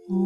Open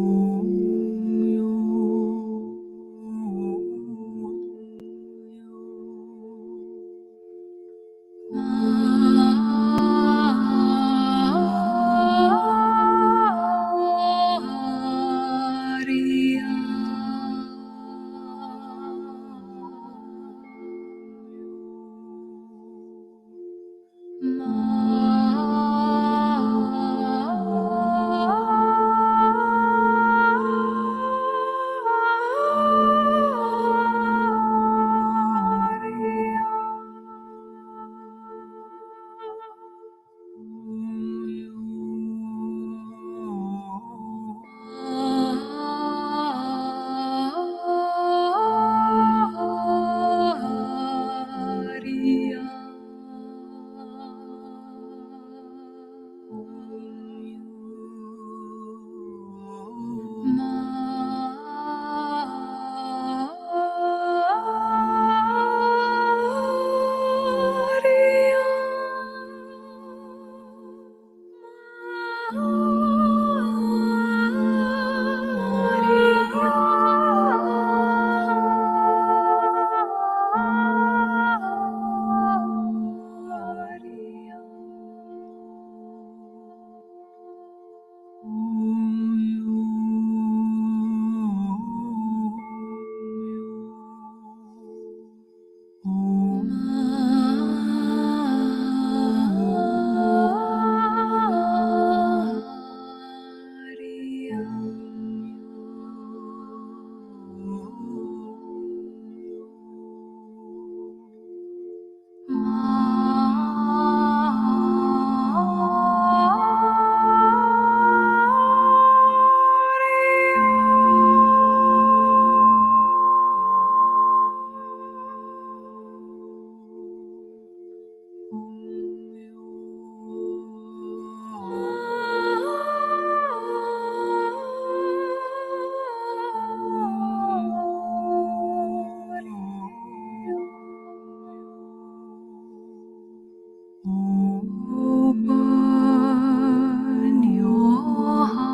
your heart.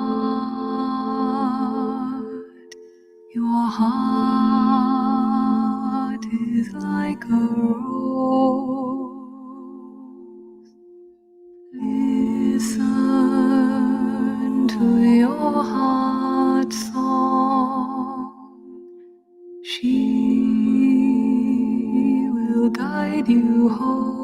Your heart is like a rose. Listen to your heart's song. She will guide you home.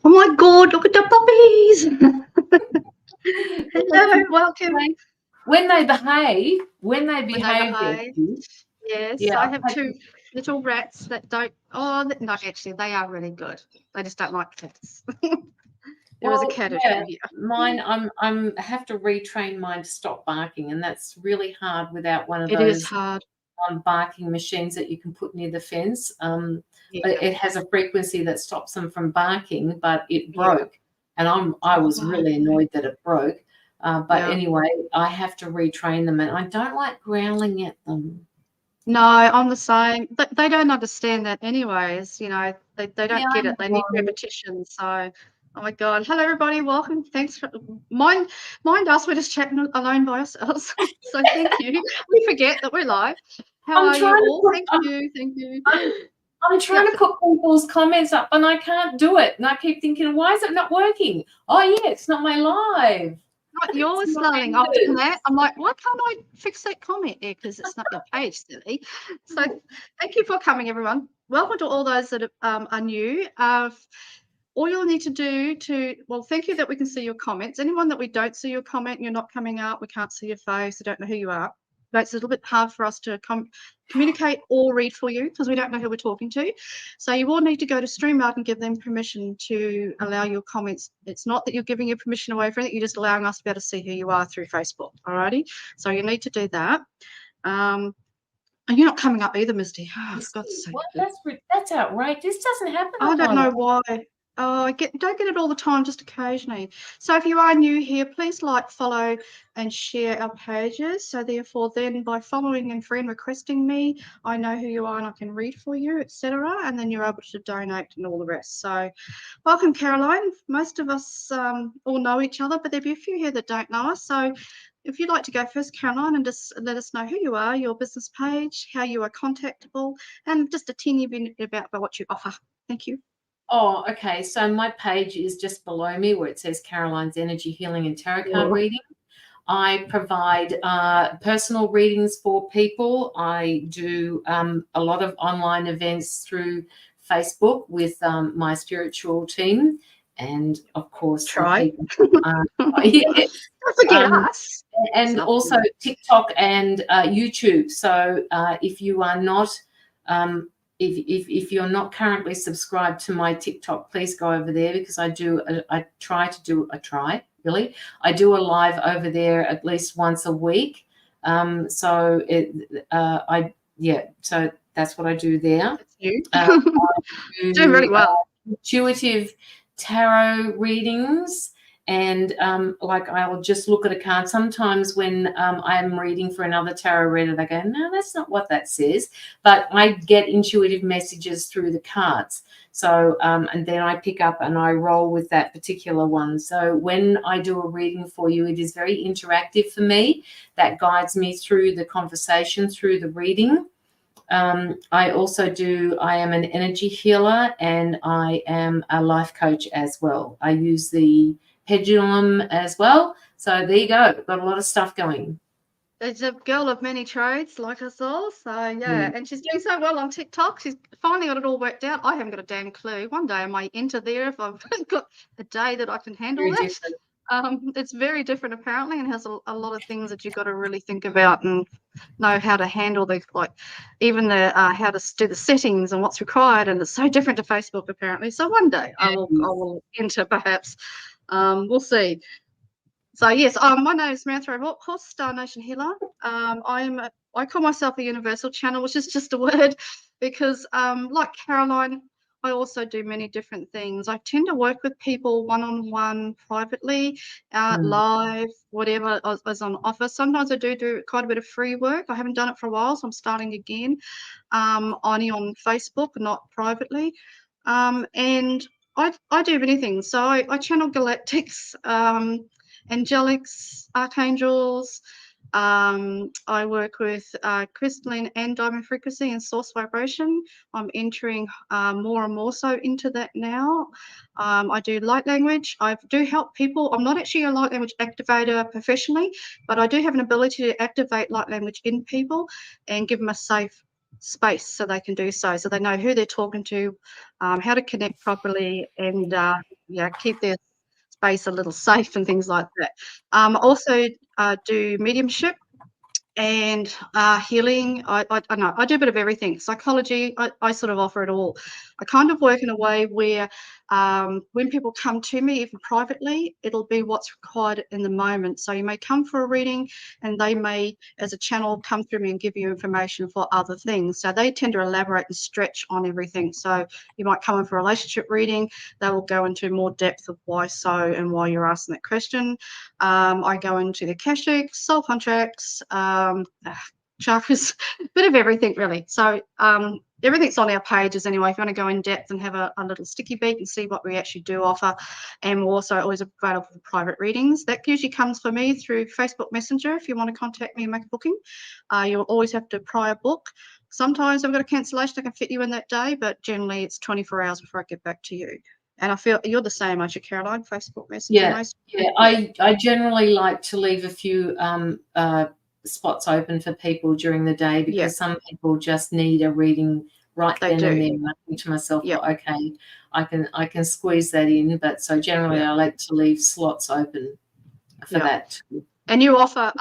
Oh my God, look at the puppies. Hello, welcome. When they behave, When they behave. Yes, yeah, I have 2 little rats that don't. Oh, no, actually, they are really good. They just don't like cats. There is a cat or two here. mine. I have to retrain mine to stop barking, and that's really hard without one of It is those hard. barking machines that you can put near the fence. Yeah, It has a frequency that stops them from barking, but it yeah. broke, and I was Oh, really annoyed that it broke. But yeah. anyway, I have to retrain them, and I don't like growling at them. No, I'm the same. But they don't understand that anyways, they Yeah, don't I get it. They need know. repetition. So, oh my God. Hello, everybody. Welcome. Thanks for mind us. We're just chatting alone by ourselves. So thank you. We forget that we're live. How I'm are you trying to all? put. Thank you. Thank you. I'm trying Yep. to put people's comments up, and I can't do it. And I keep thinking, why is it not working? Oh yeah, it's not my live. Not It's yours, not darling. I've done ended. that. I'm like, why can't I fix that comment there? Because it's not your page, silly. So thank you for coming, everyone. Welcome to all those that are new. All you'll need to do thank you that we can see your comments. Anyone that we don't see your comment, you're not coming up, we can't see your face, I don't know who you are. It's a little bit hard for us to communicate or read for you because we don't know who we're talking to. So you all need to go to StreamYard and give them permission to allow your comments. It's not that you're giving your permission away for it, you're just allowing us to be able to see who you are through Facebook. Alrighty. So you need to do that. And you're not coming up either, Misty. Oh, for God's sake. What? That's outrageous. This doesn't happen I on don't my know live. why. Oh, I don't get it all the time, just occasionally. So if you are new here, please like, follow, and share our pages. So therefore, then by following and friend requesting me, I know who you are and I can read for you, etc. And then you're able to donate and all the rest. So welcome, Caroline. Most of us all know each other, but there'll be a few here that don't know us. So if you'd like to go first, Caroline, and just let us know who you are, your business page, how you are contactable, and just a teeny bit about what you offer. Thank you. Oh, okay. So my page is just below me where it says Caroline's Energy Healing and Tarot Card Reading. I provide personal readings for people. I do a lot of online events through Facebook with my spiritual team, and of course the people. Yeah. Don't forget us. And also TikTok and YouTube. So if you are not if you're not currently subscribed to my TikTok, please go over there because I do I do a live over there at least once a week. So that's what I do there. That's you. I Doing really well. Intuitive tarot readings. And like I'll just look at a card. Sometimes when I'm reading for another tarot reader, they go, no, that's not what that says. But I get intuitive messages through the cards. So, and then I pick up and I roll with that particular one. So when I do a reading for you, it is very interactive for me. That guides me through the conversation, through the reading. I am an energy healer and I am a life coach as well. I use the pendulum as well. So there you go. Got a lot of stuff going. There's a girl of many trades like us all. So, yeah. And she's doing so well on TikTok. She's finally got it all worked out. I haven't got a damn clue. One day I might enter there if I've got a day that I can handle Very that. It's very different apparently and has a lot of things that you've got to really think about and know how to handle even the how to do the settings and what's required, and it's so different to Facebook apparently. So one day I will enter perhaps. We'll see. So yes, my name is Mirantha O'Rourke, Star Nation Healer. I call myself a universal channel, which is just a word, because like Caroline, I also do many different things. I tend to work with people one-on-one, privately, live, whatever is on offer. Sometimes I do quite a bit of free work. I haven't done it for a while, so I'm starting again, only on Facebook, not privately. And I do many things. So I channel galactics, angelics, archangels. I work with crystalline and diamond frequency and source vibration. I'm entering more and more so into that now. I do light language. I do help people. I'm not actually a light language activator professionally, but I do have an ability to activate light language in people and give them a safe space so they can do so. So they know who they're talking to, how to connect properly, and keep their space a little safe and things like that. Also do mediumship and healing. I don't know, I do a bit of everything. Psychology, I sort of offer it all. I kind of work in a way where when people come to me, even privately, it'll be what's required in the moment. So you may come for a reading and they may, as a channel, come through me and give you information for other things. So they tend to elaborate and stretch on everything. So you might come in for a relationship reading. They will go into more depth of why so and why you're asking that question. I go into the Akashic, soul contracts, chakras, a bit of everything really. So everything's on our pages anyway. If you want to go in depth and have a little sticky beak and see what we actually do offer, and we're also always available for private readings. That usually comes for me through Facebook Messenger. If you want to contact me and make a booking, you'll always have to prior book. Sometimes I've got a cancellation I can fit you in that day, but generally it's 24 hours before I get back to you. And I feel you're the same, aren't you, Caroline? Facebook Messenger. Yeah. I generally like to leave a few spots open for people during the day, because some people just need a reading right then and there. I think to myself, well, okay, I can squeeze that in. But so generally I like to leave slots open for that. And you offer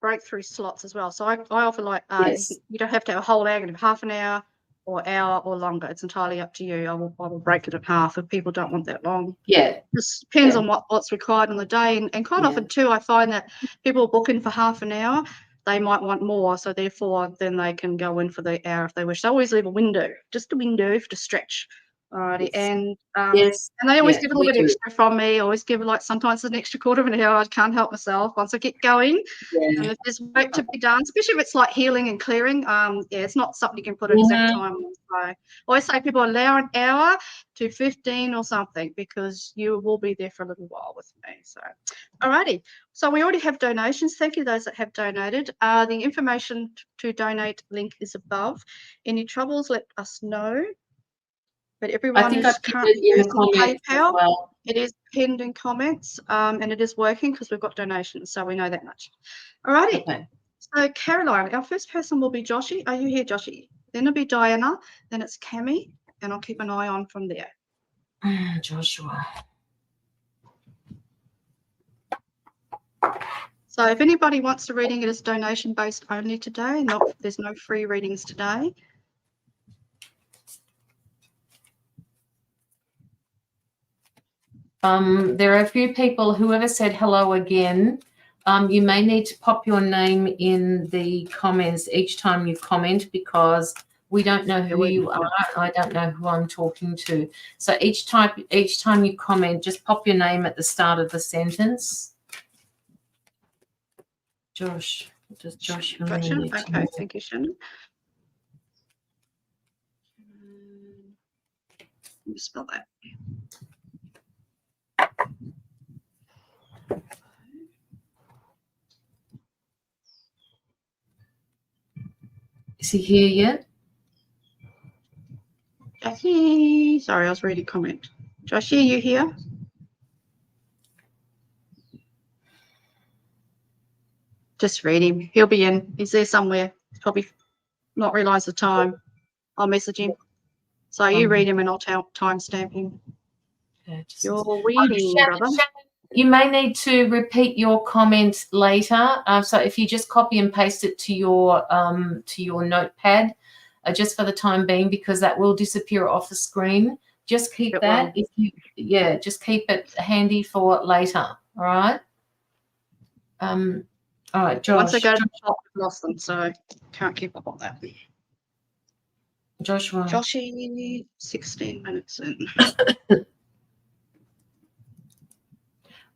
breakthrough slots as well. So I offer like you don't have to have a whole hour, you can have half an hour or hour or longer. It's entirely up to you. I will break it in half if people don't want that long. Yeah. Just depends on what's required on the day. And quite often too, I find that people book in for half an hour, they might want more. So therefore then they can go in for the hour if they wish. So I always leave a window, just a window to stretch. Alrighty. And they always give a little bit extra from me. Always give like sometimes an extra quarter of an hour. I can't help myself once I get going. And if there's work to be done, especially if it's like healing and clearing, it's not something you can put an exact time on. So I always say people allow an hour to 15 or something, because you will be there for a little while with me. So alrighty. So we already have donations. Thank you those that have donated. The information to donate link is above. Any troubles, let us know. But everyone is currently using PayPal. Well. It is pinned in comments, and it is working because we've got donations, so we know that much. All righty. Okay. So Caroline, our first person will be Joshy. Are you here, Joshy? Then it'll be Diana. Then it's Cami, and I'll keep an eye on from there. Joshua. So if anybody wants a reading, it is donation based only today. There's no free readings today. There are a few people, whoever said hello again, you may need to pop your name in the comments each time you comment, because we don't know who you are. I don't know who I'm talking to. So each time you comment, just pop your name at the start of the sentence. Josh. Does Josh Gotcha. Okay, thank you, Shannon. Let me spell that. Is he here yet? Jackie, sorry, I was reading comment. Joshie, are you here? Just read him. He'll be in. He's there somewhere. He's probably not realised the time. I'll message him. So you read him and I'll timestamp him. Okay, You're reading, brother. You may need to repeat your comment later. So if you just copy and paste it to your notepad, just for the time being, because that will disappear off the screen. Just keep that. Just keep it handy for later. All right. All right, Josh. Once I go to the top, I've lost them, so can't keep up on that. Joshua. Joshie, 16 minutes in.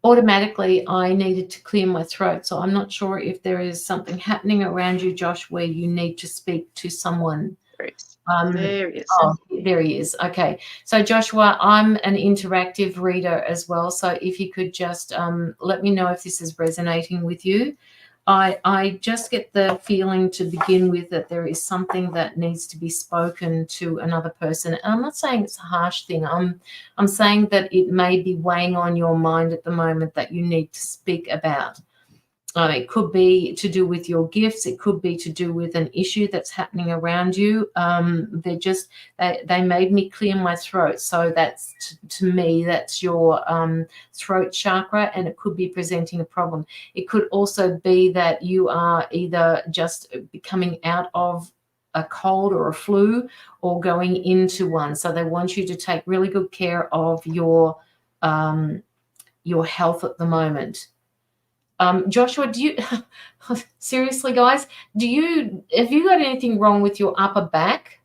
Automatically, I needed to clear my throat, so I'm not sure if there is something happening around you, Josh, where you need to speak to someone. There he is. Oh, there he is. Okay. So, Joshua, I'm an interactive reader as well, so if you could just let me know if this is resonating with you. I just get the feeling to begin with that there is something that needs to be spoken to another person. And I'm not saying it's a harsh thing. I'm saying that it may be weighing on your mind at the moment that you need to speak about. It could be to do with your gifts. It could be to do with an issue that's happening around you. They made me clear my throat. So that's, to me, that's your throat chakra, and it could be presenting a problem. It could also be that you are either just coming out of a cold or a flu or going into one. So they want you to take really good care of your health at the moment. Joshua, do you seriously, guys, have you got anything wrong with your upper back?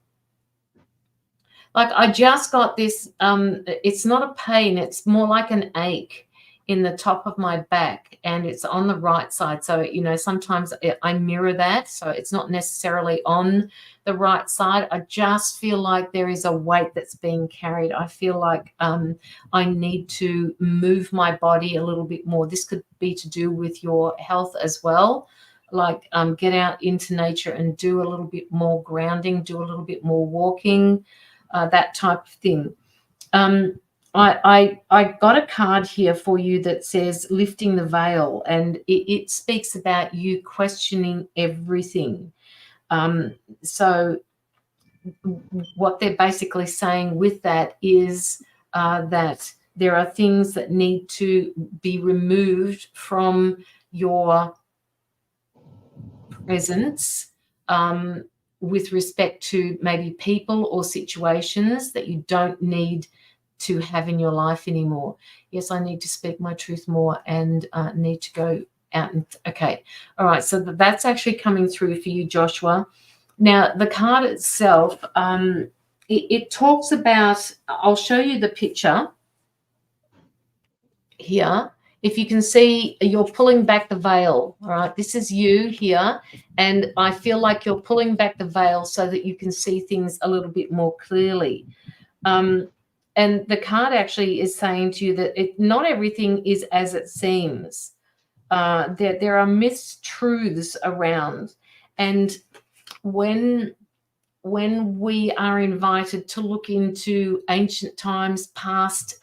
Like, I just got this, it's not a pain, it's more like an ache in the top of my back, and it's on the right side. So, you know, sometimes I mirror that, so it's not necessarily on the right side. I just feel like there is a weight that's being carried. I feel like I need to move my body a little bit more. This could be to do with your health as well. Like, get out into nature and do a little bit more grounding, do a little bit more walking, that type of thing. I got a card here for you that says lifting the veil, and it speaks about you questioning everything. So what they're basically saying with that is that there are things that need to be removed from your presence with respect to maybe people or situations that you don't need to have in your life anymore. Yes, I need to speak my truth more and need to go out. And okay. All right. So that's actually coming through for you, Joshua. Now, the card itself, it talks about, I'll show you the picture here. If you can see, you're pulling back the veil. All right. This is you here. And I feel like you're pulling back the veil so that you can see things a little bit more clearly. And the card actually is saying to you that not everything is as it seems. There are mistruths around. And when we are invited to look into ancient times, past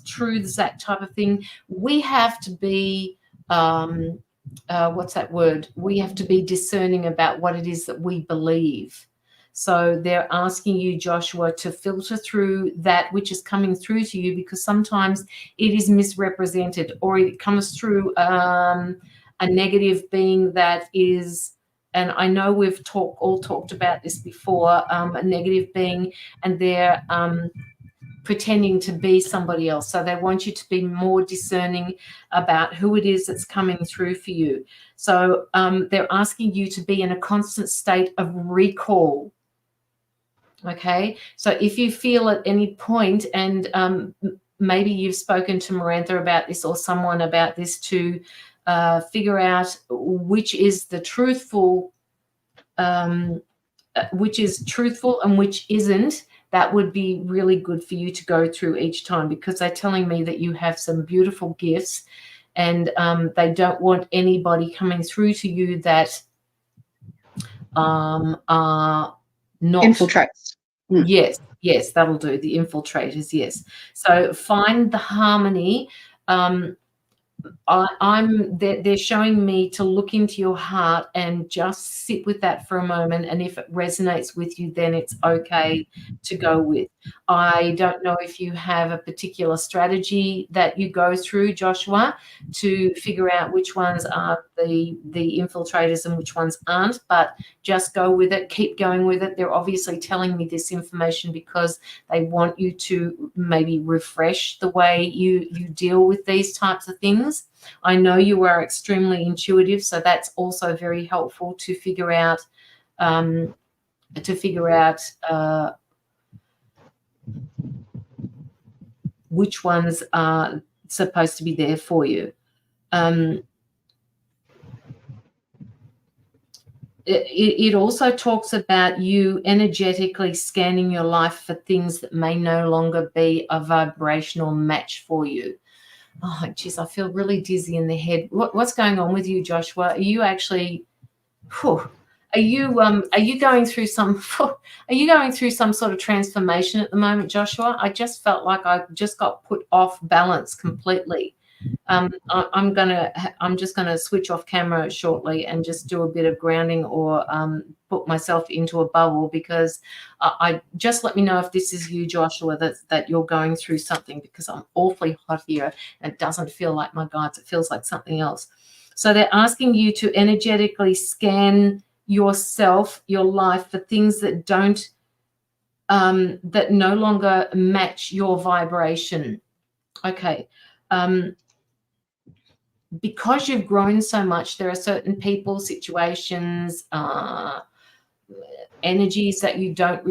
truths, that type of thing, we have to be, what's that word? We have to be discerning about what it is that we believe. So they're asking you, Joshua, to filter through that which is coming through to you, because sometimes it is misrepresented, or it comes through a negative being that is, and I know we've all talked about this before, a negative being, and they're pretending to be somebody else. So they want you to be more discerning about who it is that's coming through for you. So they're asking you to be in a constant state of recall. Okay, so if you feel at any point, and maybe you've spoken to Mirantha about this or someone about this, to figure out which is the truthful, which is truthful and which isn't, that would be really good for you to go through each time, because they're telling me that you have some beautiful gifts, and they don't want anybody coming through to you that are not infiltrates. Yes, that'll do. The infiltrators, yes. So find the harmony. They're showing me to look into your heart and just sit with that for a moment, and if it resonates with you, then it's okay to go with. I don't know if you have a particular strategy that you go through, Joshua, to figure out which ones are the infiltrators and which ones aren't, but just go with it. Keep going with it. They're obviously telling me this information because they want you to maybe refresh the way you deal with these types of things. I know you are extremely intuitive, so that's also very helpful to figure out which ones are supposed to be there for you. It also talks about you energetically scanning your life for things that may no longer be a vibrational match for you. Oh, geez, I feel really dizzy in the head. What's going on with you, Joshua? Are you actually, are you going through some, are you going through some sort of transformation at the moment, Joshua? I just felt like I just got put off balance completely. I'm just gonna switch off camera shortly and just do a bit of grounding or put myself into a bubble, because I just let me know if this is you, Joshua, that you're going through something, because I'm awfully hot here and it doesn't feel like my guides. It feels like something else. So they're asking you to energetically scan yourself, your life, for things that don't that no longer match your vibration. Okay. Because you've grown so much, there are certain people, situations, energies that you don't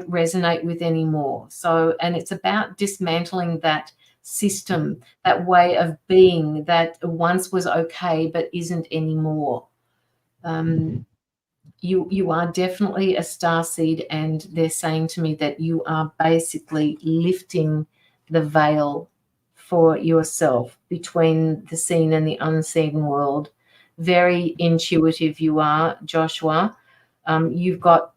resonate with anymore. So, and it's about dismantling that system, that way of being that once was okay but isn't anymore. You are definitely a starseed, and they're saying to me that you are basically lifting the veil for yourself between the seen and the unseen world. Very intuitive you are, Joshua. You've got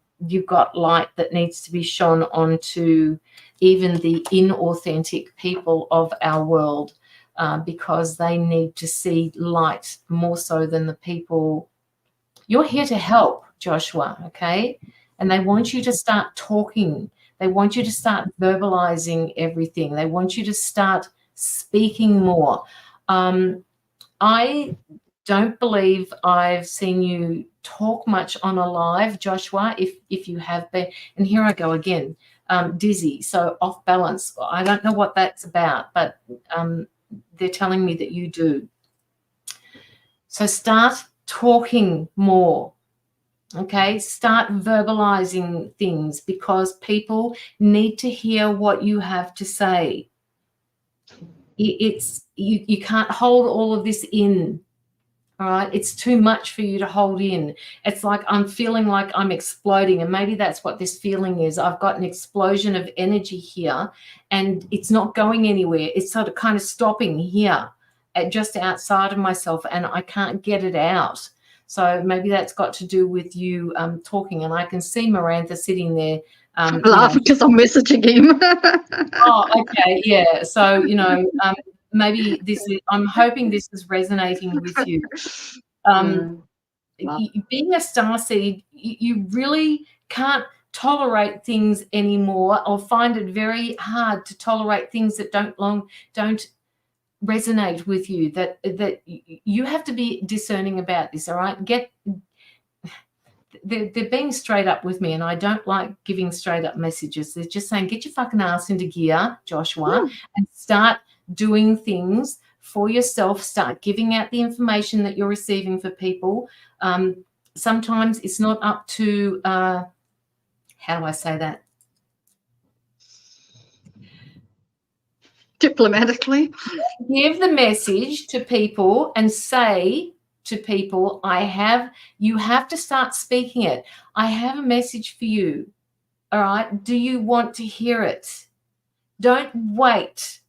light that needs to be shone onto even the inauthentic people of our world, because they need to see light more so than the people. You're here to help, Joshua, okay? And they want you to start talking. They want you to start verbalizing everything. They want you to start speaking more. I don't believe I've seen you talk much on a live, Joshua, if you have been. And here I go again, dizzy, so off balance. I don't know what that's about, but they're telling me that you do. So start talking more. Okay, start verbalizing things, because people need to hear what you have to say. It's you can't hold all of this in. All right, it's too much for you to hold in. It's like I'm feeling like I'm exploding, and maybe that's what this feeling is. I've got an explosion of energy here, and it's not going anywhere. It's sort of kind of stopping here, just outside of myself, and I can't get it out. So maybe that's got to do with you talking, and I can see Mirantha sitting there. I'm laughing because I'm messaging him. Oh, okay, yeah. So maybe this is. I'm hoping this is resonating with you. Being a starseed, you really can't tolerate things anymore, or find it very hard to tolerate things that don't resonate with you. That you have to be discerning about this. All right, they're being straight up with me, and I don't like giving straight up messages. They're just saying, get your fucking ass into gear, Joshua, and start doing things for yourself. Start giving out the information that you're receiving for people. Sometimes it's not up to, how do I say that? Diplomatically. Give the message to people and say to people, you have to start speaking it. I have a message for you. All right. Do you want to hear it? Don't wait,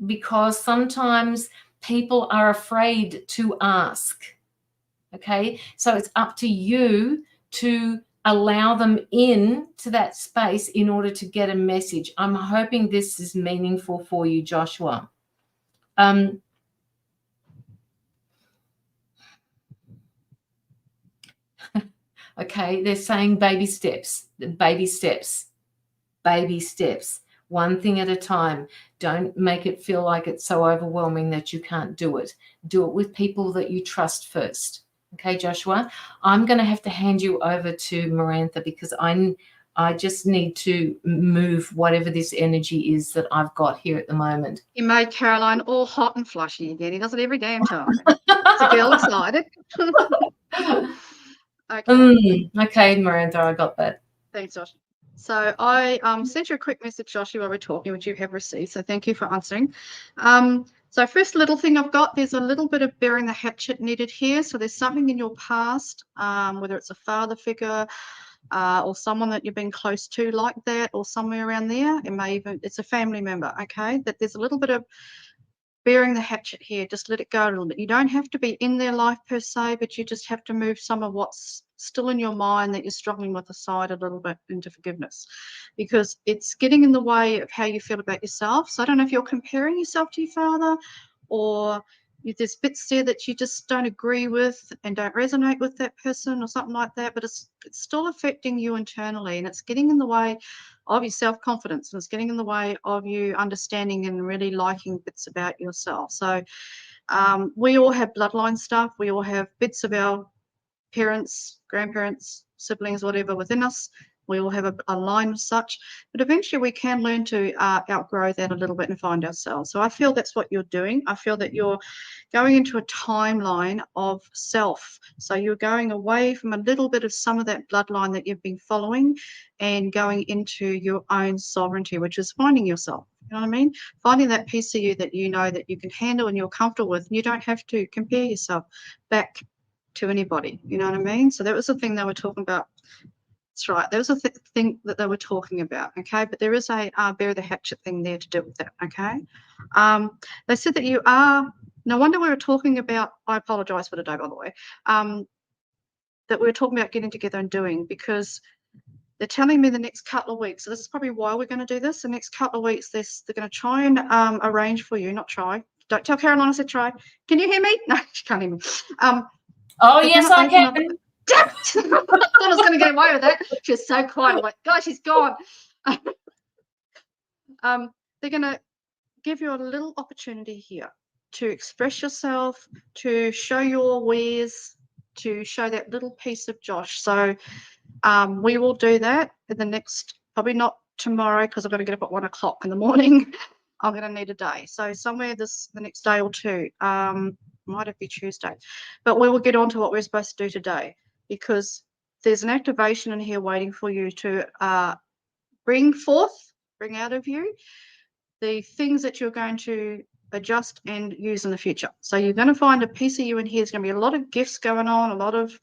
because sometimes people are afraid to ask. Okay. So it's up to you to allow them in to that space in order to get a message. I'm hoping this is meaningful for you, Joshua. Okay, they're saying baby steps, baby steps, baby steps, one thing at a time. Don't make it feel like it's so overwhelming that you can't do it. Do it with people that you trust first. Okay, Joshua, I'm going to have to hand you over to Mirantha, because I just need to move whatever this energy is that I've got here at the moment. He made Caroline all hot and flushy again. He does it every damn time. It's a girl excited. Okay, Mirantha, I got that. Thanks, Josh. So I sent you a quick message, Joshua, while we're talking, which you have received. So thank you for answering. So first little thing I've got, there's a little bit of burying the hatchet needed here. So there's something in your past, whether it's a father figure or someone that you've been close to like that, or somewhere around there. It's a family member, okay? That there's a little bit of burying the hatchet here. Just let it go a little bit. You don't have to be in their life per se, but you just have to move some of what's still in your mind that you're struggling with aside a little bit into forgiveness, because it's getting in the way of how you feel about yourself. So I don't know if you're comparing yourself to your father, or there's bits there that you just don't agree with and don't resonate with that person or something like that, but it's still affecting you internally, and it's getting in the way of your self-confidence, and it's getting in the way of you understanding and really liking bits about yourself. So we all have bloodline stuff. We all have bits of our parents, grandparents, siblings, whatever within us. We all have a line of such, but eventually we can learn to outgrow that a little bit and find ourselves. So I feel that's what you're doing. I feel that you're going into a timeline of self. So you're going away from a little bit of some of that bloodline that you've been following and going into your own sovereignty, which is finding yourself. You know what I mean? Finding that piece of you that you know that you can handle and you're comfortable with. And you don't have to compare yourself back to anybody. You know what I mean? So that was the thing they were talking about. That's right. There was a thing that they were talking about. Okay, but there is a bury the hatchet thing there to do with that. Okay, they said that you are. No wonder we were talking about. I apologise for today, by the way. That we were talking about getting together and doing, because they're telling me the next couple of weeks. So this is probably why we're going to do this. The next couple of weeks, they're going to try and arrange for you. Not try. Don't tell Caroline I said try. Can you hear me? No, she can't hear me. Oh, yes, I can. I thought I was going to get away with that. She's so quiet. I'm like, gosh, she's gone. They're going to give you a little opportunity here to express yourself, to show your wares, to show that little piece of Josh. So we will do that in the next, probably not tomorrow because I've got to get up at 1 o'clock in the morning. I'm going to need a day. So somewhere the next day or two, might have been Tuesday, but we will get on to what we're supposed to do today, because there's an activation in here waiting for you to bring out of you the things that you're going to adjust and use in the future. So you're going to find a piece of you in here. There's going to be a lot of gifts going on, a lot of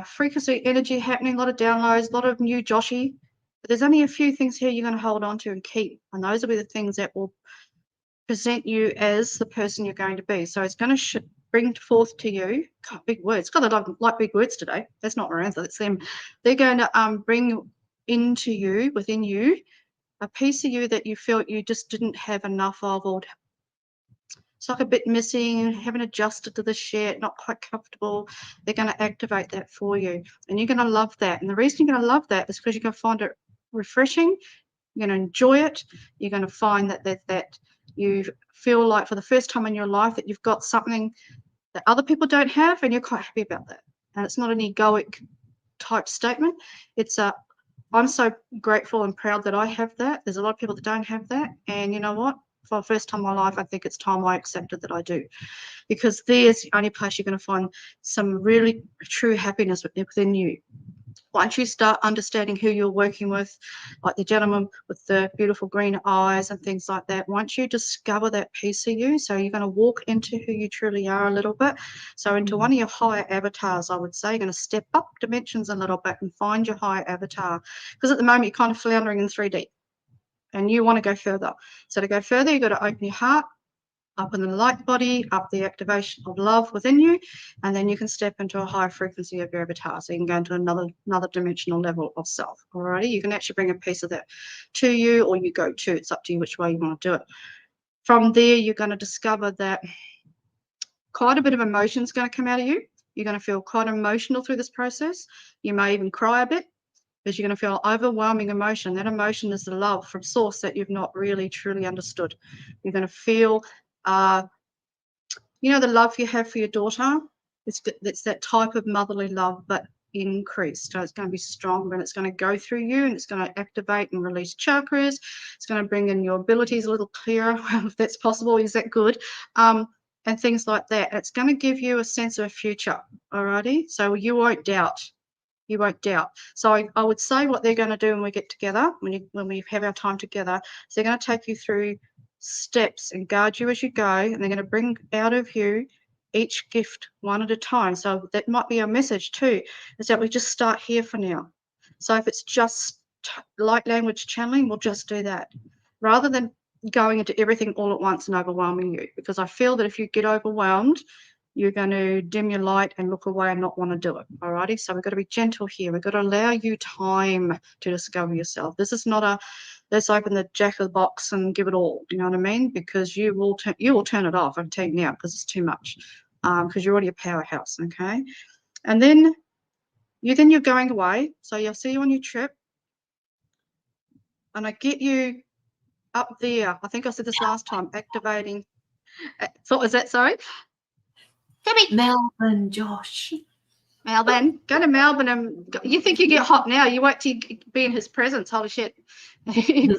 frequency energy happening, a lot of downloads, a lot of new Joshy. But there's only a few things here you're going to hold on to and keep, and those will be the things that will present you as the person you're going to be. So it's going to bring forth to you, God, big words. God, I like big words today. That's not Mirantha, that's them. They're going to bring into you, within you, a piece of you that you felt you just didn't have enough of, or it's like a bit missing, haven't adjusted to the shit, not quite comfortable. They're going to activate that for you, and you're going to love that. And the reason you're going to love that is because you're going to find it refreshing. You're going to enjoy it. You're going to find that you feel like for the first time in your life that you've got something that other people don't have, and you're quite happy about that. And it's not an egoic type statement. It's I'm so grateful and proud that I have that. There's a lot of people that don't have that, and you know what? For the first time in my life, I think it's time I accepted that I do, because there's the only place you're going to find some really true happiness within you. Once you start understanding who you're working with, like the gentleman with the beautiful green eyes and things like that, once you discover that piece of you, so you're going to walk into who you truly are a little bit. So into one of your higher avatars, I would say, you're going to step up dimensions a little bit and find your higher avatar. Because at the moment, you're kind of floundering in 3D and you want to go further. So to go further, you've got to open your heart, up in the light body, up the activation of love within you, and then you can step into a higher frequency of your avatar. So you can go into another dimensional level of self. Alrighty, you can actually bring a piece of that to you, or you go to. It's up to you which way you want to do it. From there, you're going to discover that quite a bit of emotion is going to come out of you. You're going to feel quite emotional through this process. You may even cry a bit, because you're going to feel overwhelming emotion. That emotion is the love from source that you've not really truly understood. You're going to feel you know, the love you have for your daughter, it's that type of motherly love, but increased. So it's going to be stronger, and it's going to go through you, and it's going to activate and release chakras. It's going to bring in your abilities a little clearer, if that's possible. Is that good? And things like that. It's going to give you a sense of a future. Alrighty, so you won't doubt. You won't doubt. So I would say what they're going to do when we get together, when we have our time together, is they're going to take you through steps and guide you as you go, and they're going to bring out of you each gift one at a time. So that might be our message too, is that we just start here for now. So if it's just light language channeling, we'll just do that, rather than going into everything all at once and overwhelming you, because I feel that if you get overwhelmed, you're going to dim your light and look away and not want to do it. Alrighty, so we've got to be gentle here. We've got to allow you time to discover yourself. This is not a let's open the jack of the box and give it all. You know what I mean? Because you will turn it off. I'm telling you now, because it's too much. Because you're already a powerhouse. Okay, and then you're going away. So you'll see you on your trip, and I get you up there. I think I said this last time. Activating. So was that sorry? Melbourne, Josh. Melbourne, go to Melbourne, and you think you get hot now? You wait till you be in his presence. Holy shit!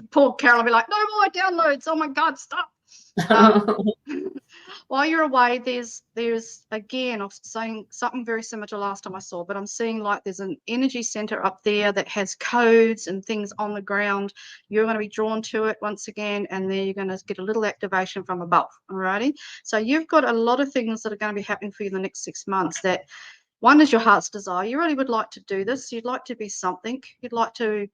Poor Carol will be like, no more downloads. Oh my God, stop. While you're away, there's again, I'm saying something very similar to last time I saw, but I'm seeing like there's an energy center up there that has codes and things on the ground. You're going to be drawn to it once again, and then you're going to get a little activation from above. Alrighty, so you've got a lot of things that are going to be happening for you in the next 6 months. That one is your heart's desire. You really would like to do this. You'd like to be something. You'd like to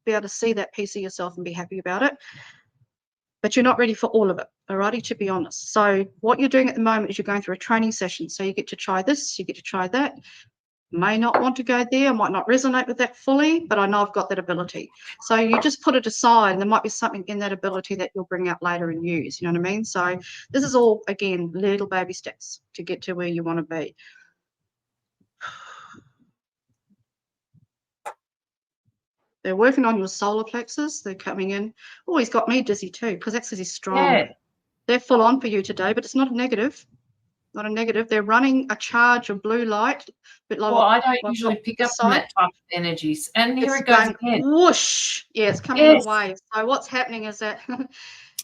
be able to see that piece of yourself and be happy about it. But you're not ready for all of it, alrighty, to be honest. So what you're doing at the moment is you're going through a training session. So you get to try this, you get to try that. May not want to go there, might not resonate with that fully, but I know I've got that ability. So you just put it aside, and there might be something in that ability that you'll bring out later and use, you know what I mean? So this is all, again, little baby steps to get to where you want to be. They're working on your solar plexus. They're coming in. Oh, he's got me dizzy too, because that's because he's strong. Yeah. They're full on for you today, but it's not a negative. Not a negative. They're running a charge of blue light. A bit like Well, I don't usually pick up on that type of energies. And here it goes again. Whoosh. Yeah, it's coming in waves. So what's happening is that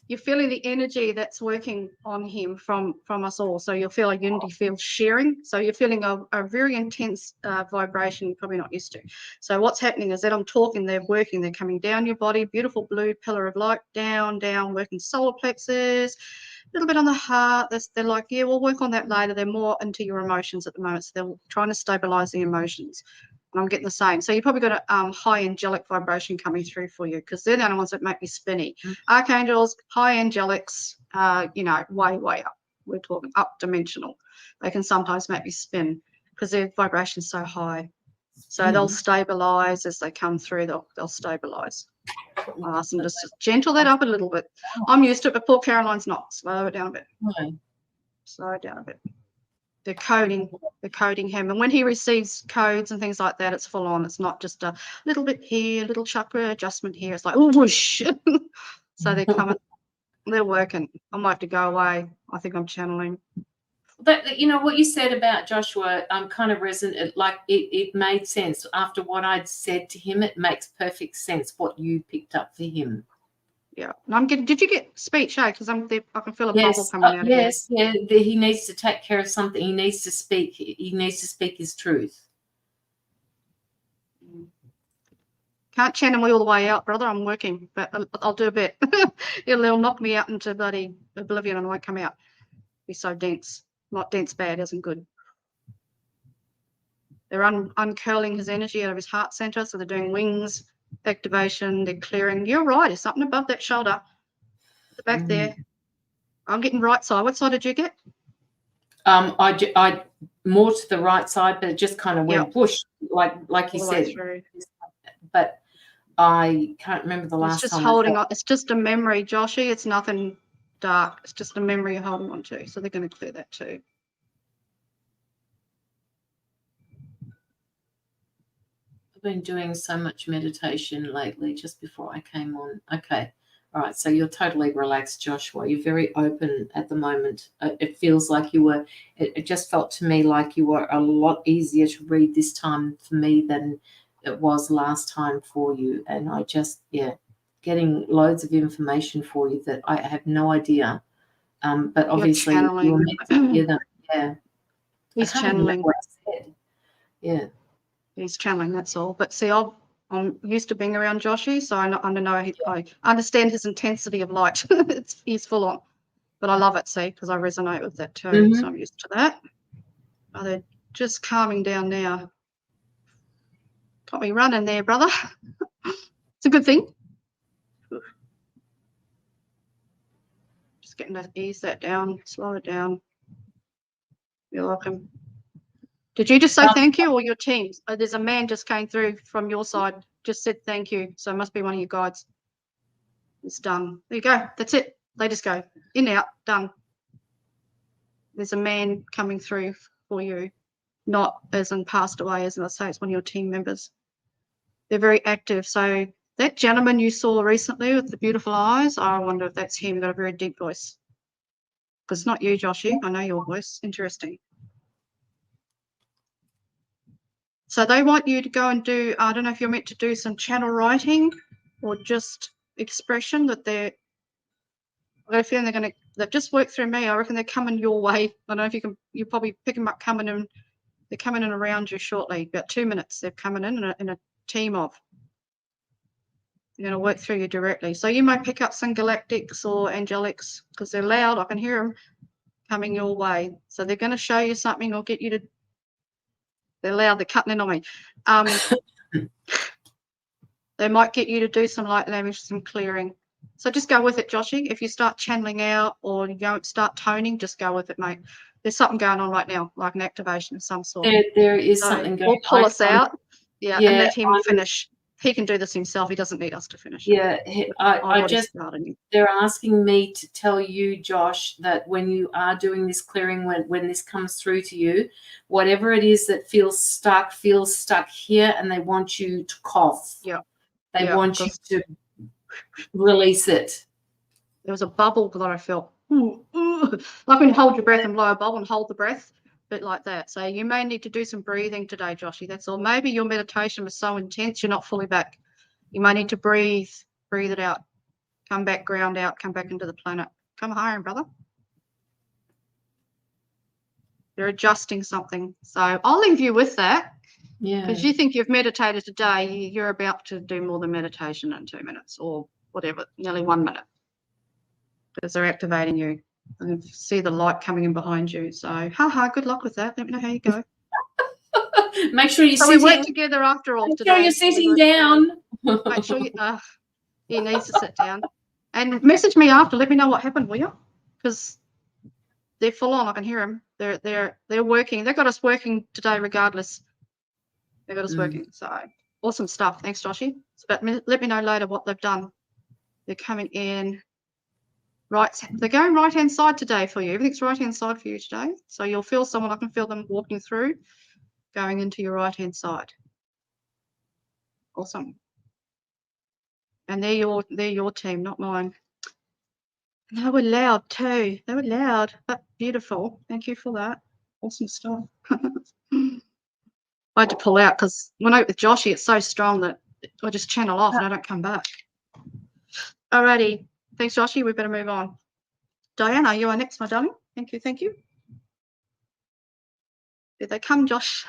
you're feeling the energy that's working on him from us all. So you'll feel a unity field sharing. So you're feeling a very intense vibration you're probably not used to. So what's happening is that I'm talking, they're working, they're coming down your body, beautiful blue pillar of light, down, working solar plexus, a little bit on the heart. They're like, yeah, we'll work on that later. They're more into your emotions at the moment. So they're trying to stabilize the emotions. And I'm getting the same. So you probably got a high angelic vibration coming through for you, because they're the only ones that make me spinny. Archangels, high angelics, way up. We're talking up dimensional. They can sometimes make me spin because their vibration's so high. So they'll stabilize as they come through. They'll stabilize. I'll ask them to gentle that up a little bit. I'm used to it, but poor Caroline's not. Slow it down a bit. Slow it down a bit. They're coding him, and when he receives codes and things like that, it's full on. It's not just a little bit here, a little chakra adjustment here. It's like, oh, whoosh. So they're coming, they're working. I might have to go away. I think I'm channeling. But you know what you said about Joshua kind of resonated. Like it made sense after what I'd said to him. It makes perfect sense what you picked up for him. Yeah, and I'm getting. Did you get speech? Because I can feel a bubble coming out. Yes, yeah. He needs to take care of something. He needs to speak. He needs to speak his truth. Can't channel me all the way out, brother. I'm working, but I'll do a bit. It'll knock me out into bloody oblivion, and I won't come out. Be so dense. Not dense bad, isn't good. They're uncurling his energy out of his heart center, so they're doing wings activation. They're clearing. You're right. There's something above that shoulder, the back there. I'm getting right side. What side did you get? I more to the right side, but it just kind of went whoosh, like you said. But I can't remember the last time. It's just holding on. It's just a memory, Joshy. It's nothing dark. It's just a memory you're holding on to. So they're going to clear that too. I've been doing so much meditation lately just before I came on. Okay. All right. So you're totally relaxed, Joshua. You're very open at the moment. It feels like you were, it just felt to me like you were a lot easier to read this time for me than it was last time for you. And I just, getting loads of information for you that I have no idea. But obviously you're meant to hear them. Yeah. He's channeling. What I said. Yeah. He's channeling, that's all. But see, I'm used to being around Joshy, so I understand his intensity of light. He's full on. But I love it, see, because I resonate with that too. So I'm used to that. Oh, they're just calming down now. Got me running there, brother. It's a good thing. Just getting to ease that down, slow it down. You're welcome. Did you just say thank you, or your team? There's a man just came through from your side, just said thank you. So it must be one of your guides. It's done. There you go. That's it. They just go in, out, done. There's a man coming through for you, not as in passed away, as I say, it's one of your team members. They're very active. So that gentleman you saw recently with the beautiful eyes, I wonder if that's him. Got a very deep voice. Because it's not you, Joshy. I know your voice. Interesting. So they want you to go and do, I don't know if you're meant to do some channel writing or just expression that they're, I got a feeling they've just worked through me. I reckon they're coming your way. I don't know if you can, you probably pick them up coming in, they're coming in around you shortly. About 2 minutes, they're coming in a team of. They're going to work through you directly. So you might pick up some galactics or angelics because they're loud. I can hear them coming your way. So they're going to show you something or get you to, they're loud, they're cutting in on me. They might get you to do some light language, some clearing. So just go with it, Joshy. If you start channeling out or you don't start toning, just go with it, mate. There's something going on right now, like an activation of some sort. There is something going on. We'll pull us out. Yeah, and let him finish. He can do this himself. He doesn't need us to finish. Yeah, they're asking me to tell you, Josh, that when you are doing this clearing, when this comes through to you, whatever it is that feels stuck here, and they want you to cough. Yeah. They want you to release it. There was a bubble that I felt. Like when you hold your breath and blow a bubble and hold the breath. Bit like that. So you may need to do some breathing today, Joshy. That's all. Maybe your meditation was so intense you're not fully back. You may need to breathe it out. Come back, ground out, come back into the planet. Come higher, brother. They're adjusting something. So I'll leave you with that. Yeah. Because you think you've meditated today, you're about to do more than meditation in 2 minutes or whatever, nearly 1 minute. Because they're activating you. And see the light coming in behind you. So, good luck with that. Let me know how you go. Make sure you're sitting. We work together after all today. Make sure you're sitting down. Make sure he needs to sit down. And message me after. Let me know what happened, will you? Because they're full on. I can hear them. They're working. They've got us working today regardless. They've got us working. So, awesome stuff. Thanks, Joshy. But let me know later what they've done. They're coming in. Right, they're going right-hand side today for you. Everything's right-hand side for you today. So you'll feel someone, I can feel them walking through, going into your right-hand side. Awesome. And they're your team, not mine. They were loud too. They were loud, but beautiful. Thank you for that. Awesome stuff. I had to pull out because when I with Joshy, it's so strong that I just channel off and I don't come back. Alrighty. Thanks, Joshy. We better move on. Diana, you are next, my darling. Thank you, thank you. Did they come, Josh?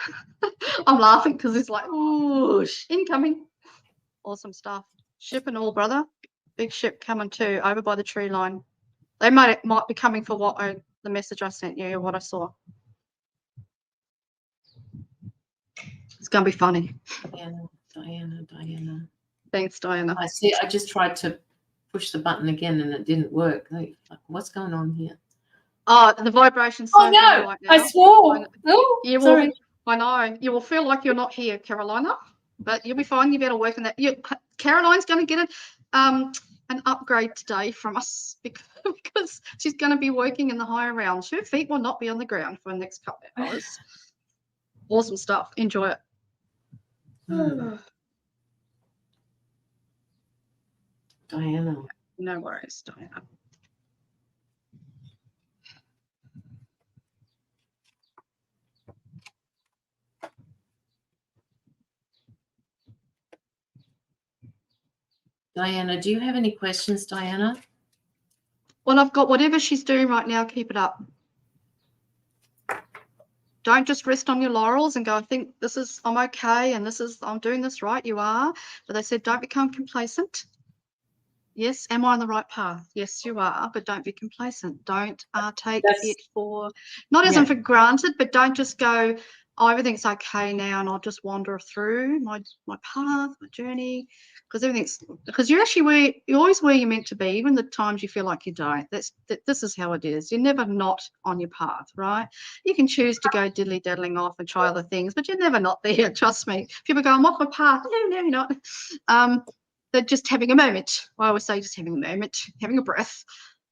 I'm laughing because it's like, oh, incoming. Awesome stuff. Ship and all, brother. Big ship coming too, over by the tree line. They might be coming for the message I sent you or what I saw. It's going to be funny. Diana. Thanks, Diana. I see. I just tried to push the button again and it didn't work. Like, what's going on here? Oh, the vibration's so high right now. I swore. Sorry. I know. You will feel like you're not here, Carolina, but you'll be fine. You better work on that. Caroline's going to get an upgrade today from us because she's going to be working in the higher realms. Her feet will not be on the ground for the next couple of hours. Awesome stuff. Enjoy it. Diana. No worries, Diana. Diana, do you have any questions, Diana? Well, I've got whatever she's doing right now, keep it up. Don't just rest on your laurels and go, I think I'm okay and I'm doing this right. You are. But they said, don't become complacent. Yes, am I on the right path? Yes, you are, but don't be complacent. Don't take it for, not as in for granted, but don't just go, oh, everything's okay now, and I'll just wander through my path, my journey, because you're always where you're meant to be, even the times you feel like you don't. This is how it is. You're never not on your path, right? You can choose to go diddly daddling off and try other things, but you're never not there. Trust me. People go, I'm off my path. No, you're not. They're just having a moment. I always say just having a moment, having a breath.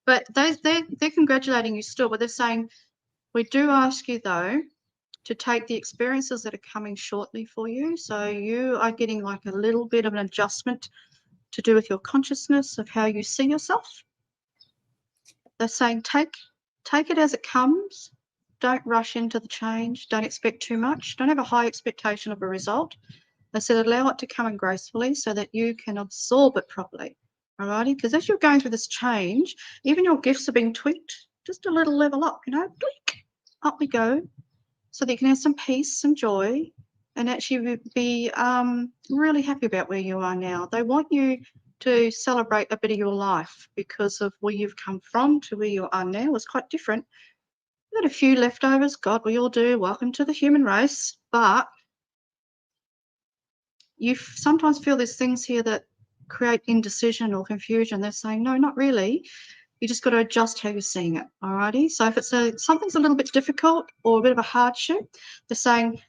But they're congratulating you still, but they're saying, we do ask you though to take the experiences that are coming shortly for you. So you are getting like a little bit of an adjustment to do with your consciousness of how you see yourself. They're saying take it as it comes. Don't rush into the change. Don't expect too much. Don't have a high expectation of a result. They said allow it to come in gracefully so that you can absorb it properly. Alrighty? Because as you're going through this change, even your gifts are being tweaked, just a little level up, tweak, up we go. So that you can have some peace, some joy, and actually be really happy about where you are now. They want you to celebrate a bit of your life because of where you've come from to where you are now is quite different. You've got a few leftovers. God, we all do. Welcome to the human race. But you sometimes feel there's things here that create indecision or confusion. They're saying, no, not really. You just got to adjust how you're seeing it, alrighty? So if it's something's a little bit difficult or a bit of a hardship, they're saying,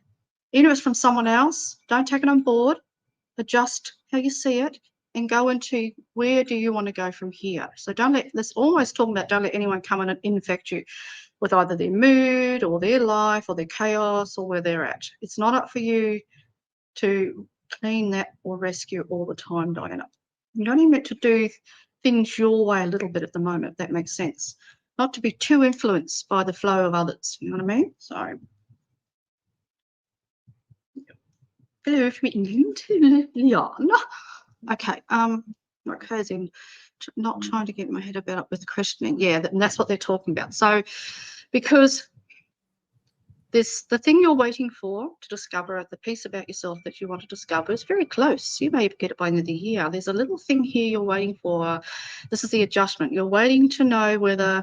even if it's from someone else, don't take it on board, adjust how you see it, and go into where do you want to go from here. So don't let anyone come in and infect you with either their mood or their life or their chaos or where they're at. It's not up for you to clean that or rescue all the time, Diana. You're only meant to do things your way a little bit at the moment, if that makes sense. Not to be too influenced by the flow of others, you know what I mean? So, hello from England, Leon. Okay, not crazy, not trying to get my head about it with questioning. Yeah, that's what they're talking about. So, because the thing you're waiting for to discover, the piece about yourself that you want to discover is very close. You may even get it by the end of the year. There's a little thing here you're waiting for. This is the adjustment. You're waiting to know whether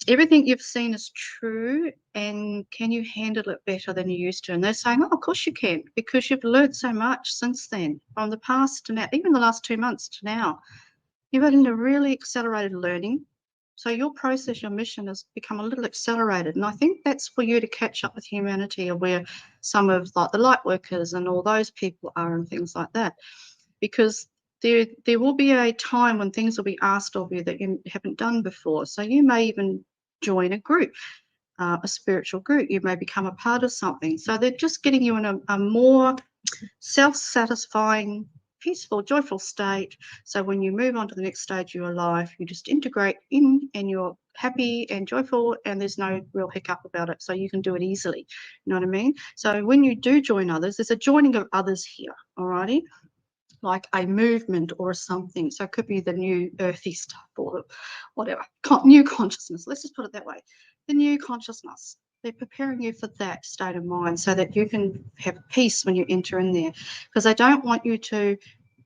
everything you've seen is true and can you handle it better than you used to. And they're saying, oh, of course you can, because you've learned so much since then, from the past to now, even the last 2 months to now. You've had a really accelerated learning. So your process, your mission has become a little accelerated. And I think that's for you to catch up with humanity and where some of like the light workers and all those people are and things like that. Because there will be a time when things will be asked of you that you haven't done before. So you may even join a group, a spiritual group. You may become a part of something. So they're just getting you in a more self-satisfying, peaceful, joyful state. So when you move on to the next stage of your life, you just integrate in and you're happy and joyful and there's no real hiccup about it. So you can do it easily. You know what I mean? So when you do join others, there's a joining of others here, alrighty? Like a movement or something. So it could be the new earthy stuff or whatever, new consciousness. Let's just put it that way. The new consciousness. They're preparing you for that state of mind so that you can have peace when you enter in there. Because they don't want you to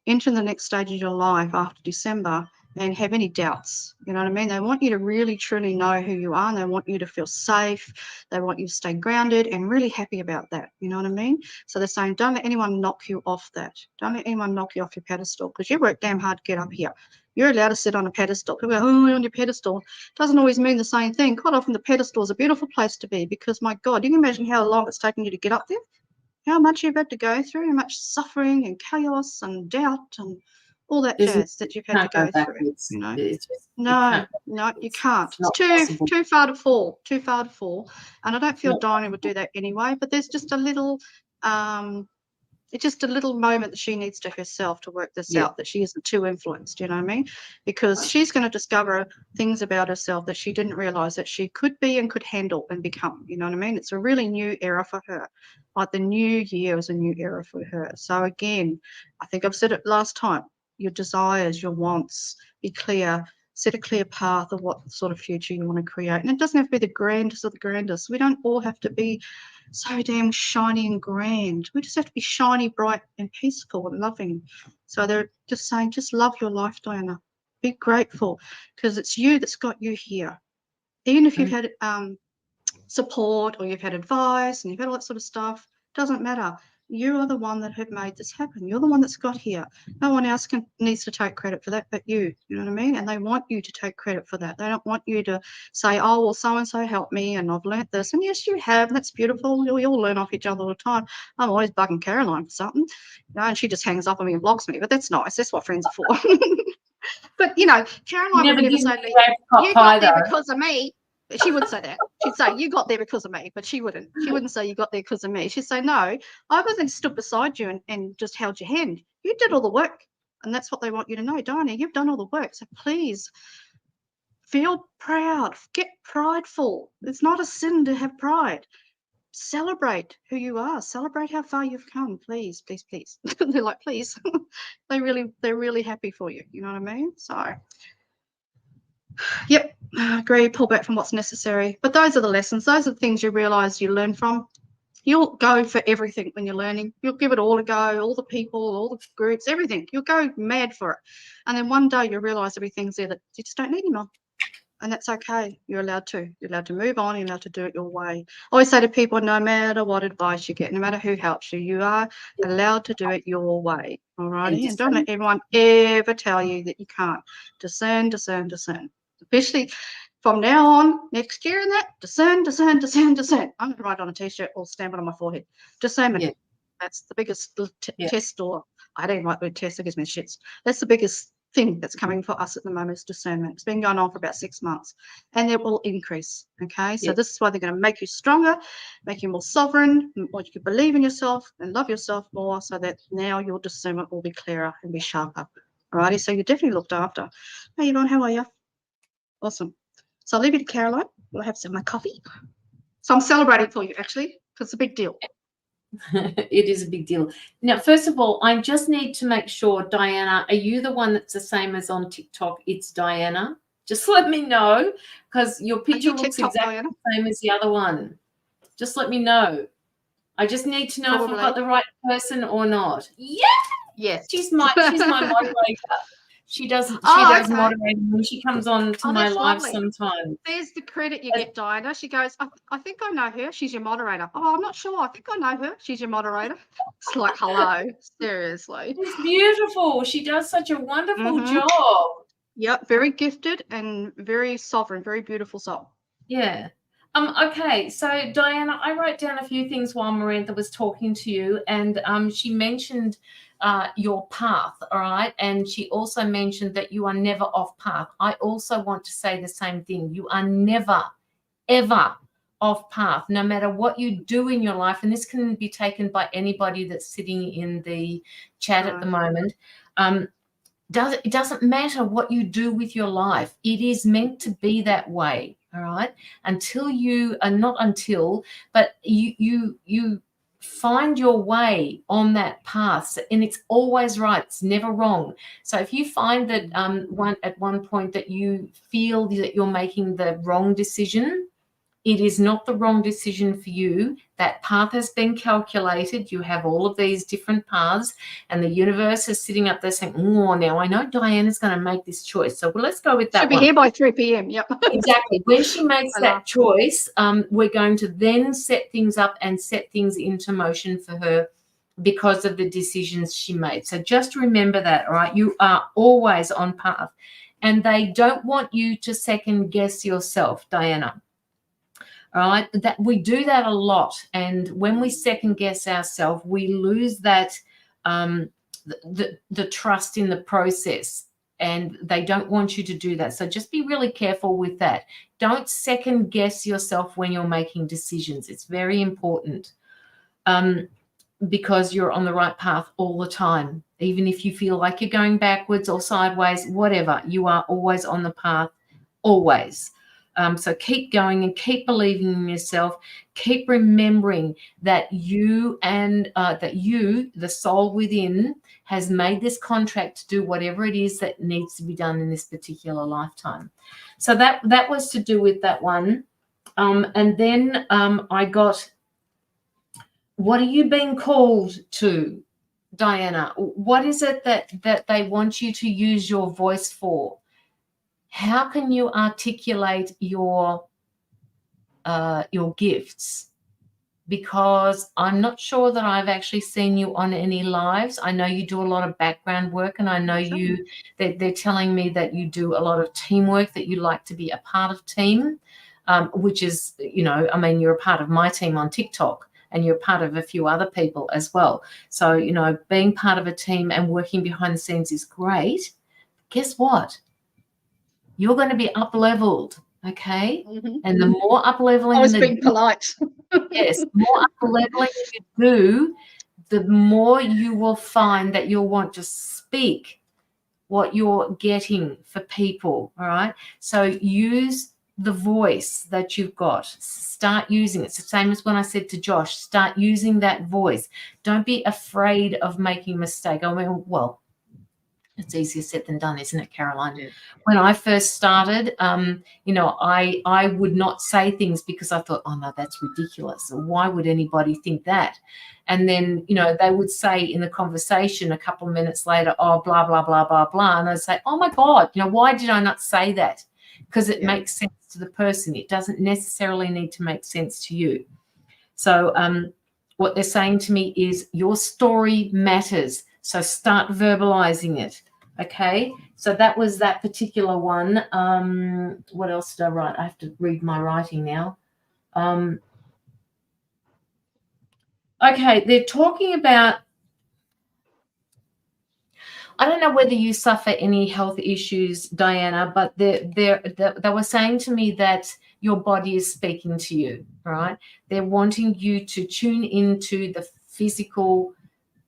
enter the next stage of your life after December and have any doubts. You know what I mean? They want you to really, truly know who you are and they want you to feel safe. They want you to stay grounded and really happy about that. You know what I mean? So they're saying, don't let anyone knock you off that. Don't let anyone knock you off your pedestal because you work damn hard to get up here. You're allowed to sit on a pedestal. People go, oh, on your pedestal. Doesn't always mean the same thing. Quite often the pedestal is a beautiful place to be because, my God, you can imagine how long it's taken you to get up there, how much you've had to go through, how much suffering and chaos and doubt and all that jazz that you've had to go through. You know? No, you can't. It's too far to fall. Too far to fall. And I don't feel Dinah would do that anyway. But there's just a little, it's just a little moment that she needs to herself to work this out. That she isn't too influenced. You know what I mean? Because she's going to discover things about herself that she didn't realise that she could be and could handle and become. You know what I mean? It's a really new era for her. Like the new year is a new era for her. So again, I think I've said it last time. Your desires, your wants, be clear, set a clear path of what sort of future you want to create. And it doesn't have to be the grandest of the grandest. We don't all have to be so damn shiny and grand. We just have to be shiny, bright and peaceful and loving. So they're just saying, just love your life, Diana. Be grateful because it's you that's got you here. Even if you've had support or you've had advice and you've had all that sort of stuff. Doesn't matter. You are the one that have made this happen. You're the one that's got here. No one else needs to take credit for that but you. You know what I mean? And they want you to take credit for that. They don't want you to say, oh, well, so-and-so helped me and I've learnt this. And yes, you have. That's beautiful. We all learn off each other all the time. I'm always bugging Caroline for something, and she just hangs up on me and blocks me. But that's nice. That's what friends are for. But, Caroline would never say to me, you got there because of me. She wouldn't say that. She'd say, you got there because of me, but she wouldn't. She wouldn't say you got there because of me. She'd say, no, I wasn't stood beside you and just held your hand. You did all the work. And that's what they want you to know. Diana, you've done all the work. So please feel proud. Get prideful. It's not a sin to have pride. Celebrate who you are. Celebrate how far you've come. Please, please, please. They're like, please. They're really happy for you. You know what I mean? So, yep, I agree. Pull back from what's necessary. But those are the lessons. Those are the things you realise you learn from. You'll go for everything when you're learning. You'll give it all a go, all the people, all the groups, everything. You'll go mad for it. And then one day you'll realise everything's there that you just don't need anymore. And that's okay. You're allowed to. You're allowed to move on. You're allowed to do it your way. I always say to people, no matter what advice you get, no matter who helps you, you are allowed to do it your way. All righty? And don't let everyone ever tell you that you can't. Discern, discern, discern. Especially from now on, next year and that, discern, discern, discern, discern. I'm going to write on a T-shirt or stamp it on my forehead. Discernment. Yeah. That's the biggest test, or I don't like the word test, it gives me shits. That's the biggest thing that's coming for us at the moment is discernment. It's been going on for about 6 months and it will increase. Okay, so this is why they're going to make you stronger, make you more sovereign, what you can believe in yourself and love yourself more, so that now your discernment will be clearer and be sharper. Alrighty, so you're definitely looked after. Hey Yvonne, how are you? Awesome. So I'll leave you to Caroline. We'll have some of my coffee. So I'm celebrating for you actually, because it's a big deal. It is a big deal. Now, first of all, I just need to make sure, Diana, are you the one that's the same as on TikTok? It's Diana. Just let me know, because your picture looks exactly the same as the other one. Just let me know. I just need to know if I've got the right person or not. Yeah. Yes. She's my moderator. She does moderating when she comes on to my live sometimes. There's the credit you get, Diana. She goes, I think I know her. She's your moderator. Oh, I'm not sure. I think I know her. She's your moderator. It's like, hello, seriously. She's beautiful. She does such a wonderful job. Yep, very gifted and very sovereign, very beautiful soul. Yeah. Okay, so Diana, I wrote down a few things while Mirantha was talking to you, and she mentioned your path, all right? And she also mentioned that you are never off path. I also want to say the same thing. You are never, ever off path, no matter what you do in your life. And this can be taken by anybody that's sitting in the chat at the moment. It doesn't matter what you do with your life. It is meant to be that way, all right? Until you are not until, but you find your way on that path, and it's always right. It's never wrong. So if you find that at one point that you feel that you're making the wrong decision, it is not the wrong decision for you. That path has been calculated. You have all of these different paths, and the universe is sitting up there saying, oh, now I know Diana's going to make this choice. So let's go with that. She'll be here by 3 p.m. Yep. Exactly. When she makes that choice, we're going to then set things up and set things into motion for her because of the decisions she made. So just remember that, all right? You are always on path, and they don't want you to second guess yourself, Diana. All right, that we do that a lot, and when we second guess ourselves, we lose that the trust in the process, and they don't want you to do that. So just be really careful with that. Don't second guess yourself when you're making decisions. It's very important because you're on the right path all the time. Even if you feel like you're going backwards or sideways, whatever, you are always on the path, always. So keep going and keep believing in yourself. Keep remembering that you and the soul within, has made this contract to do whatever it is that needs to be done in this particular lifetime. So that was to do with that one. And then I got, what are you being called to, Diana? What is it that they want you to use your voice for? How can you articulate your your gifts, because I'm not sure that I've actually seen you on any lives. I know you do a lot of background work, and I know they're telling me that you do a lot of teamwork, that you like to be a part of team, which is, I mean, you're a part of my team on TikTok, and you're part of a few other people as well. So, being part of a team and working behind the scenes is great. Guess what? You're going to be up-leveled, okay? Mm-hmm. And the more up-leveling... I was being polite. Yes, the more up-leveling you do, the more you will find that you'll want to speak what you're getting for people, all right? So use the voice that you've got. Start using it. It's the same as when I said to Josh, start using that voice. Don't be afraid of making a mistake. I mean, well, it's easier said than done, isn't it, Caroline? Yeah. When I first started, I would not say things because I thought, oh, no, that's ridiculous. Why would anybody think that? And then, they would say in the conversation a couple of minutes later, oh, blah, blah, blah, blah, blah. And I'd say, oh, my God, why did I not say that? Because it makes sense to the person. It doesn't necessarily need to make sense to you. So what they're saying to me is your story matters. So start verbalizing it. Okay. So that was that particular one. What else did I write? I have to read my writing now. Okay. They're talking about, I don't know whether you suffer any health issues, Diana, but they were saying to me that your body is speaking to you, right? They're wanting you to tune into the physical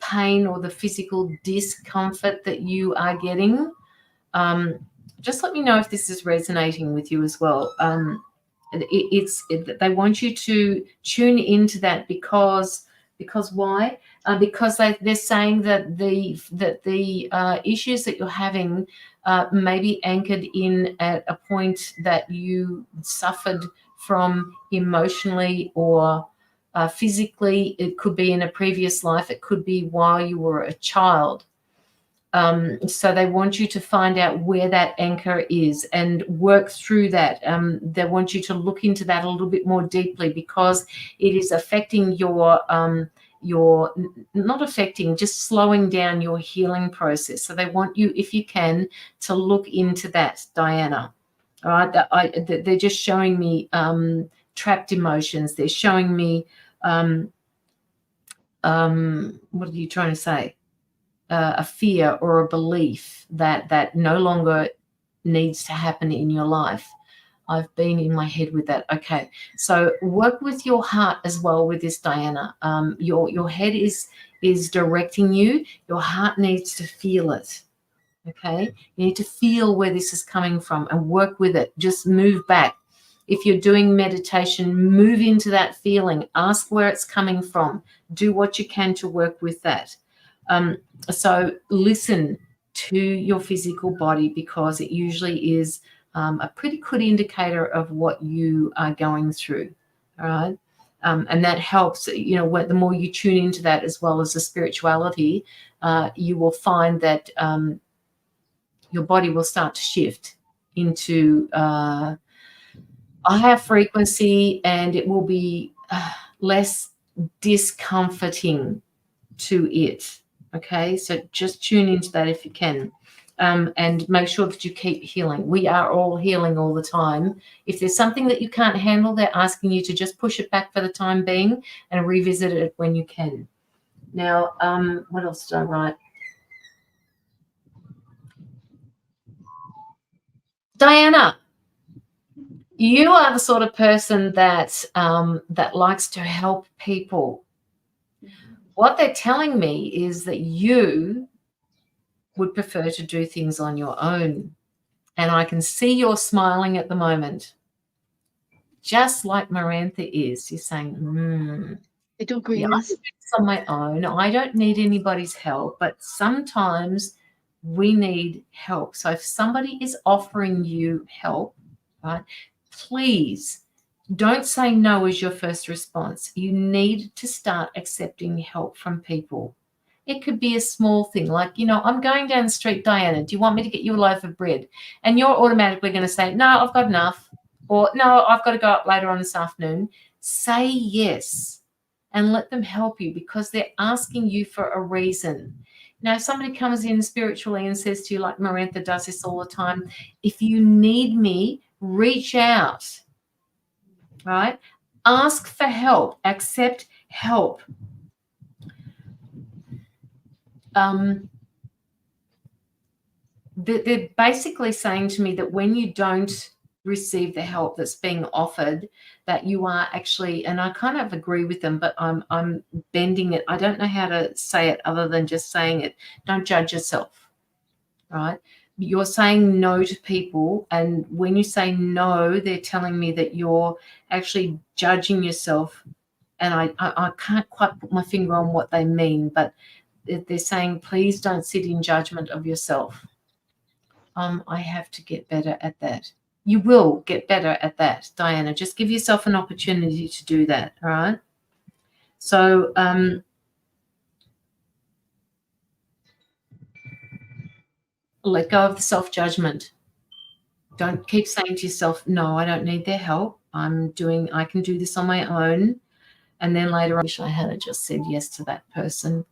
pain or the physical discomfort that you are getting. Just let me know if this is resonating with you as well. They want you to tune into that because why? Because they're saying that the issues that you're having may be anchored in at a point that you suffered from emotionally or physically. It could be in a previous life. It could be while you were a child. So they want you to find out where that anchor is and work through that. They want you to look into that a little bit more deeply because it is affecting just slowing down your healing process. So they want you, if you can, to look into that, Diana. All right, they're just showing me trapped emotions. They're showing me what are you trying to say? A fear or a belief that no longer needs to happen in your life. I've been in my head with that. Okay, so work with your heart as well with this, Diana. Your head is directing you. Your heart needs to feel it. Okay, you need to feel where this is coming from and work with it. Just move back. If you're doing meditation, move into that feeling. Ask where it's coming from. Do what you can to work with that. So listen to your physical body because it usually is a pretty good indicator of what you are going through. All right. And that helps, the more you tune into that as well as the spirituality, you will find that your body will start to shift into a higher frequency and it will be less discomforting to it. Okay, so just tune into that if you can, and make sure that you keep healing. We are all healing all the time. If there's something that you can't handle, they're asking you to just push it back for the time being and revisit it when you can. Now, what else did I write? Diana, you are the sort of person that likes to help people. What they're telling me is that you would prefer to do things on your own. And I can see you're smiling at the moment, just like Mirantha is. You're saying, Little yeah, green. I can do this on my own. I don't need anybody's help, but sometimes we need help. So if somebody is offering you help, right, please don't say no as your first response. You need to start accepting help from people. It could be a small thing like, I'm going down the street, Diana, do you want me to get you a loaf of bread? And you're automatically going to say, no, I've got enough. or no, I've got to go up later on this afternoon. Say yes and let them help you, because they're asking you for a reason. Now, if somebody comes in spiritually and says to you, like Mirantha does this all the time, if you need me, reach out, right? Ask for help, accept help. They're basically saying to me that when you don't receive the help that's being offered, that you are actually, and I kind of agree with them, but I'm bending it. I don't know how to say it other than just saying it. Don't judge yourself, right? You're saying no to people, and when you say no, they're telling me that you're actually judging yourself, and I can't quite put my finger on what they mean, but they're saying, please don't sit in judgment of yourself. I have to get better at that. You will get better at that, Diana. Just give yourself an opportunity to do that, all right? So let go of the self-judgment. Don't keep saying to yourself, no, I don't need their help. I can do this on my own. And then later on, I wish I had just said yes to that person,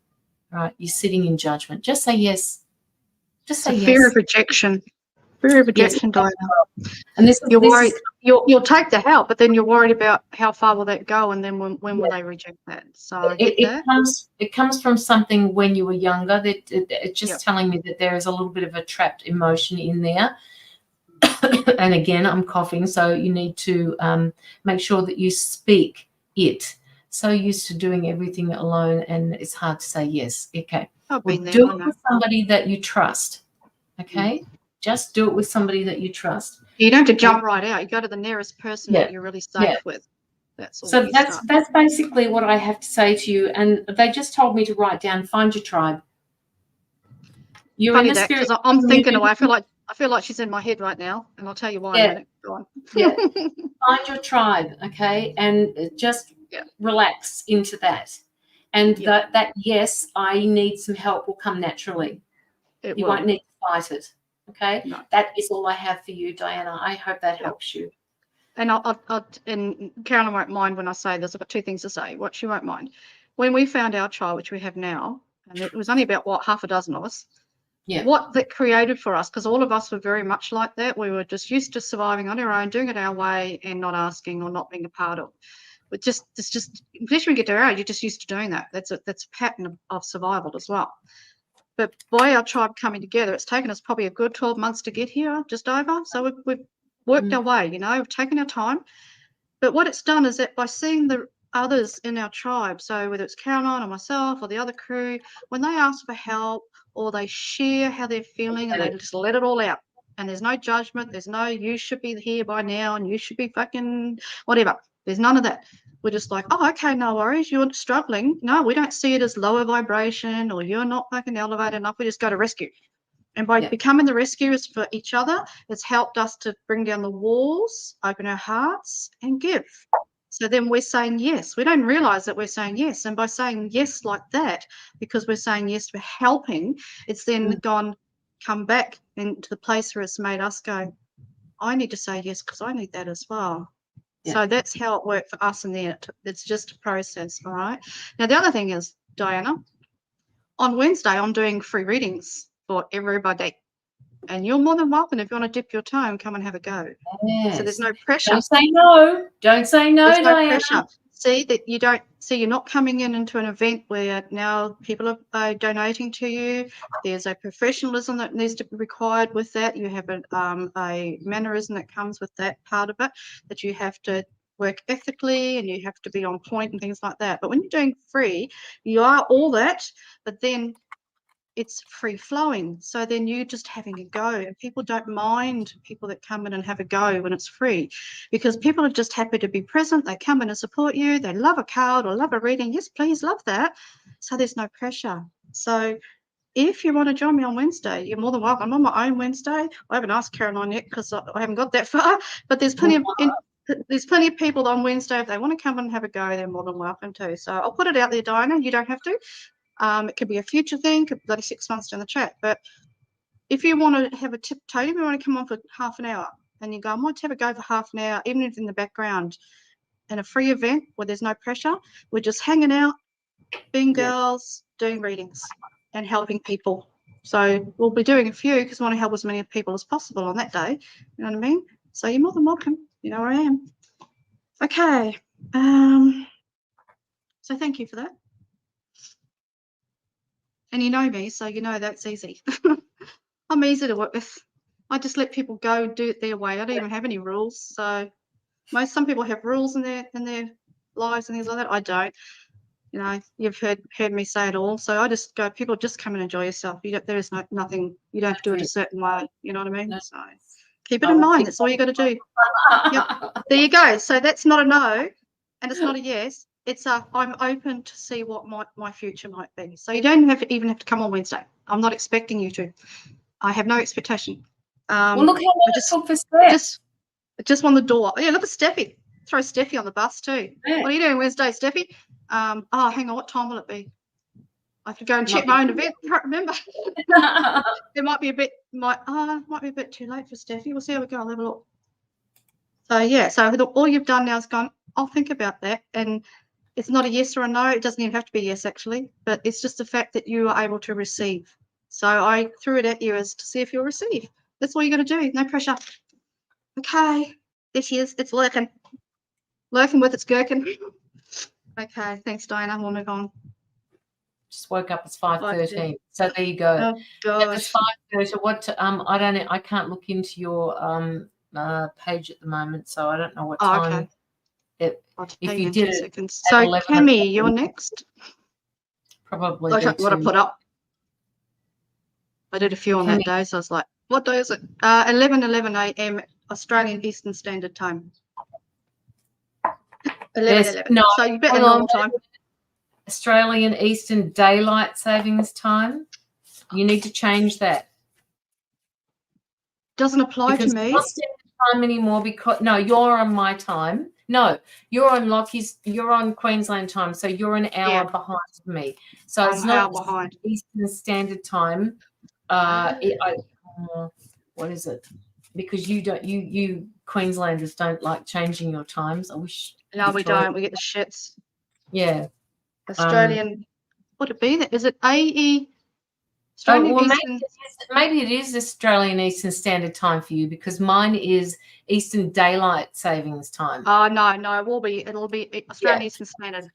right? You're sitting in judgment. Just say yes. Just say yes. Fear of rejection. Fear of rejection, Diana. And you're worried. You'll take the help, but then you're worried about how far will that go, and then when will they reject that? So it comes from something when you were younger. That it's just telling me that there is a little bit of a trapped emotion in there. And again, I'm coughing, so you need to make sure that you speak it. So used to doing everything alone, and it's hard to say yes. Okay, do it with somebody that you trust. Okay, just do it with somebody that you trust. You don't have to jump right out. You go to the nearest person that you're really safe with. That's all. So that's basically what I have to say to you. And they just told me to write down, find your tribe. You're Funny in the that, spirit. because I'm thinking away. I feel like she's in my head right now, and I'll tell you why in a minute. Go on. Find your tribe, okay, and just relax into that. And that yes, I need some help will come naturally. You won't need to fight it. Okay, that is all I have for you, Diana. I hope that helps you. And and Caroline won't mind when I say this. I've got two things to say. What she won't mind. When we found our child, which we have now, and it was only about half a dozen of us. Yeah. What that created for us, because all of us were very much like that. We were just used to surviving on our own, doing it our way, and not asking or not being a part of. But it's just, especially when you get to our age, you're just used to doing that. That's a pattern of survival as well. But by our tribe coming together, it's taken us probably a good 12 months to get here, just over. So we've worked our way, we've taken our time. But what it's done is that by seeing the others in our tribe, so whether it's Caroline or myself or the other crew, when they ask for help or they share how they're feeling and they just let it all out, and there's no judgment, there's no you should be here by now and you should be fucking whatever. There's none of that. We're just like, oh, okay, no worries. You're struggling. No, we don't see it as lower vibration or you're not fucking elevated enough. We just go to rescue. And by becoming the rescuers for each other, it's helped us to bring down the walls, open our hearts, and give. So then we're saying yes. We don't realize that we're saying yes. And by saying yes like that, because we're saying yes, we're helping, it's then come back into the place where it's made us go, I need to say yes because I need that as well. Yeah. So that's how it worked for us in there. It's just a process, all right? Now, the other thing is, Diana, on Wednesday, I'm doing free readings for everybody. And you're more than welcome if you want to dip your toe and come and have a go. Yes. So there's no pressure. Don't say no. Don't say no, there's no pressure. See that you don't. See, you're not coming into an event where now people are donating to you. There's a professionalism that needs to be required with that. You have a mannerism that comes with that part of it, that you have to work ethically and you have to be on point and things like that. But when you're doing free, you are all that, but then it's free flowing. So then you're just having a go, and people don't mind people that come in and have a go when it's free, because people are just happy to be present. They come in and support you. They love a card or love a reading. Yes, please, love that. So there's no pressure. So if you want to join me on Wednesday, you're more than welcome. I'm on my own Wednesday. I haven't asked Caroline yet because I haven't got that far, but there's plenty of people on Wednesday. If they want to come and have a go, they're more than welcome to. So I'll put it out there, Diana. You don't have to. It could be a future thing, could be bloody 6 months down the track. But if you want to have a tip, Tony, we want to come on for half an hour. and you go, I might have a go for half an hour, even if it's in the background, in a free event where there's no pressure. We're just hanging out, being girls, doing readings and helping people. So we'll be doing a few because we want to help as many people as possible on that day. You know what I mean? So you're more than welcome. You know where I am. Okay. So thank you for that. And you know me, so you know that's easy. I'm easy to work with. I just let people go do it their way. I don't even have any rules. So some people have rules in their lives and things like that. I don't. You know, you've heard me say it all. So I just go, people just come and enjoy yourself. There is nothing, you don't have to do it a certain way. You know what I mean? No. So keep it in mind. That's all you got to do. Yep. There you go. So that's not a no and it's not a yes. It's I'm open to see what my future might be. So you don't even have to come on Wednesday. I'm not expecting you to. I have no expectation. Well, look how long it took for Steph. Just on the door. Yeah, look at Steffi. Throw Steffi on the bus too. Yeah. What are you doing Wednesday, Steffi? Oh, hang on. What time will it be? I could go and check my own event. I can't remember. It might be a bit. Might be a bit too late for Steffi. We'll see how we go. I'll have a look. So yeah. So all you've done now is gone. I'll think about that. And it's not a yes or a no. It doesn't even have to be a yes actually. But it's just the fact that you are able to receive. So I threw it at you as to see if you'll receive. That's all you got to do. No pressure. Okay. There she is. It's lurking. Lurking with its gherkin. Okay, thanks, Diana. We'll move on. Just woke up. It's 5:13. So there you go. Oh gosh. It's 5:30. What? I don't know. I can't look into your page at the moment, so I don't know what time. Okay. If you did it. Seconds. So, Cammy, you're next. Probably. What I put up. I did a few on that day, so I was like, what day is it? 11 a.m. Australian Eastern Standard Time. 11. No, so you better normal time. Australian Eastern Daylight Savings Time. You need to change that. Doesn't apply to me. Not standard time anymore because you're on my time. No, you're on Lockie's. You're on Queensland time, so you're an hour behind me. So it's not behind Eastern Standard Time. What is it? Because you Queenslanders don't like changing your times. I wish. No, we don't. We get the shits. Yeah. Australian. Would it be that? Is it AE? Australian Eastern. Maybe it is Australian Eastern Standard Time for you because mine is Eastern Daylight Savings Time. Oh no, it'll be Australian Eastern Standard.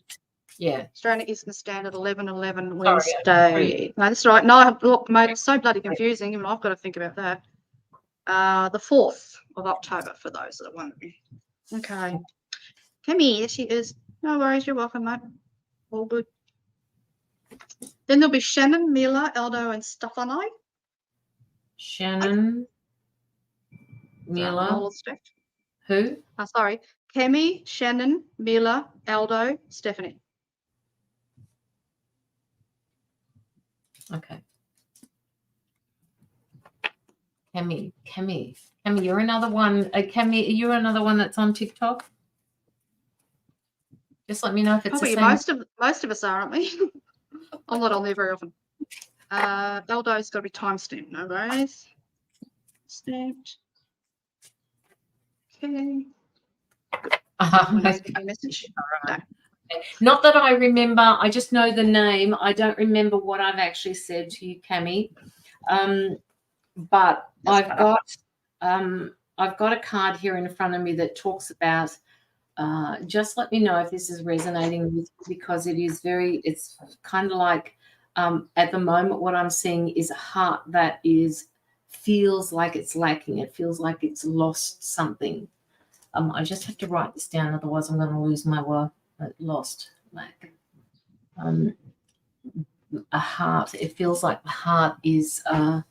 Yeah. Australian Eastern Standard 11/11 Wednesday. No, that's right. No, look, mate, it's so bloody confusing. Even I've got to think about that. The 4th of October for those that are wondering. Okay. Cammy, there she is. No worries, you're welcome, mate. All good. Then there'll be Shannon, Mila, Aldo, and Stefano. Shannon, Mila. Who? Oh, sorry. Cammy, Shannon, Mila, Aldo, Stephanie. Okay. Cammy, you're another one. Cammy, you're another one that's on TikTok. Just let me know if it's probably the same. Most of us are, aren't we? I'm not on there very often. Aldo's got to be timestamped, no worries. Stamped. Okay. Message. No. Not that I remember. I just know the name. I don't remember what I've actually said to you, Cammy. But I've got a card here in front of me that talks about. Just let me know if this is resonating with you because it's kind of like at the moment what I'm seeing is a heart that feels like it's lacking. It feels like it's lost something. I just have to write this down, otherwise I'm going to lose my word. Lost, lack. A heart. It feels like the heart is, I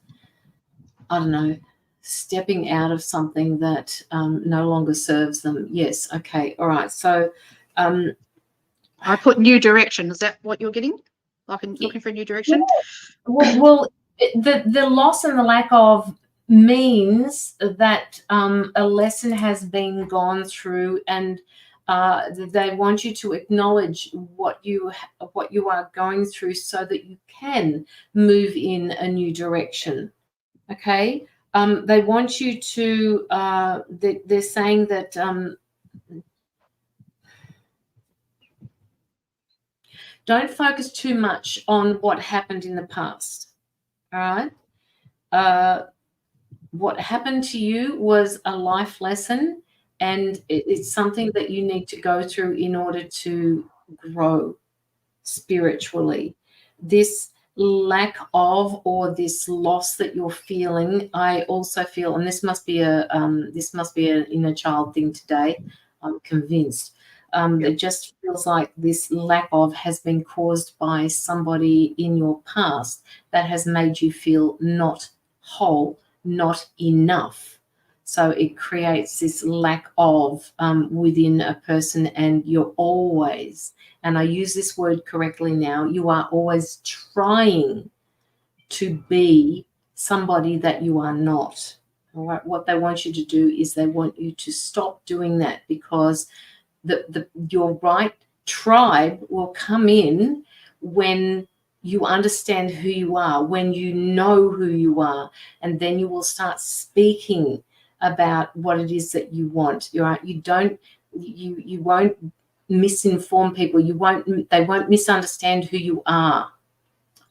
don't know, stepping out of something that no longer serves them. Yes. Okay. All right. So I put new direction. Is that what you're getting? Like looking for a new direction? Well, the loss and the lack of means that a lesson has been gone through, and they want you to acknowledge what you are going through so that you can move in a new direction. Okay. They want you to, they're saying that don't focus too much on what happened in the past, all right? What happened to you was a life lesson, and it's something that you need to go through in order to grow spiritually. This lack of, or this loss that you're feeling, I also feel, and this must be an inner child thing today, I'm convinced. It just feels like this lack of has been caused by somebody in your past that has made you feel not whole, not enough. So it creates this lack of within a person, and you're always, and I use this word correctly now, you are always trying to be somebody that you are not. All right. What they want you to do is they want you to stop doing that, because your right tribe will come in when you understand who you are, when you know who you are, and then you will start speaking about what it is that you want. You're right. You won't misinform people. They won't misunderstand who you are.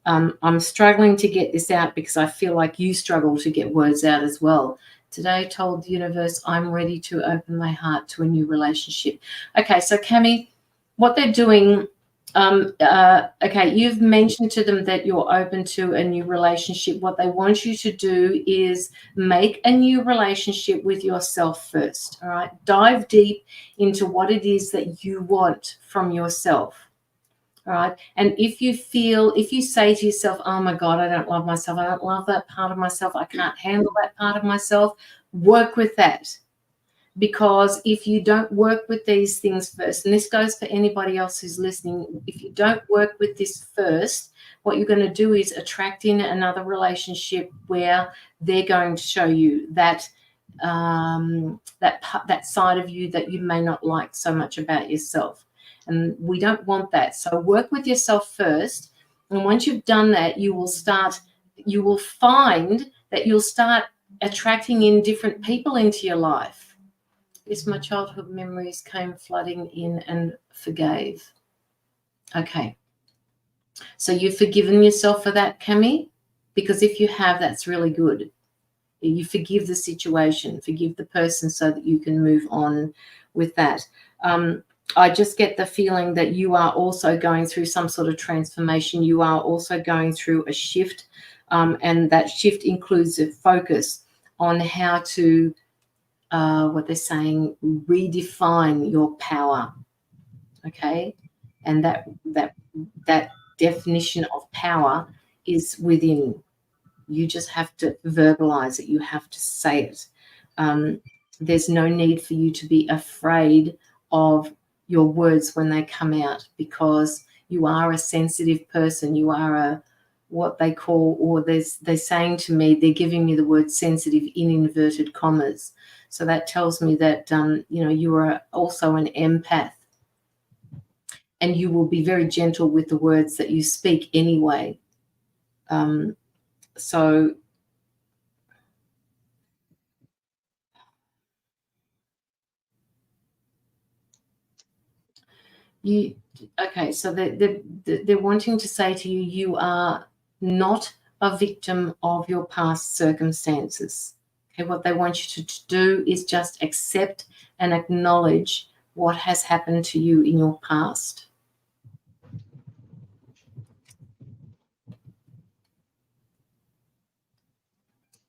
I'm struggling to get this out because I feel like you struggle to get words out as well. Today, told the universe, I'm ready to open my heart to a new relationship. Okay, so Cami, what they're doing, okay, you've mentioned to them that you're open to a new relationship. What they want you to do is make a new relationship with yourself first, all right? Dive deep into what it is that you want from yourself. All right. And if you say to yourself, oh my God, I don't love myself, I don't love that part of myself, I can't handle that part of myself, work with that. Because if you don't work with these things first, and this goes for anybody else who's listening, if you don't work with this first, what you're going to do is attract in another relationship where they're going to show you that that side of you that you may not like so much about yourself. And we don't want that. So work with yourself first. And once you've done that, you will find that you'll start attracting in different people into your life. Yes, my childhood memories came flooding in and forgave. Okay. So you've forgiven yourself for that, Cami? Because if you have, that's really good. You forgive the situation, forgive the person so that you can move on with that. I just get the feeling that you are also going through some sort of transformation. You are also going through a shift, and that shift includes a focus on how to, what they're saying, redefine your power. Okay, and that definition of power is within. You just have to verbalize it. You have to say it. There's no need for you to be afraid of your words when they come out, because you are a sensitive person. You are what they call, or they're saying to me, they're giving me the word sensitive in inverted commas. So that tells me that, you are also an empath, and you will be very gentle with the words that you speak anyway. So so they're wanting to say to you, you are not a victim of your past circumstances. Okay, what they want you to do is just accept and acknowledge what has happened to you in your past.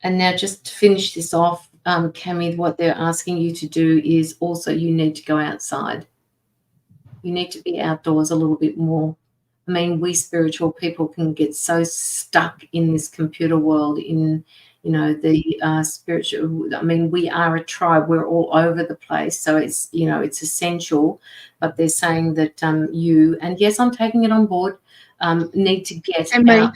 And now, just to finish this off, Cami, what they're asking you to do is also, you need to go outside. You need to be outdoors a little bit more. I mean, we spiritual people can get so stuck in this computer world, in, the spiritual. I mean, we are a tribe. We're all over the place. So it's, it's essential. But they're saying that you, and yes, I'm taking it on board, need to get out.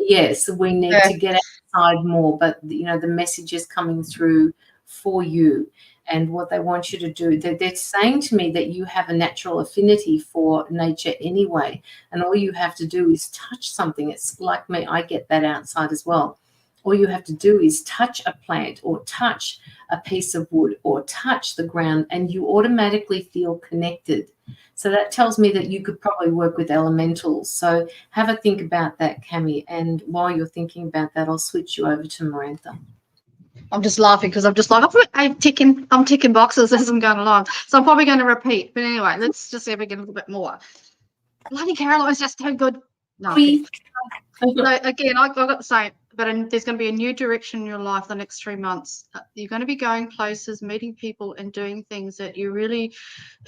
Yes, we need to get outside more. But, the message is coming through for you. And what they want you to do, they're saying to me that you have a natural affinity for nature anyway. And all you have to do is touch something. It's like me, I get that outside as well. all you have to do is touch a plant or touch a piece of wood or touch the ground, and you automatically feel connected. So that tells me that you could probably work with elementals. So have a think about that, Cami. And while you're thinking about that, I'll switch you over to Mirantha. I'm just laughing because I'm just like, I'm ticking boxes as I'm going along. So I'm probably going to repeat. But anyway, let's just see if we get a little bit more. Bloody Caroline's just so good. No, okay. So again, I got the same, but there's going to be a new direction in your life the next 3 months. You're going to be going places, meeting people, and doing things that you really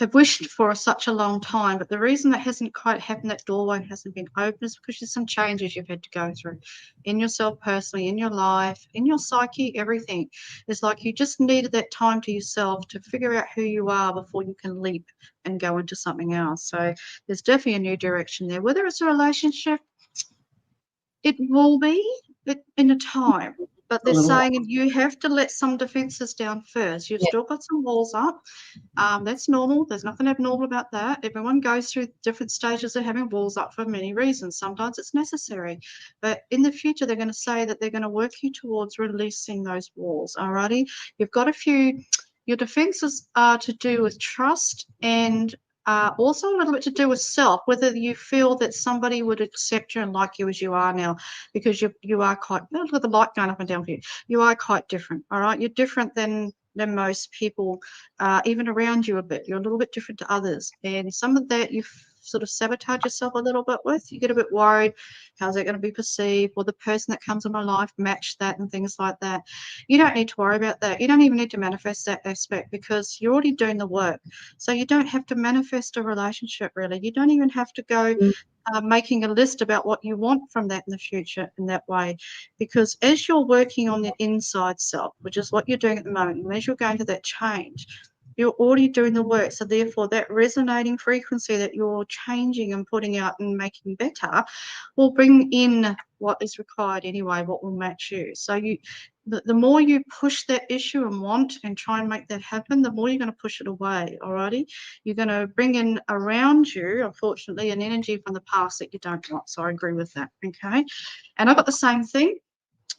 have wished for such a long time. But the reason that hasn't quite happened, that doorway hasn't been open, is because there's some changes you've had to go through in yourself personally, in your life, in your psyche, everything. It's like you just needed that time to yourself to figure out who you are before you can leap and go into something else. So there's definitely a new direction there. Whether it's a relationship, it will be in a time, but they're saying you have to let some defenses down first. You've still got some walls up. That's normal. There's nothing abnormal about that. Everyone goes through different stages of having walls up for many reasons. Sometimes it's necessary, but in the future, they're going to say that they're going to work you towards releasing those walls. Alrighty, you've got a few. Your defenses are to do with trust and also a little bit to do with self, whether you feel that somebody would accept you and like you as you are now, because you are quite, look at the light going up and down for you. You are quite different, all right? You're different than most people, even around you a bit. You're a little bit different to others. And some of that you've sort of sabotage yourself a little bit with. You get a bit worried. How's that going to be perceived? Will the person that comes in my life match that and things like that? You don't need to worry about that. You don't even need to manifest that aspect because you're already doing the work. So you don't have to manifest a relationship, really. You don't even have to go making a list about what you want from that in the future in that way, because as you're working on the inside self, which is what you're doing at the moment, and as you're going to that change, you're already doing the work. So therefore that resonating frequency that you're changing and putting out and making better will bring in what is required anyway, what will match you. So the more you push that issue and want and try and make that happen, the more you're going to push it away. Alrighty, you're going to bring in around you, unfortunately, an energy from the past that you don't want. So I agree with that. Okay, and I've got the same thing.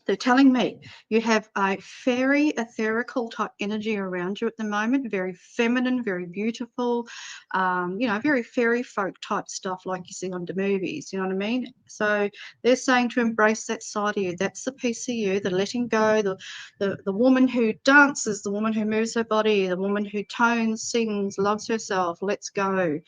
They're telling me you have a fairy, etherical type energy around you at the moment, very feminine, very beautiful, very fairy folk type stuff like you see on the movies, you know what I mean? So they're saying to embrace that side of you. That's the piece of you, the letting go, the woman who dances, the woman who moves her body, the woman who tones, sings, loves herself, lets go.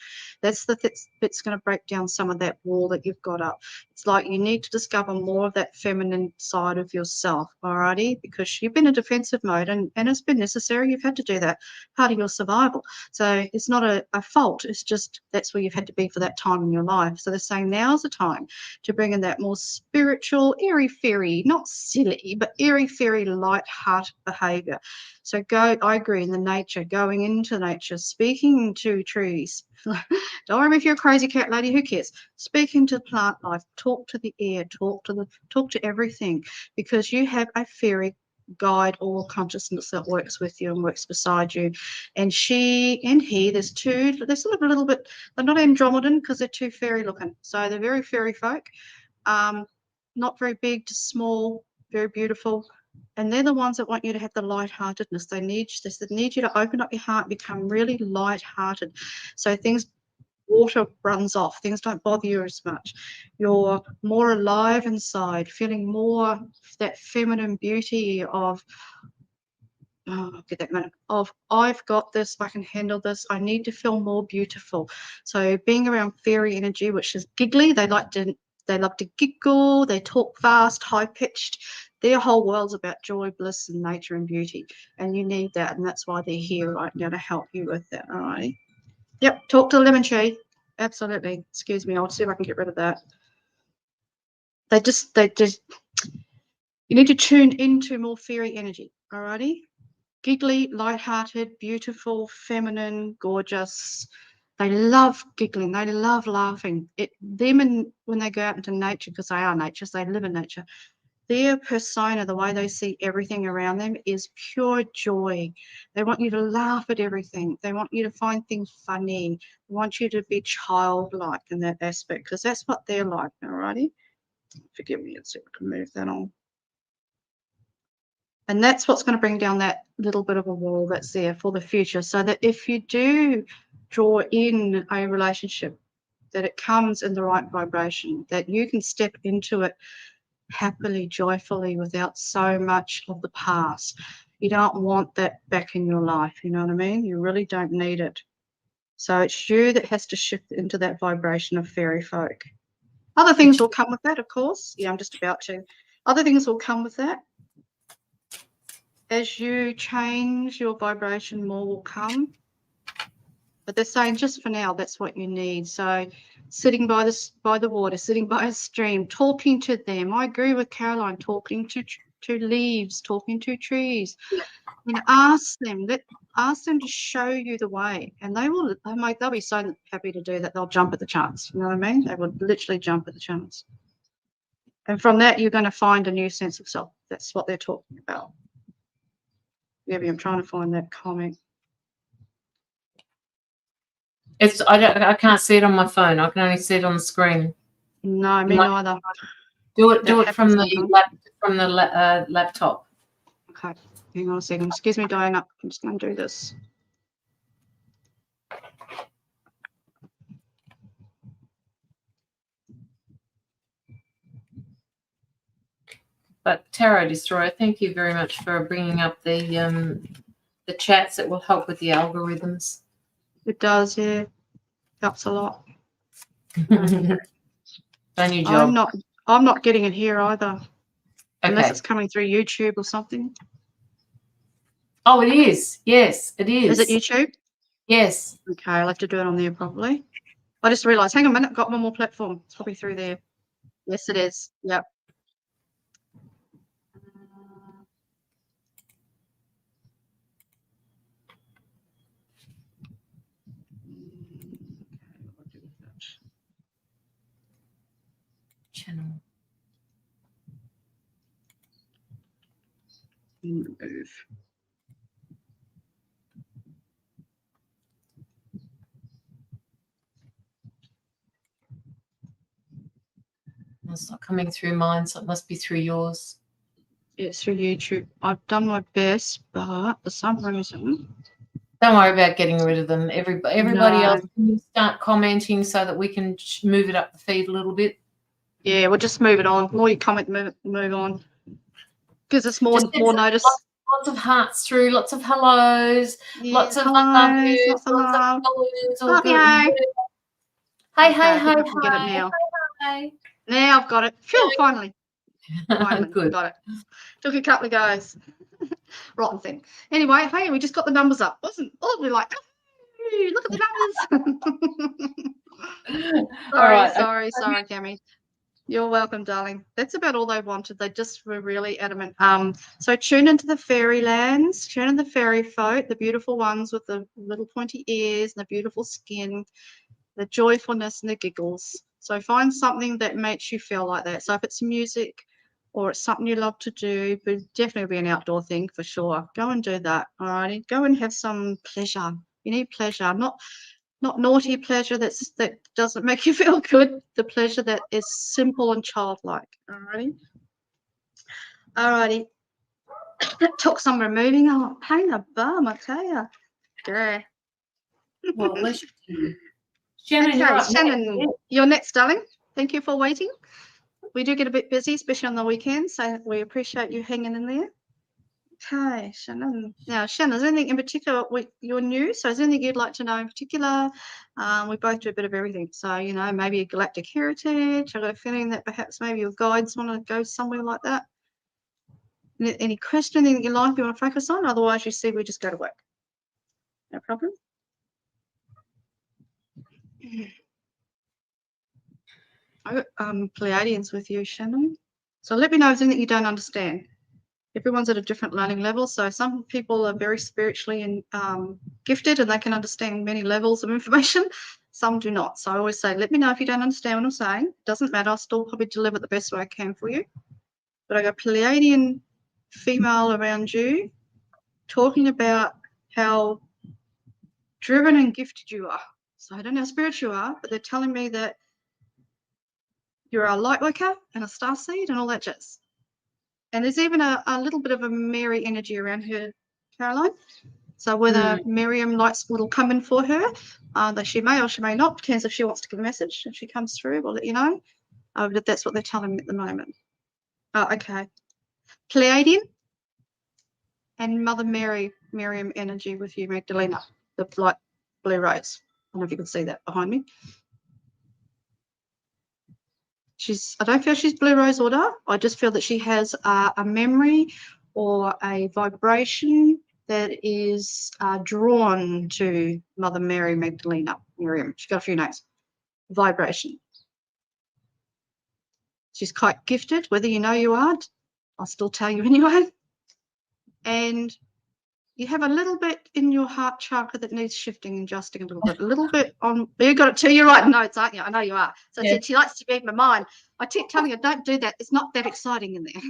That's the bit's going to break down some of that wall that you've got up. It's like you need to discover more of that feminine side of yourself, alrighty? Because you've been in defensive mode and it's been necessary. You've had to do that, part of your survival. So it's not a fault. It's just that's where you've had to be for that time in your life. So they're saying now's the time to bring in that more spiritual, airy-fairy, not silly, but airy-fairy, light-hearted behaviour. So I agree in the nature, going into nature, speaking to trees. Don't worry if you're a crazy cat lady, who cares? Speaking to plant life, talk to the air, talk to everything, because you have a fairy guide or consciousness that works with you and works beside you. And she and he, they're sort of a little bit, they're not Andromedan because they're too fairy looking. So they're very fairy folk, not very big to small, very beautiful. And they're the ones that want you to have the lightheartedness. They need you to open up your heart, become really lighthearted. So water runs off, things don't bother you as much. You're more alive inside, feeling more that feminine beauty of, I've got this, I can handle this, I need to feel more beautiful. So being around fairy energy, which is giggly, they love to giggle, they talk fast, high-pitched. Their whole world's about joy, bliss, and nature and beauty. And you need that, and that's why they're here right now to help you with that, all right? Yep, talk to the lemon tree. Absolutely. Excuse me, I'll see if I can get rid of that. They just you need to tune into more fairy energy, alrighty? Giggly, light-hearted, beautiful, feminine, gorgeous. They love giggling, they love laughing. When they go out into nature, because they are nature, so they live in nature, their persona, the way they see everything around them, is pure joy. They want you to laugh at everything. They want you to find things funny. They want you to be childlike in that aspect, because that's what they're like, alrighty? Forgive me, let's see if I can move that on. And that's what's going to bring down that little bit of a wall that's there for the future, so that if you do draw in a relationship, that it comes in the right vibration, that you can step into it happily, joyfully, without so much of the past. You don't want that back in your life, you know what I mean? You really don't need it. So it's you that has to shift into that vibration of fairy folk. Other things will come with that, of course. Yeah, I'm just about to. Other things will come with that. As you change, your vibration, more will come. But they're saying just for now, that's what you need. So sitting by the water, sitting by a stream, talking to them. I agree with Caroline, talking to leaves, talking to trees. You know, ask them to show you the way, and they'll be so happy to do that. They'll jump at the chance. You know what I mean? They would literally jump at the chance. And from that, you're going to find a new sense of self. That's what they're talking about. Maybe I'm trying to find that comment. I can't see it on my phone. I can only see it on the screen. No, me neither. Do it from the laptop. Okay, hang on a second. Excuse me, Diana. I'm just going to do this. But Tarot Destroyer, thank you very much for bringing up the chats. It will help with the algorithms. It does, yeah. Helps a lot. Done your job. I'm not getting it here either. Okay. Unless it's coming through YouTube or something. Oh, it is. Yes, it is. Is it YouTube? Yes. Okay, I'll have to do it on there probably. I just realised, hang on a minute, I've got one more platform. It's probably through there. Yes, it is. Yep. Channel. Move. It's not coming through mine, so it must be through yours. It's through YouTube. I've done my best, but for some reason. Don't worry about getting rid of them. Everybody else can start commenting so that we can move it up the feed a little bit. Yeah, we'll just move it on. The more you comment, move on. Gives us more notice. Lots of hearts through, lots of hellos, Yeah, lots of hellos, I love you, lots of love. balloons. Oh, yeah. Hey, Okay, hey, I think hey, I can get it now. hey. Now I've got it. Phew, finally. Finally, Good. got it. Took a couple of goes. Rotten thing. Anyway, hey, we just got the numbers up. Wasn't we like, oh, look at the numbers. Sorry, Cammy. You're welcome, darling. That's about all they wanted. They just were really adamant. So tune into the fairy lands, tune in the fairy folk, the beautiful ones with the little pointy ears and the beautiful skin, the joyfulness and the giggles. So find something that makes you feel like that. So if it's music or it's something you love to do, but definitely be an outdoor thing for sure. Go and do that. All righty. Go and have some pleasure. You need pleasure, not naughty pleasure that doesn't make you feel good. The pleasure that is simple and childlike. All righty. It took some removing. Oh, pain the bum, I tell you. Yeah. Well, bless you. Shannon, Okay, Shannon, you're next, darling. Thank you for waiting. We do get a bit busy, especially on the weekends, so we appreciate you hanging in there. Okay, Shannon. Now, Shannon, is there anything in particular you're new? So is there anything you'd like to know in particular? We both do a bit of everything. So, you know, maybe a galactic heritage. I've got a feeling that perhaps maybe your guides want to go somewhere like that. Any question, anything you like you want to focus on? Otherwise, you see, we just go to work. No problem. I got Pleiadians with you, Shannon. So let me know if there's anything you don't understand. Everyone's at a different learning level. So some people are very spiritually gifted and they can understand many levels of information. Some do not. So I always say, let me know if you don't understand what I'm saying. It doesn't matter. I'll still probably deliver the best way I can for you. But I got Pleiadian female around you talking about how driven and gifted you are. So I don't know how spiritual you are, but they're telling me that you're a light worker and a starseed and all that jazz. And there's even a little bit of a Mary energy around her, Caroline. So whether Miriam will come in for her, that she may or she may not, depends if she wants to give a message. If she comes through, we'll let you know. But that's what they're telling me at the moment. Oh, okay. Pleiadian and Mother Mary, Miriam energy with you, Magdalena, the light blue rose. I don't know if you can see that behind me. I don't feel she's blue rose order. I just feel that she has a memory or a vibration that is drawn to Mother Mary Magdalena, Miriam. She's got a few names. Vibration. She's quite gifted, whether you know you aren't. I'll still tell you anyway. And you have a little bit in your heart chakra that needs shifting and adjusting a little bit. A little bit on. You got it too. You're right. Notes, aren't you? I know you are. So I said she likes to read my mind. I keep telling her, don't do that. It's not that exciting in there.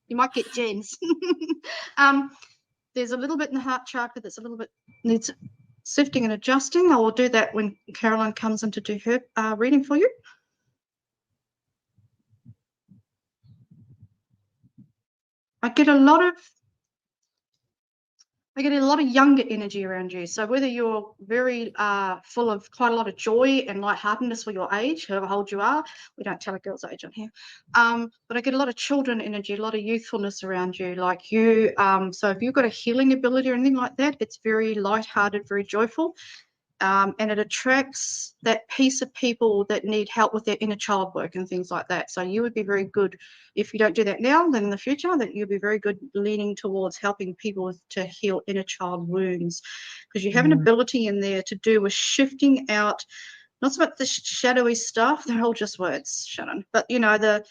You might get gens. There's a little bit in the heart chakra that's a little bit needs sifting and adjusting. I will do that when Caroline comes in to do her reading for you. I get a lot of younger energy around you. So whether you're very full of quite a lot of joy and lightheartedness for your age, however old you are, we don't tell a girl's age on here. But I get a lot of children energy, a lot of youthfulness around you, like you. So if you've got a healing ability or anything like that, it's very lighthearted, very joyful. And it attracts that piece of people that need help with their inner child work and things like that. So you would be very good, if you don't do that now, then in the future, that you'll be very good leaning towards helping people to heal inner child wounds, because you have an ability in there to do with shifting out, not so much the shadowy stuff, they're all just words, Shannon, but you know, the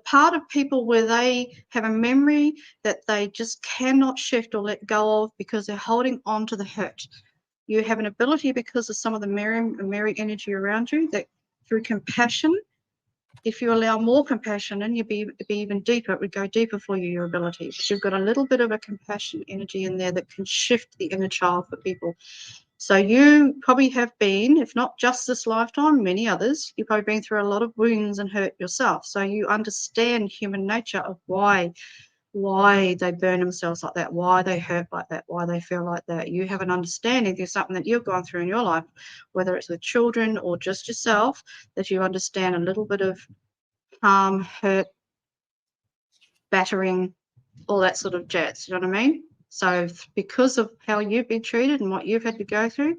part of people where they have a memory that they just cannot shift or let go of because they're holding on to the hurt. You have an ability, because of some of the Mary energy around you, that through compassion, if you allow more compassion, and you'd be even deeper, it would go deeper for you, your ability. But you've got a little bit of a compassion energy in there that can shift the inner child for people. So you probably have been, if not just this lifetime, many others, you've probably been through a lot of wounds and hurt yourself. So you understand human nature of why they burn themselves like that, why they hurt like that, why they feel like that. You have an understanding. There's something that you've gone through in your life, whether it's with children or just yourself, that you understand a little bit of harm, hurt, battering, all that sort of jazz. You know what I mean? So because of how you've been treated and what you've had to go through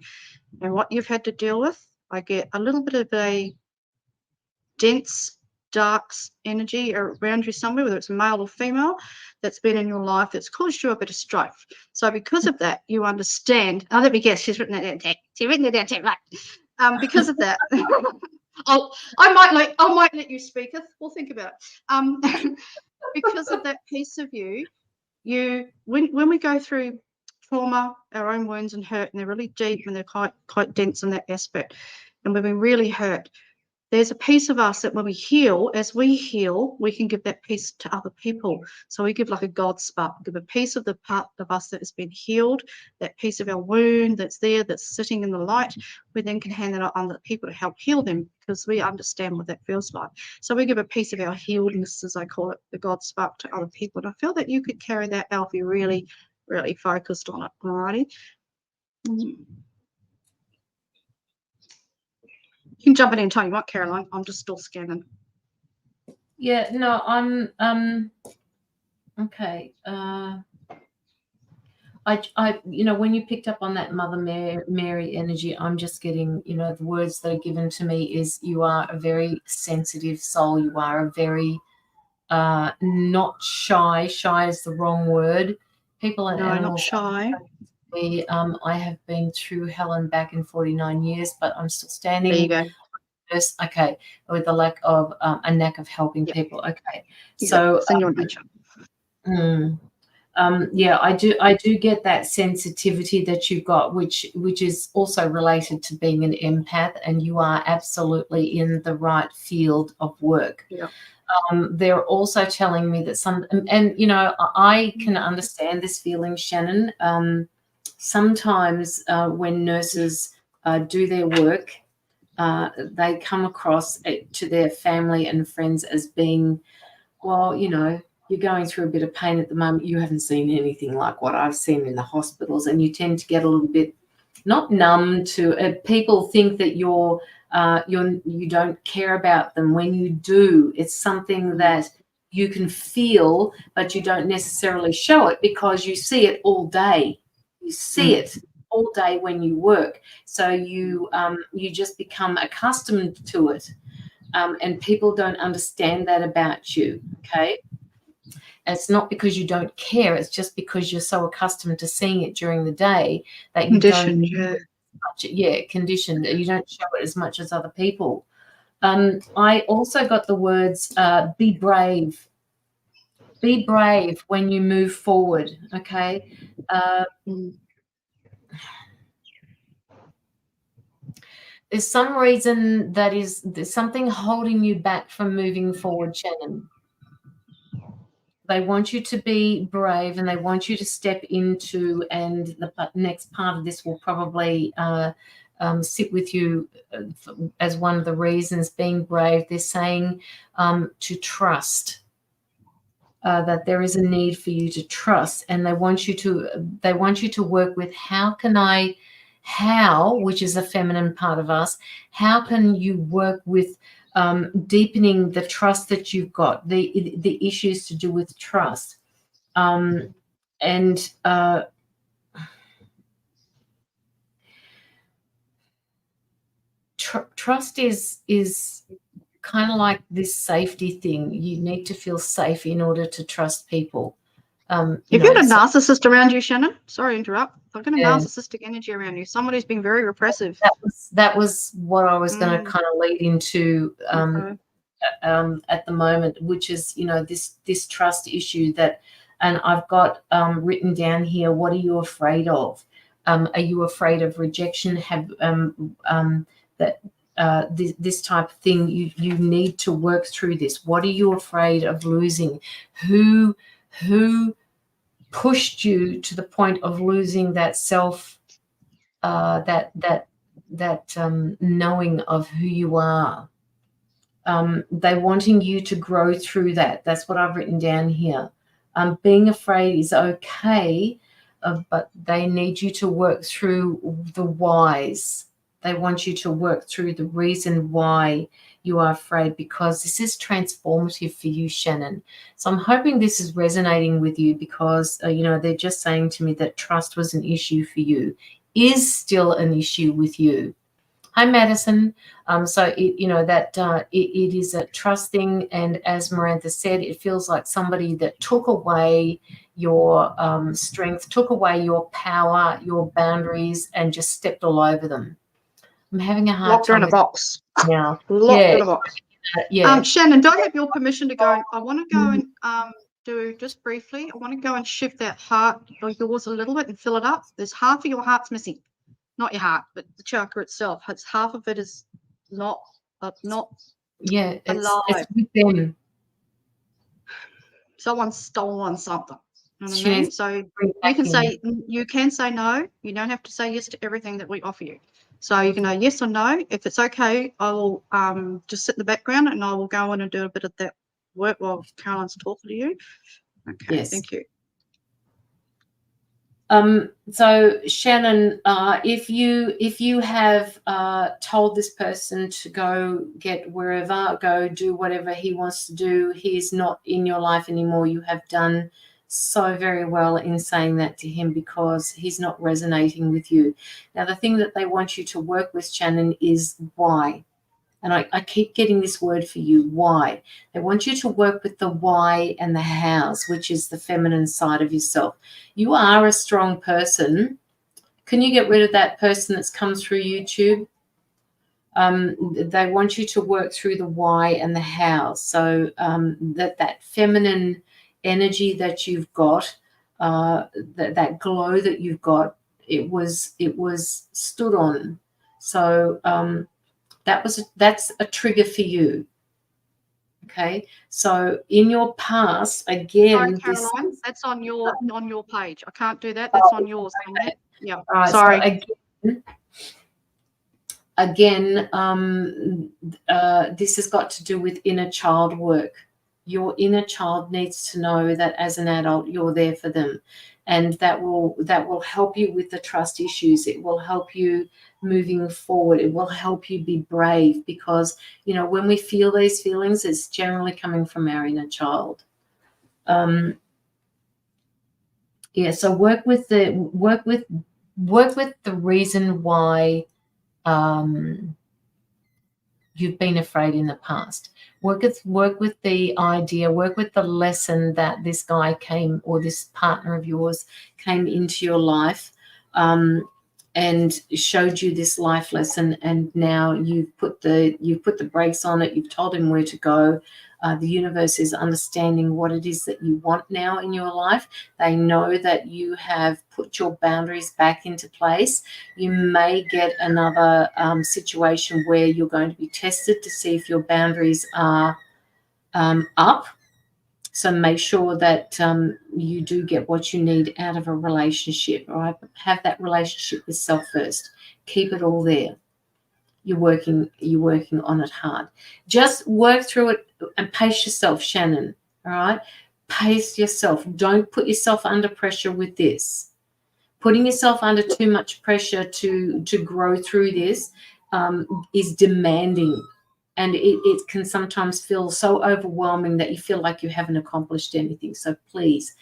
and what you've had to deal with, I get a little bit of a dense, dark energy around you somewhere, whether it's male or female, that's been in your life that's caused you a bit of strife. So because of that, you understand. Oh, let me guess, she's written it down. She's written it down too, right? Because of that, I might let you speak. We'll think about it. Because of that piece of you, when we go through trauma, our own wounds and hurt, and they're really deep and they're quite dense in that aspect, and we've been really hurt, there's a piece of us that when we heal, as we heal, we can give that piece to other people. So we give like a God spark, give a piece of the part of us that has been healed, that piece of our wound that's there, that's sitting in the light. We then can hand it out to other people to help heal them, because we understand what that feels like. So we give a piece of our healedness, as I call it, the God spark, to other people. And I feel that you could carry that out if you're really, really focused on it. Alrighty. You can jump in anytime you want, Caroline. I'm just still scanning. Yeah, no, I'm okay. I when you picked up on that Mother Mary energy, I'm just getting, the words that are given to me is you are a very sensitive soul. You are a very not shy. Shy is the wrong word. People and animals. Not shy. I have been through hell and back in 49 years, but I'm still standing. There you go. Okay, with the lack of a knack of helping people. Okay, so it's in your nature. Yeah, I do get that sensitivity that you've got, which is also related to being an empath, and you are absolutely in the right field of work. Yeah. They're also telling me that I can understand this feeling, Shannon. Sometimes when nurses do their work, they come across to their family and friends as being, well, you're going through a bit of pain at the moment. You haven't seen anything like what I've seen in the hospitals, and you tend to get a little bit not numb to it. People think that you don't care about them. When you do, it's something that you can feel, but you don't necessarily show it because you see it all day. You see it all day when you work. So you just become accustomed to it. And people don't understand that about you, okay? It's not because you don't care. It's just because you're so accustomed to seeing it during the day that you Conditioned, conditioned. You don't show it as much as other people. I also got the words, be brave. Be brave when you move forward, okay? There's some reason there's something holding you back from moving forward, Shannon. They want you to be brave and they want you to step into, and the next part of this will probably sit with you as one of the reasons, being brave. They're saying to trust, that there is a need for you to trust, and they want you to work with how, which is a feminine part of us, how can you work with deepening the trust that you've got, the issues to do with trust, trust is kind of like this safety thing. You need to feel safe in order to trust people. If you had a narcissist around you, Shannon, sorry to interrupt, I've got a narcissistic energy around you, someone who's been very repressive. That was what I was going to kind of lead into at the moment, which is, this trust issue and I've got written down here, what are you afraid of? Are you afraid of rejection? This type of thing, you need to work through this. What are you afraid of losing? Who pushed you to the point of losing that self, that knowing of who you are? They're wanting you to grow through that. That's what I've written down here. Being afraid is okay, but they need you to work through the whys. They want you to work through the reason why you are afraid, because this is transformative for you, Shannon. So I'm hoping this is resonating with you, because, they're just saying to me that trust was an issue for you, is still an issue with you. Hi, Madison. So it is a trust thing, and as Mirantha said, it feels like somebody that took away your strength, took away your power, your boundaries, and just stepped all over them. I'm having a hard Locked her time in a box. now. Locked in a box. Yeah. Shannon, do I have your permission to go? I want to go and do, just briefly, I want to go and shift that heart of yours a little bit and fill it up. There's half of your heart's missing. Not your heart, but the chakra itself. It's half of it is not alive. It's with them. Someone's stolen something. You know what I mean? So you can say no. You don't have to say yes to everything that we offer you. So you can know yes or no. If it's okay, I will just sit in the background and I will go in and do a bit of that work while Caroline's talking to you. Okay, yes. Thank you. So Shannon, if you have told this person to go get wherever, go do whatever he wants to do, he's not in your life anymore. You have done so very well in saying that to him, because he's not resonating with you. Now, the thing that they want you to work with, Shannon, is why. And I keep getting this word for you, why. They want you to work with the why and the hows, which is the feminine side of yourself. You are a strong person. Can you get rid of that person that's come through YouTube? They want you to work through the why and the how. So that feminine energy that you've got, that glow that you've got, it was stood on. So that's a trigger for you. Okay, so in your past, again, sorry, Caroline, that's on your page. I can't do that. That's on yours. Okay. Yeah. Right, sorry. So again, this has got to do with inner child work. your inner child needs to know that as an adult you're there for them, and that will help you with the trust issues. It will help you moving forward. It will help you be brave, because when we feel these feelings, it's generally coming from our inner child. So work with the reason why you've been afraid in the past. Work with the idea, work with the lesson that this guy came, or this partner of yours came into your life and showed you this life lesson, and now you've put the brakes on it. You've told him where to go. The universe is understanding what it is that you want now in your life. They know that you have put your boundaries back into place. You may get another situation where you're going to be tested to see if your boundaries are up. So make sure that you do get what you need out of a relationship. All right, have that relationship with self first. Keep it all there. You're working on it hard. Just work through it and pace yourself, Shannon. All right, pace yourself. Don't put yourself under pressure with this. Putting yourself under too much pressure to grow through this is demanding, and it can sometimes feel so overwhelming that you feel like you haven't accomplished anything. So please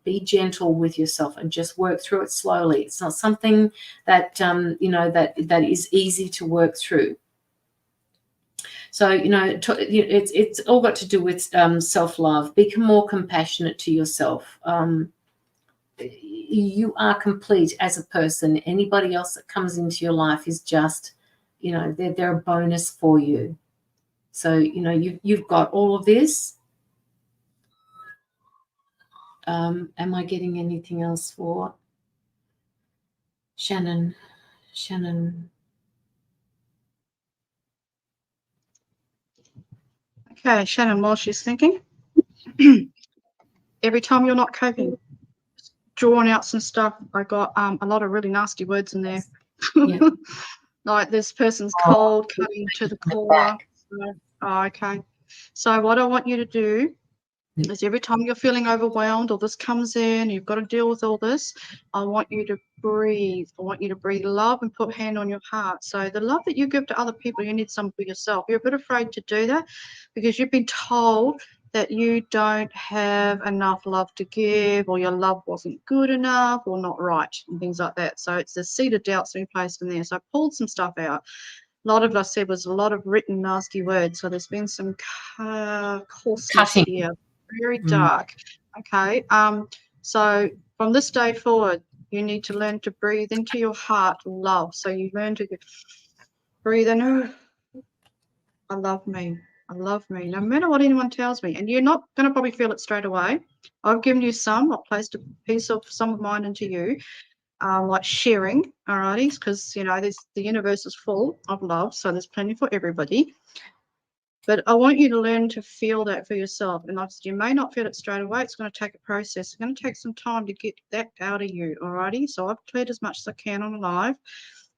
be gentle with yourself and just work through it slowly. It's not something that that is easy to work through. So it's all got to do with self-love. Be more compassionate to yourself. You are complete as a person. Anybody else that comes into your life is just, they're a bonus for you. So you've got all of this. Am I getting anything else for Shannon? Okay, Shannon, while she's thinking, every time you're not coping, drawing out some stuff. I got a lot of really nasty words in there. Yeah. Like this person's cold, cutting to the core. Oh, okay. So what I want you to do is every time you're feeling overwhelmed or this comes in, you've got to deal with all this, I want you to breathe. I want you to breathe love and put a hand on your heart. So the love that you give to other people, you need some for yourself. You're a bit afraid to do that because you've been told that you don't have enough love to give, or your love wasn't good enough or not right and things like that. So it's the seed of doubt's been placed in there. So I pulled some stuff out. A lot of it I said was a lot of written nasty words. So there's been some coarseness here. Very dark. Okay. So from this day forward, you need to learn to breathe into your heart love. So you learn to breathe in. I love me. I love me. No matter what anyone tells me. And you're not going to probably feel it straight away. I've given you some. I've placed a piece of some of mine into you, like sharing. All righty. Because, the universe is full of love. So there's plenty for everybody. But I want you to learn to feel that for yourself. And like I said, you may not feel it straight away. It's going to take a process. It's going to take some time to get that out of you, alrighty? So I've cleared as much as I can on live,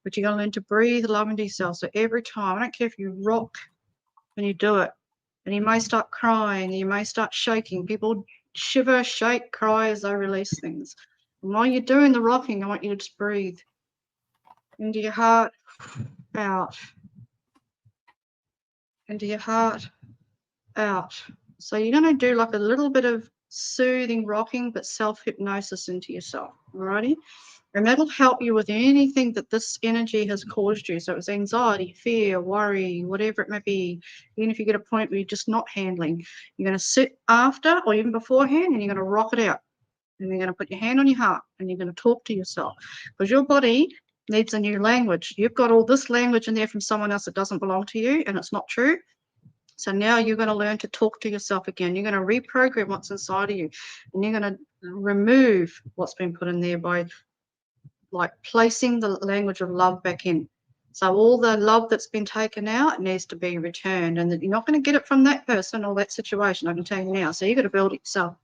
but you're going to learn to breathe love into yourself. So every time, I don't care if you rock when you do it, and you may start crying, you may start shaking. People shiver, shake, cry as they release things. And while you're doing the rocking, I want you to just breathe into your heart, out. Into your heart, out. So you're going to do like a little bit of soothing rocking, but self-hypnosis into yourself, alrighty? And that'll help you with anything that this energy has caused you. So it's anxiety, fear, worry, whatever it may be. Even if you get a point where you're just not handling, you're going to sit after or even beforehand and you're going to rock it out. And you're going to put your hand on your heart and you're going to talk to yourself, because your body needs a new language. You've got all this language in there from someone else that doesn't belong to you, and it's not true. So now you're going to learn to talk to yourself again. You're going to reprogram what's inside of you, and you're going to remove what's been put in there by like placing the language of love back in. So all the love that's been taken out needs to be returned, and that you're not going to get it from that person or that situation, I can tell you now. So you've got to build it yourself.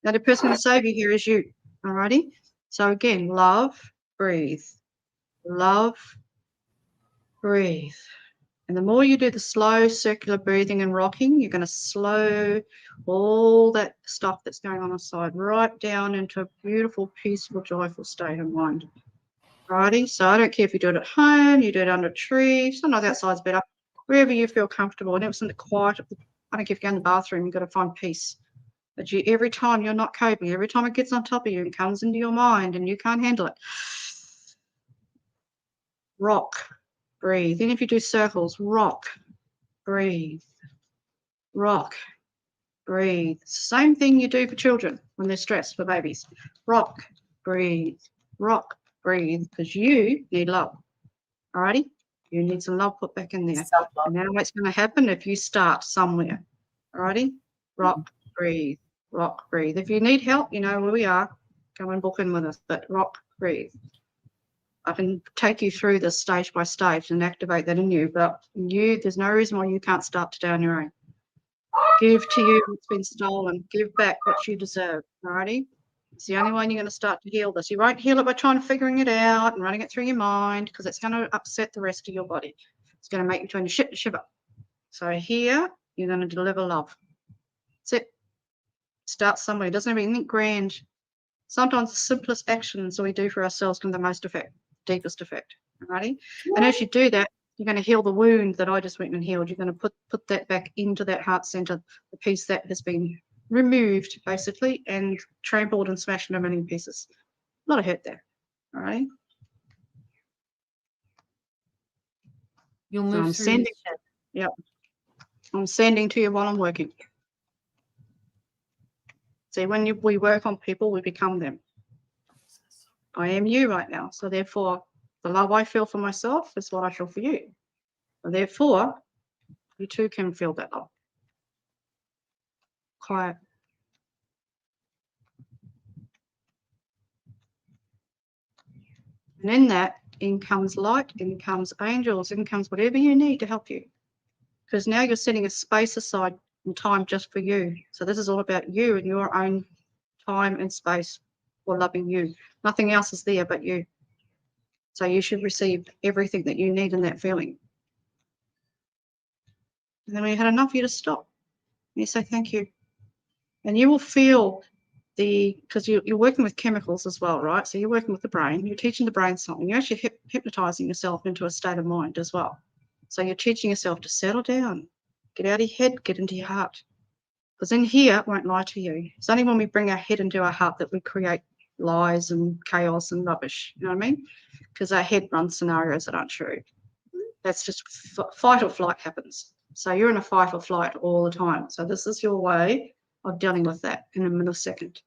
Now the person going to save you here is you, alrighty? So again, love, breathe. Love, breathe. And the more you do the slow circular breathing and rocking, you're going to slow all that stuff that's going on inside right down into a beautiful, peaceful, joyful state of mind. Righty? So I don't care if you do it at home, you do it under a tree, sometimes outside's better, wherever you feel comfortable. And it's in the quiet of the, I don't care if you go in the bathroom, you've got to find peace. But you, every time you're not coping, every time it gets on top of you and comes into your mind and you can't handle it, rock, breathe. Then if you do circles, rock, breathe, rock, breathe. Same thing you do for children when they're stressed, for babies. Rock, breathe, rock, breathe, because you need love. Alrighty? You need some love put back in there. Self-love. And now what's going to happen if you start somewhere? Alrighty? Rock, breathe, rock, breathe. If you need help, you know where we are. Come and book in with us. But rock, breathe. I can take you through this stage by stage and activate that in you, but you, there's no reason why you can't start today on your own. Give to you what's been stolen. Give back what you deserve. Alrighty? It's the only way you're going to start to heal this. You won't heal it by trying to figuring it out and running it through your mind, because it's going to upset the rest of your body. It's going to make you turn to shit to shiver. So here, you're going to deliver love. That's it. Start somewhere. It doesn't have anything grand. Sometimes the simplest actions that we do for ourselves can have the most effect, deepest effect. Alrighty? And as you do that, you're going to heal the wound that I just went and healed. You're going to put that back into that heart center, the piece that has been removed, basically, and trampled and smashed in a million pieces. A lot of hurt there. All right. You'll So move I'm through. sending. Yep. I'm sending to you while I'm working. See, when we work on people, we become them. I am you right now. So therefore, the love I feel for myself is what I feel for you. So therefore, you too can feel that love. Quiet. And in that, in comes light, in comes angels, in comes whatever you need to help you. Because now you're setting a space aside and time just for you. So this is all about you and your own time and space for loving you. Nothing else is there but you. So you should receive everything that you need in that feeling. And then when you had enough, you just stop. And you say thank you. And you will feel because you're working with chemicals as well, right? So you're working with the brain. You're teaching the brain something. You're actually hypnotizing yourself into a state of mind as well. So you're teaching yourself to settle down, get out of your head, get into your heart. Because in here, it won't lie to you. It's only when we bring our head into our heart that we create lies and chaos and rubbish. You know what I mean? Because our head runs scenarios that aren't true. That's just fight or flight happens. So you're in a fight or flight all the time. So this is your way of dealing with that in a millisecond.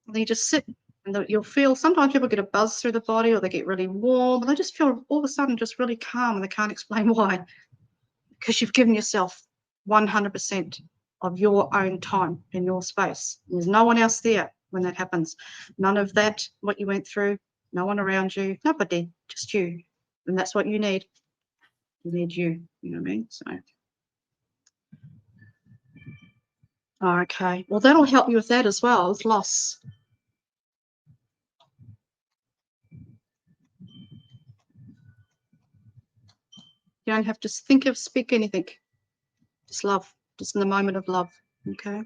And then you just sit and you'll feel, sometimes people get a buzz through the body or they get really warm and they just feel all of a sudden just really calm and they can't explain why. Because you've given yourself 100% of your own time in your space. There's no one else there when that happens. None of that, what you went through, no one around you, nobody, just you. And that's what you need. You need you know what I mean? So. Okay, well, that'll help you with that as well, with loss. You don't have to think of, speak anything. Just love, just in the moment of love, okay?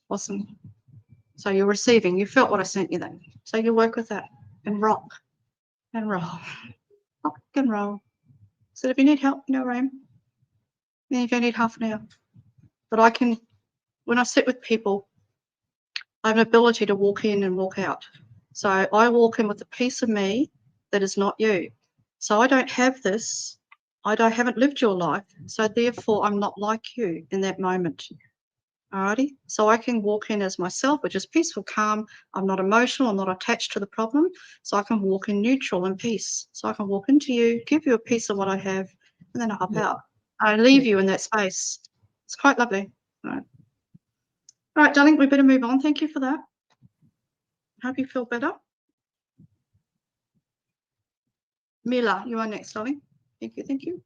Awesome. So you're receiving, you felt what I sent you then. So you work with that and rock and roll, rock and roll. So if you need help, no room. Then if you need half an hour. But I can, when I sit with people, I have an ability to walk in and walk out. So I walk in with a piece of me that is not you. So I don't have this. Haven't lived your life. So therefore, I'm not like you in that moment. Alrighty. So I can walk in as myself, which is peaceful, calm. I'm not emotional. I'm not attached to the problem. So I can walk in neutral and peace. So I can walk into you, give you a piece of what I have, and then I hop out. I leave you in that space. It's quite lovely. All right, darling, we better move on. Thank you for that. Hope you feel better. Mila, you are next, darling. Thank you, thank you.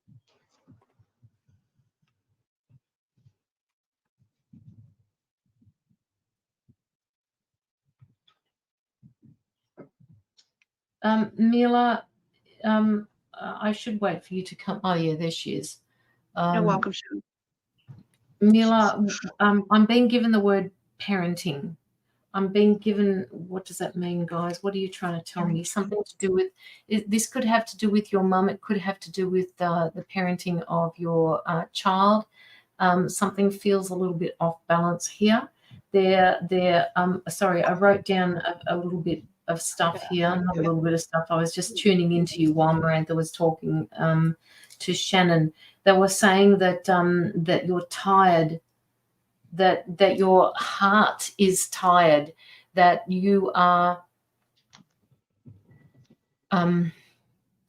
Mila, I should wait for you to come. Oh, yeah, there she is. You're welcome, Sharon. Mila, I'm being given the word parenting. I'm being given, what does that mean, guys? What are you trying to tell me? Something to do with, this could have to do with your mum. It could have to do with the parenting of your child. Something feels a little bit off balance here. Sorry, I wrote down a little bit of stuff here, not a little bit of stuff. I was just tuning into you while Mirantha was talking to Shannon. They were saying that that you're tired, that your heart is tired, that you are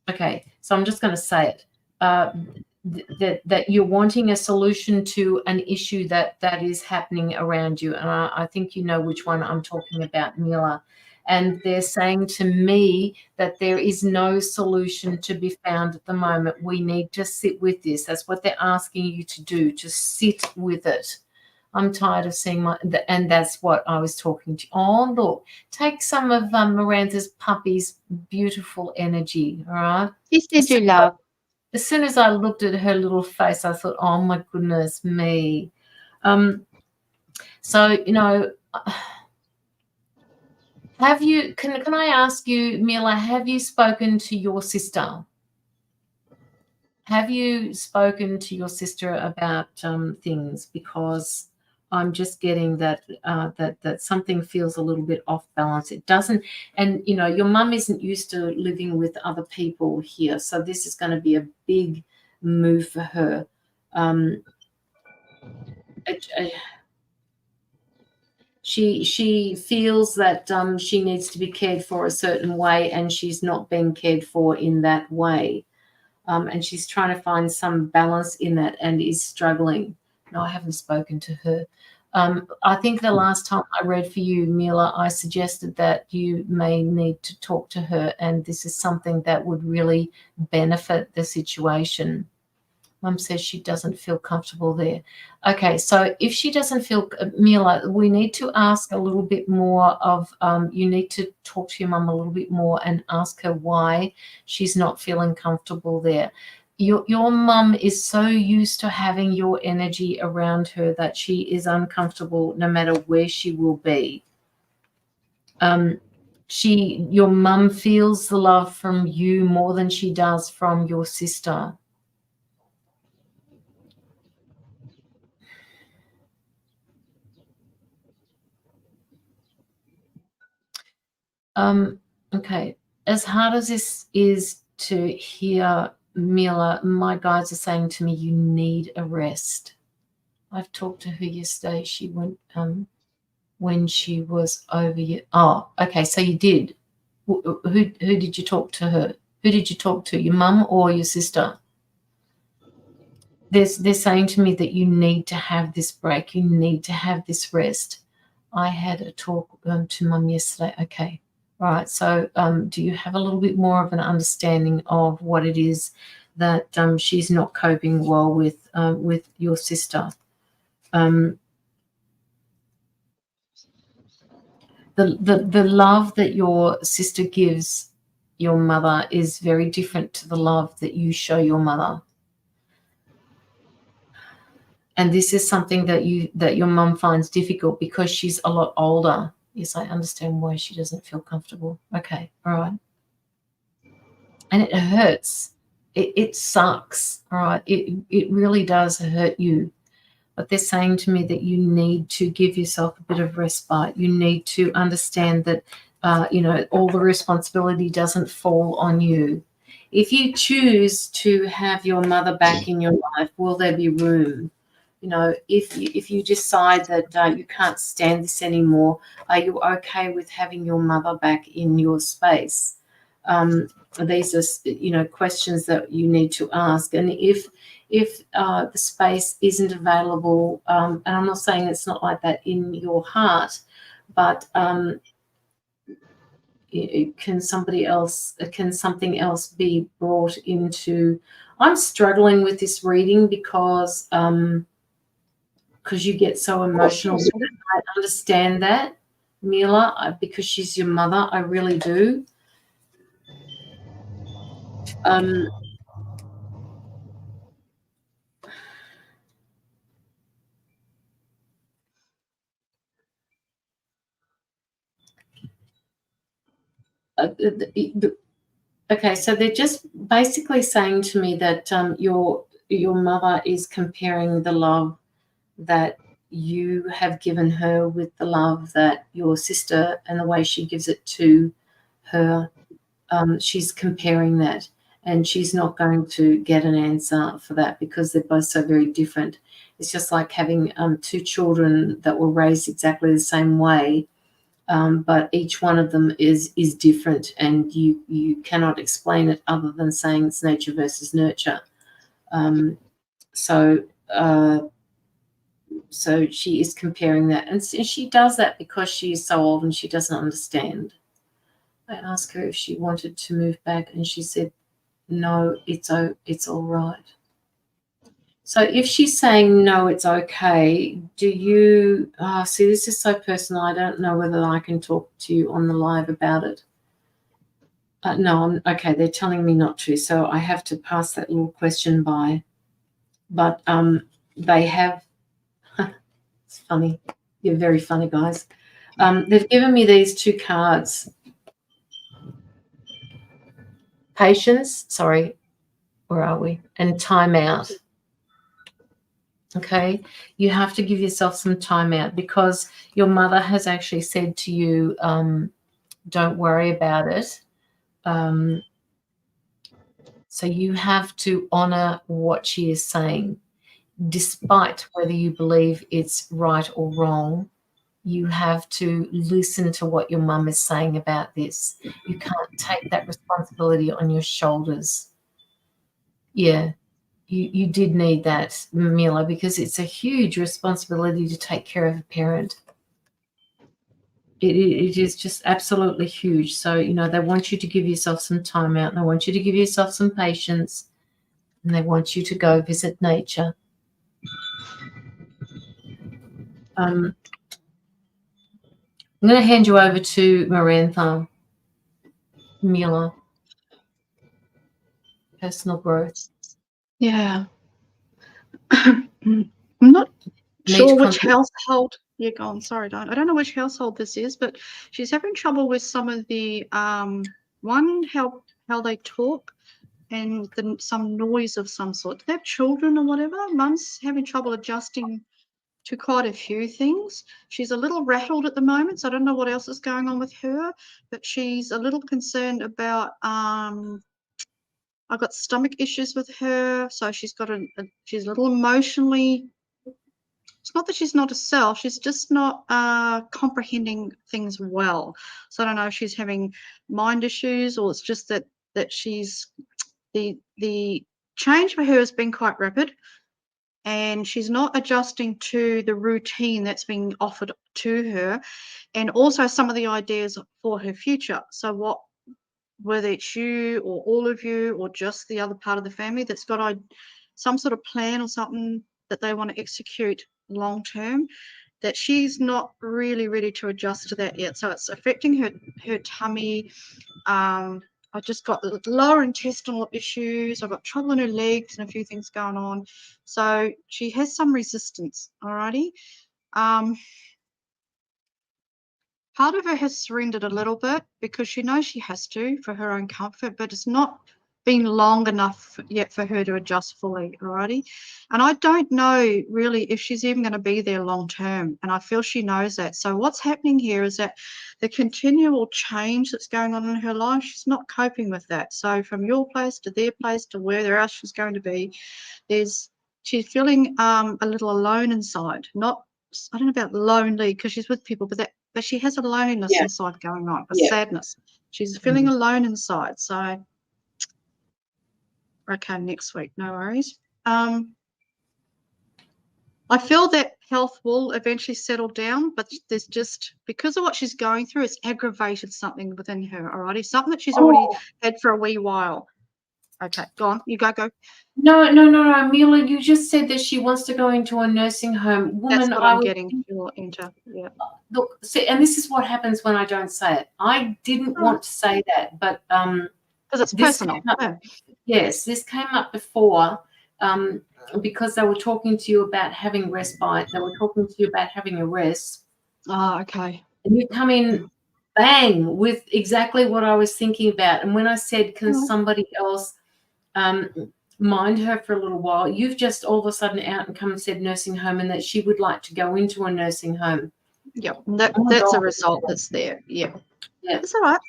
okay, so I'm just going to say it, that you're wanting a solution to an issue that is happening around you, and I think you know which one I'm talking about, Mila. And they're saying to me that there is no solution to be found at the moment. We need to sit with this. That's what they're asking you to do, to sit with it. I'm tired of seeing and that's what I was talking to. Oh, look, take some of Mirantha's puppy's beautiful energy, all right? Yes, did you, love? As soon as I looked at her little face, I thought, oh, my goodness me. So, you know, can I ask you, Mila, have you spoken to your sister? Have you spoken to your sister about things? Because I'm just getting that that something feels a little bit off balance. It doesn't, and you know, your mum isn't used to living with other people here, so this is going to be a big move for her. She feels that she needs to be cared for a certain way, and she's not being cared for in that way. And she's trying to find some balance in that and is struggling. No, I haven't spoken to her. I think the last time I read for you, Mila, I suggested that you may need to talk to her, and this is something that would really benefit the situation. Mum says she doesn't feel comfortable there. Okay, so if she doesn't feel, Mila, we need to ask a little bit more of, you need to talk to your mum a little bit more and ask her why she's not feeling comfortable there. Your mum is so used to having your energy around her that she is uncomfortable no matter where she will be. Your mum feels the love from you more than she does from your sister. Okay, as hard as this is to hear, Mila, my guides are saying to me, you need a rest. I've talked to her yesterday. She went when she was over you. Oh, okay, so you did. Who did you talk to her? Who did you talk to, your mum or your sister? They're saying to me that you need to have this break. You need to have this rest. I had a talk to mum yesterday. Okay. Right. So do you have a little bit more of an understanding of what it is that she's not coping well with your sister? The love that your sister gives your mother is very different to the love that you show your mother. And this is something that your mum finds difficult because she's a lot older. Yes, I understand why she doesn't feel comfortable. Okay, all right. And it hurts. It sucks, all right? It really does hurt you. But they're saying to me that you need to give yourself a bit of respite. You need to understand that, all the responsibility doesn't fall on you. If you choose to have your mother back in your life, will there be room? You know, if you decide that you can't stand this anymore, are you okay with having your mother back in your space? These are, questions that you need to ask. And if the space isn't available, and I'm not saying it's not like that in your heart, but can something else be brought into? I'm struggling with this reading because you get so emotional. I understand that, Mila, because she's your mother. I really do. Okay, so they're just basically saying to me that your mother is comparing the love that you have given her with the love that your sister and the way she gives it to her. She's comparing that, and she's not going to get an answer for that because they're both so very different. It's just like having two children that were raised exactly the same way, but each one of them is different, and you cannot explain it other than saying it's nature versus nurture. So she is comparing that, and she does that because she is so old and she doesn't understand. I asked her if she wanted to move back, and she said, no, it's all right. So if she's saying no, it's okay, do you see, this is so personal, I don't know whether I can talk to you on the live about it. No, okay, they're telling me not to, so I have to pass that little question by. But they have, it's funny, you're very funny, guys. They've given me these two cards. Patience, sorry, where are we? And time out. Okay, you have to give yourself some time out because your mother has actually said to you, don't worry about it. So you have to honor what she is saying, despite whether you believe it's right or wrong. You have to listen to what your mum is saying about this. You can't take that responsibility on your shoulders. Yeah. You did need that, Mila, because it's a huge responsibility to take care of a parent. It is just absolutely huge. So, they want you to give yourself some time out. And they want you to give yourself some patience. And they want you to go visit nature. I'm going to hand you over to Mirantha. Mila. Personal growth. Yeah. I'm not sure which household you're going. Sorry, I don't know which household this is, but she's having trouble with some of the one how they talk and some noise of some sort. Do they have children or whatever? Mum's having trouble adjusting to quite a few things. She's a little rattled at the moment, so I don't know what else is going on with her, but she's a little concerned about I've got stomach issues with her, so she's got she's a little emotionally. It's not that she's not herself; she's just not comprehending things well. So I don't know if she's having mind issues or it's just that she's the change for her has been quite rapid, and she's not adjusting to the routine that's being offered to her, and also some of the ideas for her future. So whether it's you or all of you or just the other part of the family that's got some sort of plan or something that they want to execute long term, that she's not really ready to adjust to that yet. So it's affecting her tummy. I just got lower intestinal issues. I've got trouble in her legs and a few things going on. So she has some resistance, alrighty. Part of her has surrendered a little bit because she knows she has to for her own comfort, but it's not been long enough yet for her to adjust fully, alrighty? And I don't know really if she's even going to be there long term, and I feel she knows that. So what's happening here is that the continual change that's going on in her life, she's not coping with that. So from your place to their place to where else she's going to be, she's feeling a little alone inside. I don't know about lonely because she's with people, but she has a loneliness inside going on, a sadness. She's feeling alone inside. So, okay, next week, no worries. I feel that health will eventually settle down, but there's just, because of what she's going through, it's aggravated something within her, alrighty? Something that she's already had for a wee while. Okay, go on. You go. No, Mila, you just said that she wants to go into a nursing home. Woman, that's what I'm getting. You'll enter. Yeah. Look, see, and this is what happens when I don't say it. I didn't want to say that, but because it's personal. Yes, this came up before because they were talking to you about having respite. They were talking to you about having a rest. Oh, okay. And you come in bang with exactly what I was thinking about. And when I said, can somebody else mind her for a little while, you've just all of a sudden out and come and said nursing home, and that she would like to go into a nursing home. Yeah, Oh that's a God. result that's there. Yeah, Yeah. it's all right.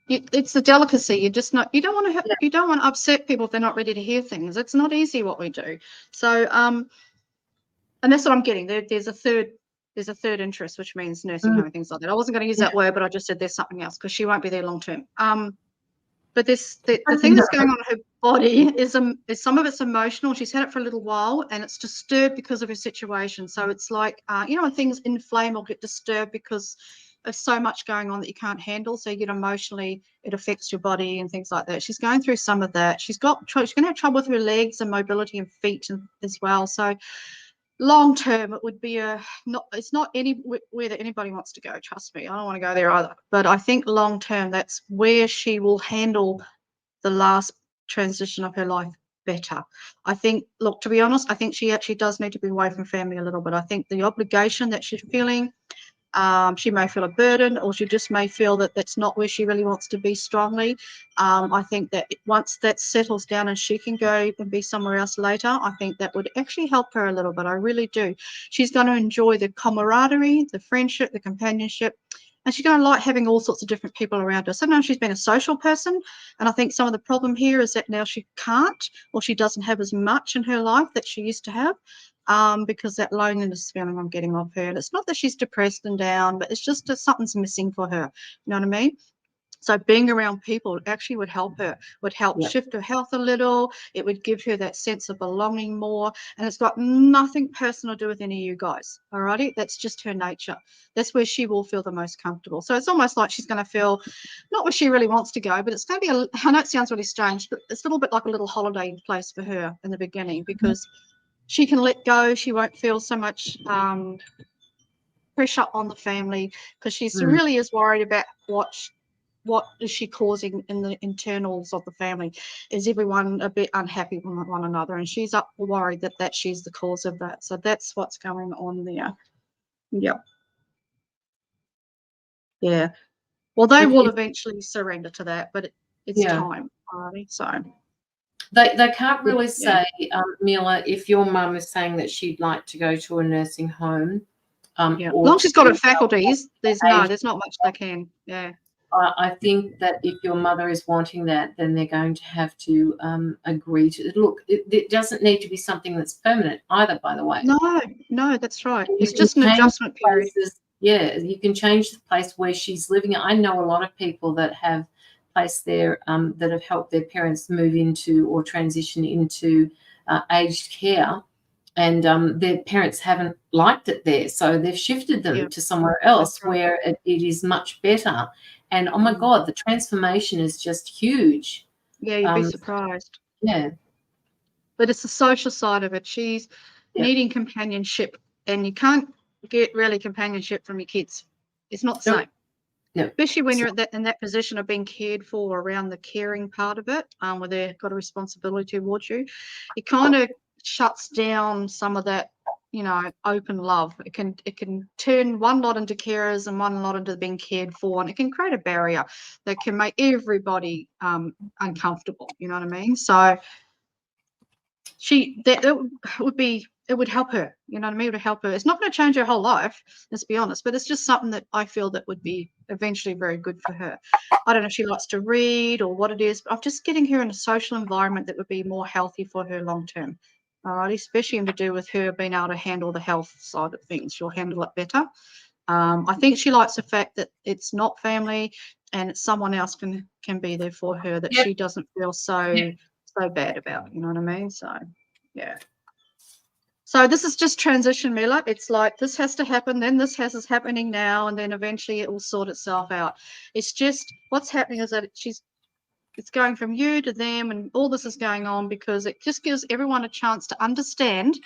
It's a delicacy. You just not. You don't want to. Yeah. You don't want to upset people if they're not ready to hear things. It's not easy what we do. So and that's what I'm getting. There's a third interest, which means nursing home and things like that. I wasn't going to use that word, but I just said there's something else because she won't be there long term. But the thing that's going on in her body is some of it's emotional. She's had it for a little while, and it's disturbed because of her situation. So it's like when things inflame or get disturbed because of so much going on that you can't handle. So you get emotionally, it affects your body and things like that. She's going through some of that. She's going to have trouble with her legs and mobility and feet as well. So long term, it would be it's not anywhere that anybody wants to go. Trust me, I don't want to go there either. But I think long term, that's where she will handle the last transition of her life better. I think, look, to be honest, I think she actually does need to be away from family a little bit. I think the obligation that she's feeling, she may feel a burden, or she just may feel that that's not where she really wants to be strongly. I think that once that settles down and she can go and be somewhere else later, I think that would actually help her a little bit. I really do. She's going to enjoy the camaraderie, the friendship, the companionship, and she's going to like having all sorts of different people around her. Sometimes she's been a social person, and I think some of the problem here is that now she can't, or she doesn't have as much in her life that she used to have. Because that loneliness feeling I'm getting off her. And it's not that she's depressed and down, but it's just that something's missing for her. You know what I mean? So being around people actually would help her, would help shift her health a little. It would give her that sense of belonging more. And it's got nothing personal to do with any of you guys. All righty? That's just her nature. That's where she will feel the most comfortable. So it's almost like she's going to feel not where she really wants to go, but it's going to be, I know it sounds really strange, but it's a little bit like a little holiday place for her in the beginning, because she can let go. She won't feel so much pressure on the family, because she really is worried about what is she causing in the internals of the family. Is everyone a bit unhappy with one another? And she's worried that she's the cause of that. So that's what's going on there. Yeah. Well, they will eventually surrender to that, but it's time. Alrighty. So They can't really say, Mila, if your mum is saying that she'd like to go to a nursing home. As long as she's got her faculties, there's not much they can. Yeah. I think that if your mother is wanting that, then they're going to have to agree to. Look, it doesn't need to be something that's permanent either, by the way. No, that's right. It's just an adjustment period. Yeah, you can change the place where she's living. I know a lot of people that have placed there that have helped their parents move into or transition into aged care, and their parents haven't liked it there, so they've shifted them to somewhere else where it is much better. And oh my God, the transformation is just huge. Yeah, you'd be surprised. Yeah. But it's the social side of it. She's needing companionship, and you can't get really companionship from your kids. It's not the same. No. Especially when you're in that position of being cared for, around the caring part of it, where they've got a responsibility towards you. It kind of shuts down some of that, open love. It can turn one lot into carers and one lot into being cared for, and it can create a barrier that can make everybody uncomfortable. You know what I mean? So it would help her. You know what I mean? It would help her. It's not going to change her whole life, let's be honest, but it's just something that I feel that would be eventually very good for her. I don't know if she likes to read or what it is, but I'm just getting her in a social environment that would be more healthy for her long term. All right, especially to do with her being able to handle the health side of things. She'll handle it better. I think she likes the fact that it's not family and someone else can be there for her, that she doesn't feel so bad about. You know what I mean? So, yeah. So this is just transition, Mila. It's like this has to happen, then this is happening now, and then eventually it will sort itself out. It's just what's happening is that it's going from you to them, and all this is going on because it just gives everyone a chance to understand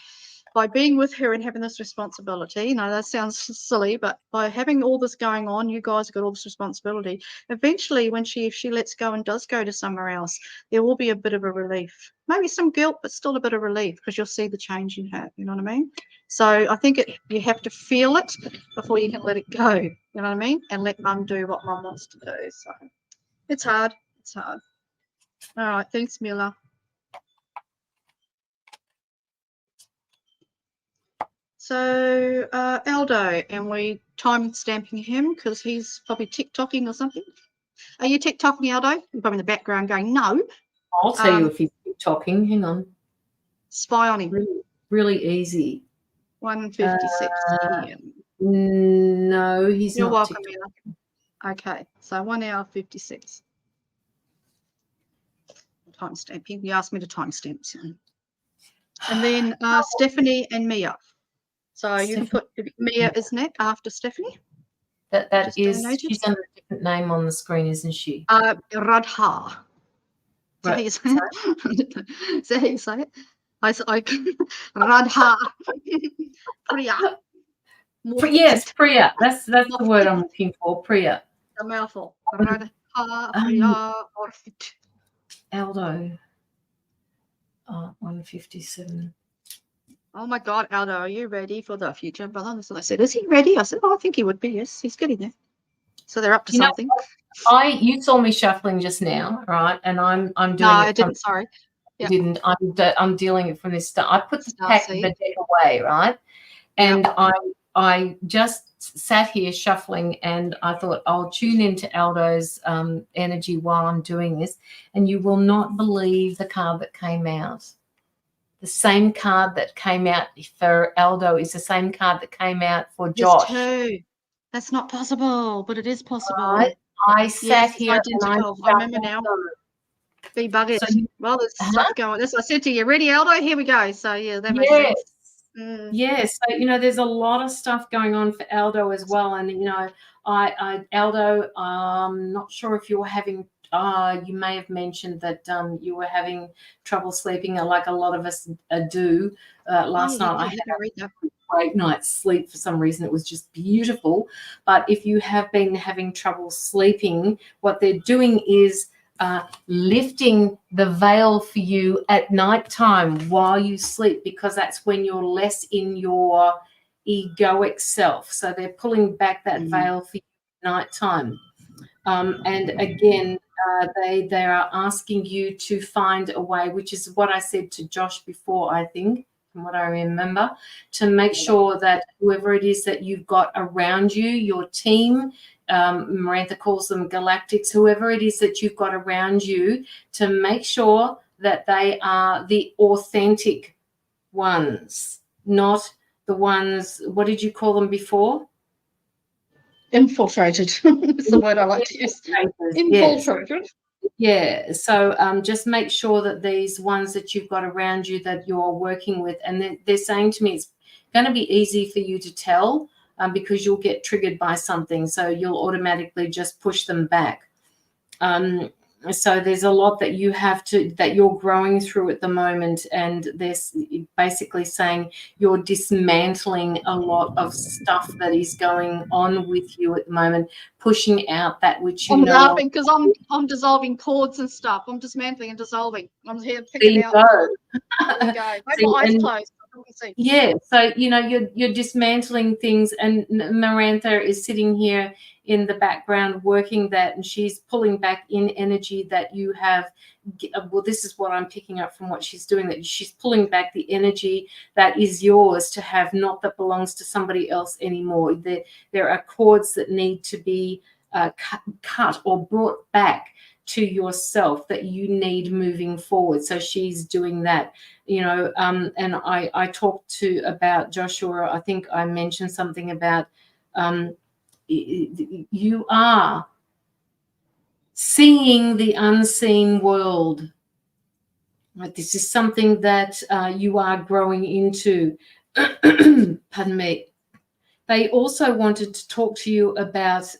by being with her and having this responsibility, that sounds silly, but by having all this going on, you guys have got all this responsibility. Eventually, if she lets go and does go to somewhere else, there will be a bit of a relief. Maybe some guilt, but still a bit of relief because you'll see the change in her. You know what I mean? So I think you have to feel it before you can let it go. You know what I mean? And let Mum do what Mum wants to do. So it's hard. It's hard. All right. Thanks, Mila. So Aldo, and we time stamping him because he's probably TikToking or something. Are you TikToking, Aldo? You're probably in the background going, no. I'll tell you if he's TikToking. Hang on. Spy on him. Really, really easy. 1:56 p.m. No, he's You're not. welcome, Mila. Okay, so 1 hour 56. Timestamping. You asked me to timestamp. So. And then Stephanie and Mia. So you can put Mia, isn't it, after Stephanie? That is, she's under a different name on the screen, isn't she? Radha. Is that how you say it? Is that how you say it? Radha. Priya. Yes, Priya. That's the word I'm looking for. Priya. A mouthful. Radha, Priya, or Aldo. 157. Oh my God, Aldo, are you ready for the future, brother? So I said, is he ready? I said, I think he would be. Yes, he's getting there. So they're up to something. You saw me shuffling just now, right? And I'm doing. No, I didn't. Sorry, yep. Didn't. I'm dealing it from this start. I put the deck away, right? And yep. I just sat here shuffling, and I thought I'll tune into Aldo's energy while I'm doing this, and you will not believe the card that came out. The same card that came out for Aldo is the same card that came out for Josh. Too. That's not possible, but it is possible. Right? I sat here and I remember now. Be bugged. So well, there's stuff going on. That's what I said to you. Ready, Aldo? Here we go. So yeah, that makes sense. Yes. So there's a lot of stuff going on for Aldo as well. And Aldo, I'm not sure if you were having you may have mentioned that you were having trouble sleeping, like a lot of us do. Last night I had a great night's sleep for some reason. It was just beautiful. But if you have been having trouble sleeping, what they're doing is lifting the veil for you at nighttime while you sleep, because that's when you're less in your egoic self. So they're pulling back that veil for you at nighttime. And again, they are asking you to find a way, which is what I said to Josh before, I think, from what I remember, to make sure that whoever it is that you've got around you, your team, Mirantha calls them galactics, whoever it is that you've got around you, to make sure that they are the authentic ones, not the ones, what did you call them before? Infiltrated. That's the word I like to use. Infiltrated. Yeah. So just make sure that these ones that you've got around you that you're working with, and they're saying to me it's going to be easy for you to tell because you'll get triggered by something. So you'll automatically just push them back. So there's a lot that you're growing through at the moment, and there's basically saying you're dismantling a lot of stuff that is going on with you at the moment, pushing out that which you know. I'm laughing because I'm dissolving cords and stuff. I'm dismantling and dissolving. I'm here picking out. There you go. I have my eyes closed. Yeah, so you're dismantling things, and Mirantha is sitting here in the background working that, and she's pulling back in energy that you have. Well, this is what I'm picking up from what she's doing, that she's pulling back the energy that is yours to have, not that belongs to somebody else anymore. There are cords that need to be cut or brought back to yourself that you need moving forward. So she's doing that, and I talked about Joshua. I think I mentioned something about you are seeing the unseen world. Right? This is something that you are growing into. Pardon me. They also wanted to talk to you about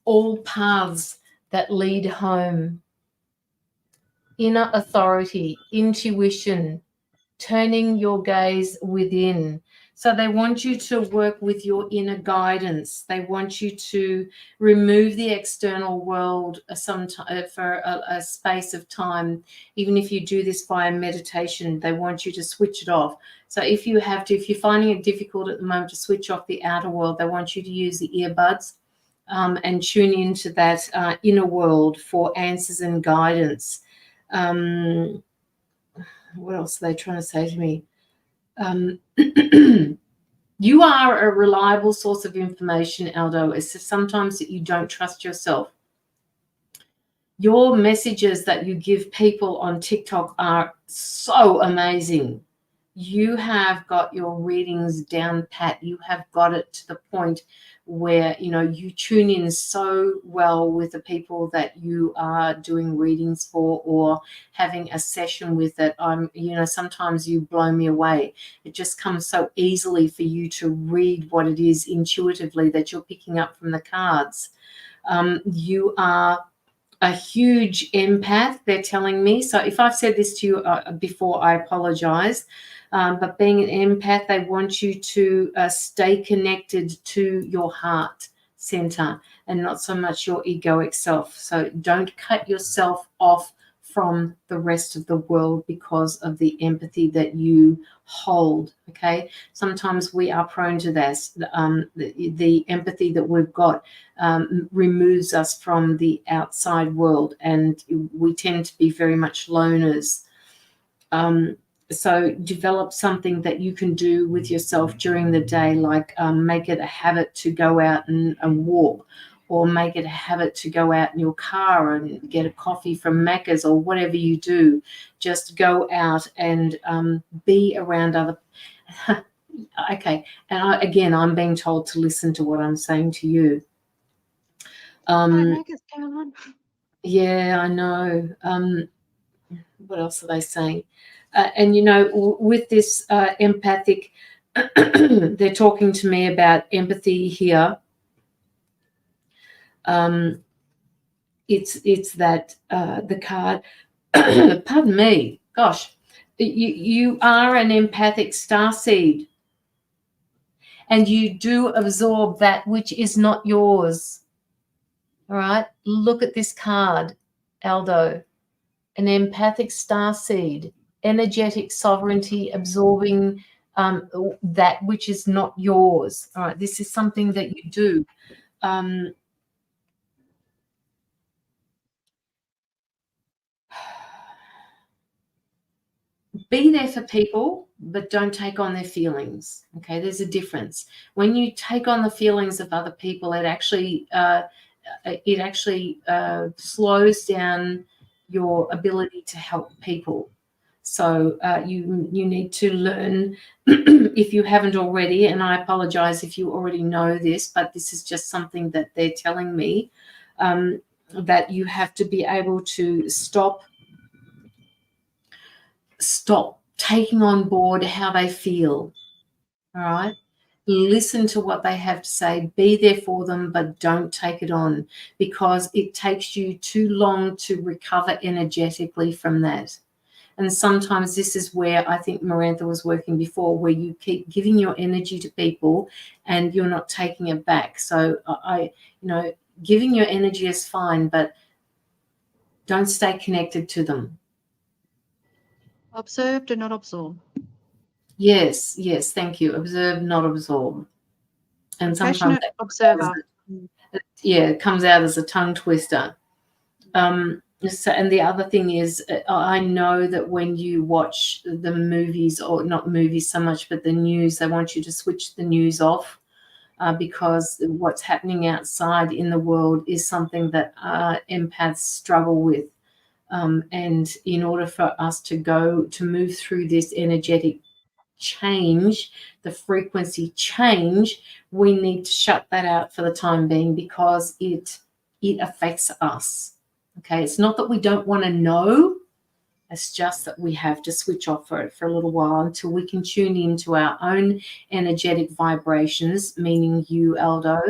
all paths that lead home. Inner authority, intuition, turning your gaze within. So they want you to work with your inner guidance. They want you to remove the external world for a space of time. Even if you do this via meditation, they want you to switch it off. So if you're finding it difficult at the moment to switch off the outer world, they want you to use the earbuds and tune into that inner world for answers and guidance. What else are they trying to say to me? You are a reliable source of information, Aldo. It's just sometimes that you don't trust yourself. Your messages that you give people on TikTok are so amazing. You have got your readings down pat. You have got it to the point where, you tune in so well with the people that you are doing readings for or having a session with. That sometimes you blow me away. It just comes so easily for you to read what it is intuitively that you're picking up from the cards. You are a huge empath, they're telling me. So if I've said this to you before, I apologize. But being an empath, they want you to stay connected to your heart center and not so much your egoic self. So don't cut yourself off from the rest of the world because of the empathy that you hold. Okay, sometimes we are prone to this. The empathy that we've got removes us from the outside world, and we tend to be very much loners. So develop something that you can do with yourself during the day, like make it a habit to go out and walk, or make it a habit to go out in your car and get a coffee from Macca's, or whatever you do. Just go out and be around other. Okay, and I'm being told to listen to what I'm saying to you. Hi, Macca's, Caroline. Yeah, I know. What else are they saying? And with this empathic, they're talking to me about empathy here. It's that the card. Pardon me. Gosh, you are an empathic starseed, and you do absorb that which is not yours. All right. Look at this card, Aldo. An empathic starseed, energetic sovereignty, absorbing that which is not yours. All right, this is something that you do. Be there for people, but don't take on their feelings. Okay, there's a difference. When you take on the feelings of other people, it actually slows down your ability to help people. So you need to learn, if you haven't already, and I apologize if you already know this, but this is just something that they're telling me, that you have to be able to stop taking on board how they feel. All right. Listen to what they have to say, be there for them, but don't take it on, because it takes you too long to recover energetically from that. And sometimes this is where I think Mirantha was working before, where you keep giving your energy to people and you're not taking it back. So giving your energy is fine, but don't stay connected to them. Observe, do not absorb. Yes, thank you. Observe, not absorb. And sometimes observer. It comes out as a tongue twister. So, and the other thing is, I know that when you watch the movies, or not movies so much, but the news, they want you to switch the news off, because what's happening outside in the world is something that empaths struggle with. And in order for us to move through this energetic change, the frequency change, we need to shut that out for the time being, because it affects us. Okay, it's not that we don't want to know, it's just that we have to switch off for it for a little while until we can tune into our own energetic vibrations, meaning you, Aldo,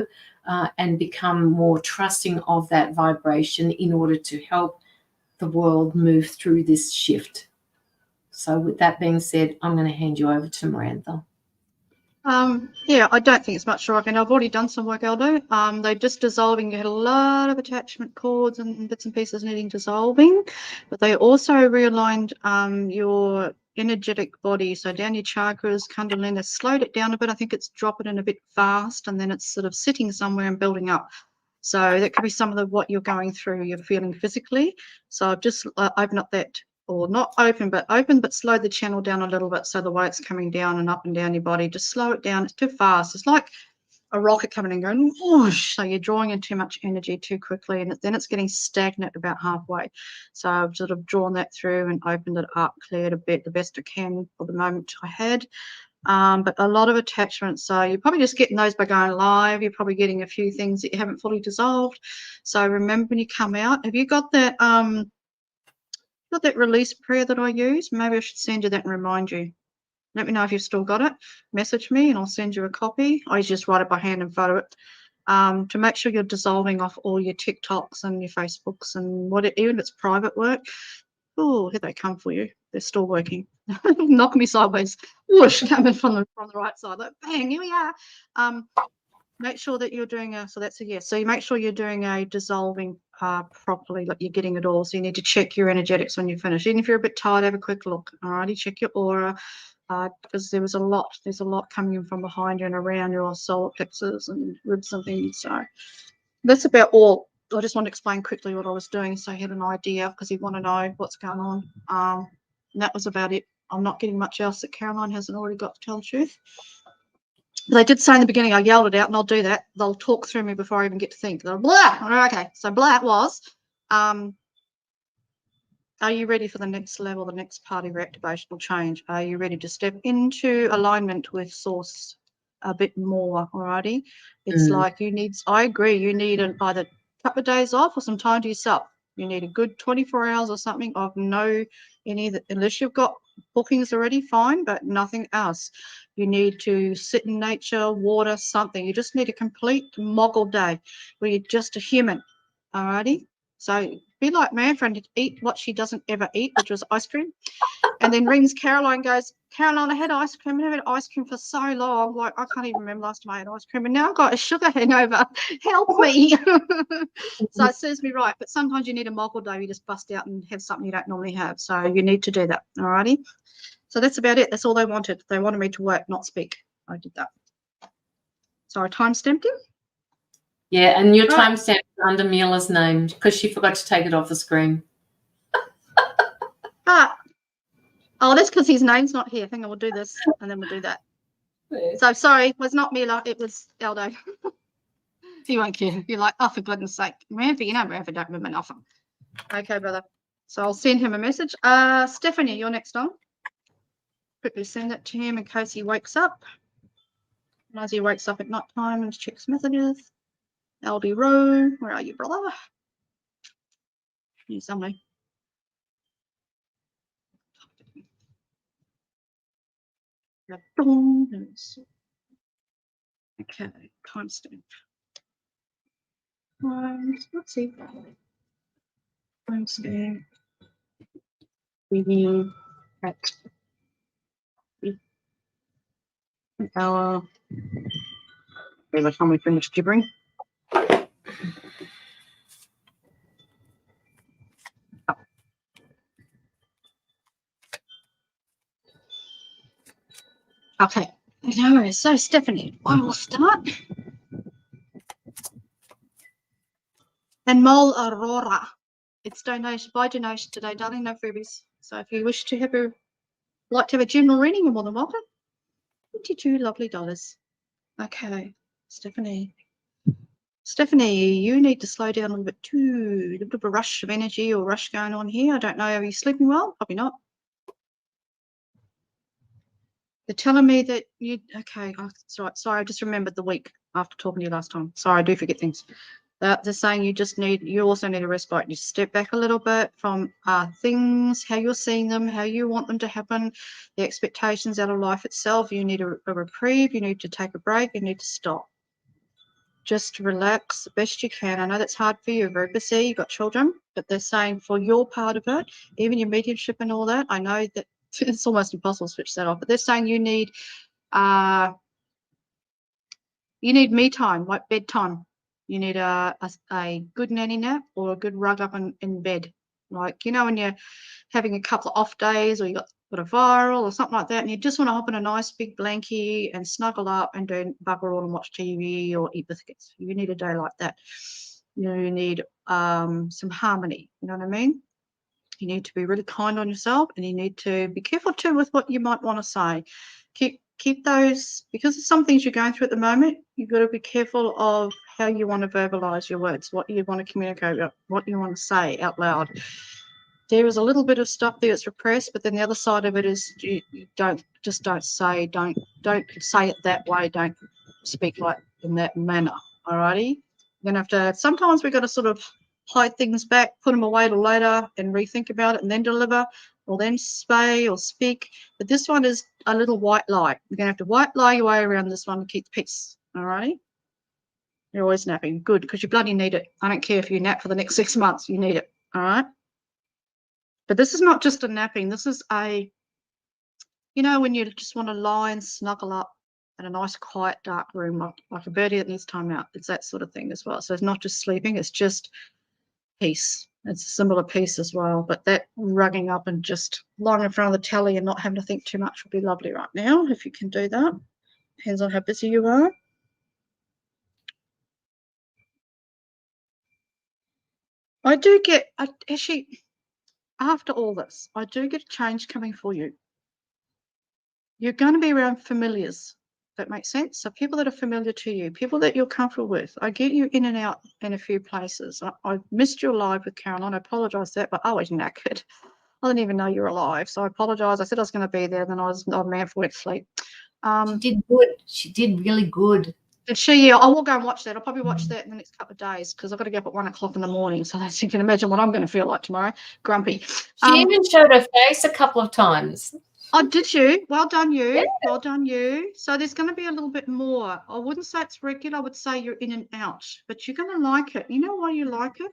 and become more trusting of that vibration in order to help the world move through this shift. So with that being said, I'm going to hand you over to Mirantha. Yeah, I don't think it's much work, and I've already done some work, Aldo. They're just dissolving. You had a lot of attachment cords and bits and pieces needing dissolving, but they also realigned your energetic body. So down your chakras, Kundalini, slowed it down a bit. I think it's dropping in a bit fast, and then it's sort of sitting somewhere and building up. So that could be some of what you're going through, you're feeling physically. So I've just opened up that, or not open, but slow the channel down a little bit, so the way it's coming down and up and down your body, just slow it down. It's too fast. It's like a rocket coming and going whoosh, so you're drawing in too much energy too quickly, and then it's getting stagnant about halfway. So I've sort of drawn that through and opened it up, cleared a bit, the best I can for the moment I had. But a lot of attachments, so you're probably just getting those by going live. You're probably getting a few things that you haven't fully dissolved. So remember, when you come out, have you got that release prayer that I use? Maybe I should send you that and remind you. Let me know if you've still got it. Message me and I'll send you a copy. I just write it by hand and photo it, to make sure you're dissolving off all your TikToks and your Facebooks and even if it's private work. Oh, here they come for you. They're still working. Knocking me sideways. Whoosh, coming from the right side. Like, bang, here we are. Make sure that you're doing so that's a yes. So you make sure you're doing a dissolving properly, like you're getting it all. So you need to check your energetics when you finish. Even if you're a bit tired, have a quick look. Alrighty, check your aura, because there's a lot coming in from behind you and around your solar plexus and ribs and things. So that's about all. I just want to explain quickly what I was doing so you had an idea, because you want to know what's going on. And that was about it. I'm not getting much else that Caroline hasn't already got, to tell the truth. They did say in the beginning, I yelled it out, and I'll do that. They'll talk through me before I even get to think. They'll blah. Okay, so blah was, are you ready for the next level, the next part of your activational change? Are you ready to step into alignment with source a bit more? Alrighty, it's like you need. I agree. You need either a couple of days off or some time to yourself. You need a good 24 hours or something of unless you've got bookings already, fine, but nothing else. You need to sit in nature, water, something. You just need a complete moggle day where you're just a human. Alrighty, so be like Mirantha and eat what she doesn't ever eat, which was ice cream. And then rings Caroline, goes, Caroline, I had ice cream. I haven't had ice cream for so long. Like, I can't even remember last time I had ice cream. And now I've got a sugar hangover. Help me. So it serves me right. But sometimes you need a moggle day. You just bust out and have something you don't normally have. So you need to do that. All righty. So that's about it. That's all they wanted. They wanted me to work, not speak. I did that. So I time-stamped him. Yeah, and your timestamp is under Mila's name because she forgot to take it off the screen. Oh, that's because his name's not here. I think I will do this and then we'll do that. Yeah. So sorry, it was not Mila, it was Aldo. He won't care. You're like, oh, for goodness sake. Mirantha, you know Mirantha don't remember nothing. Okay, brother. So I'll send him a message. Stephanie, you're next on. Quickly send that to him in case he wakes up. And as he wakes up at night time and checks messages. LD Rowe, where are you, brother? He's somewhere. Okay, timestamp. Let's see. Timestamp. Review at hour. By the time we finish gibbering. Okay, no, so Stephanie, I will start. And Mole Aurora, it's donation by donation today, darling, no freebies. So if you wish to like to have a general reading, you're more than welcome. $22 lovely dollars. Okay, Stephanie. Stephanie, you need to slow down a little bit too. A little bit of a rush of energy or rush going on here. I don't know, are you sleeping well? Probably not. They're telling me that you, okay, oh, that's right. Sorry, I just remembered the week after talking to you last time. Sorry, I do forget things. They're saying you also need a respite. You step back a little bit from things, how you're seeing them, how you want them to happen, the expectations out of life itself. You need a reprieve. You need to take a break. You need to stop. Just relax the best you can. I know that's hard for you. You're very busy. You've got children, but they're saying for your part of it, even your mediumship and all that, I know that It's almost impossible to switch that off. But they're saying you need me time, like bedtime. You need a good nanny nap or a good rug up in bed. Like, you know, when you're having a couple of off days or you got a viral or something like that, and you just want to hop in a nice big blankie and snuggle up and do bugger all and watch TV or eat biscuits. You need a day like that. You know, you need some harmony. You know what I mean? You need to be really kind on yourself, and you need to be careful too with what you might want to say. Keep those, because of some things you're going through at the moment. You've got to be careful of how you want to verbalize your words, what you want to communicate, what you want to say out loud. There is a little bit of stuff there that's repressed, but then the other side of it is you don't say it that way. Don't speak like in that manner. Alrighty, you're gonna have to. Sometimes we've got to sort of hide things back, put them away till later, and rethink about it, and then deliver, or then say or speak. But this one is a little white lie. You're gonna have to white lie your way around this one to keep the peace. Alrighty. You're always napping. Good, because you bloody need it. I don't care if you nap for the next 6 months. You need it. All right. But this is not just a napping. This is a, you know, when you just want to lie and snuggle up in a nice, quiet, dark room, like a birdie that needs time out. It's that sort of thing as well. So it's not just sleeping. It's just peace. It's a symbol of peace as well. But that rugging up and just lying in front of the telly and not having to think too much would be lovely right now, if you can do that. Depends on how busy you are. I do get, actually, after all this, I do get a change coming for you. You're going to be around familiars. That makes sense. So people that are familiar to you, people that you're comfortable with. I get you in and out in a few places. I missed your live with Caroline. I apologise for that, but I was knackered. I didn't even know you were alive, so I apologise. I said I was going to be there, then I man for went to sleep. She did good. She did really good. Did she? Yeah, I will go and watch that. I'll probably watch that in the next couple of days because I've got to get up at 1 o'clock in the morning. So that's, you can imagine what I'm going to feel like tomorrow. Grumpy. She even showed her face a couple of times. Oh, did you? Well done, you. Yeah. Well done, you. So there's going to be a little bit more. I wouldn't say it's regular. I would say you're in and out, but you're going to like it. You know why you like it?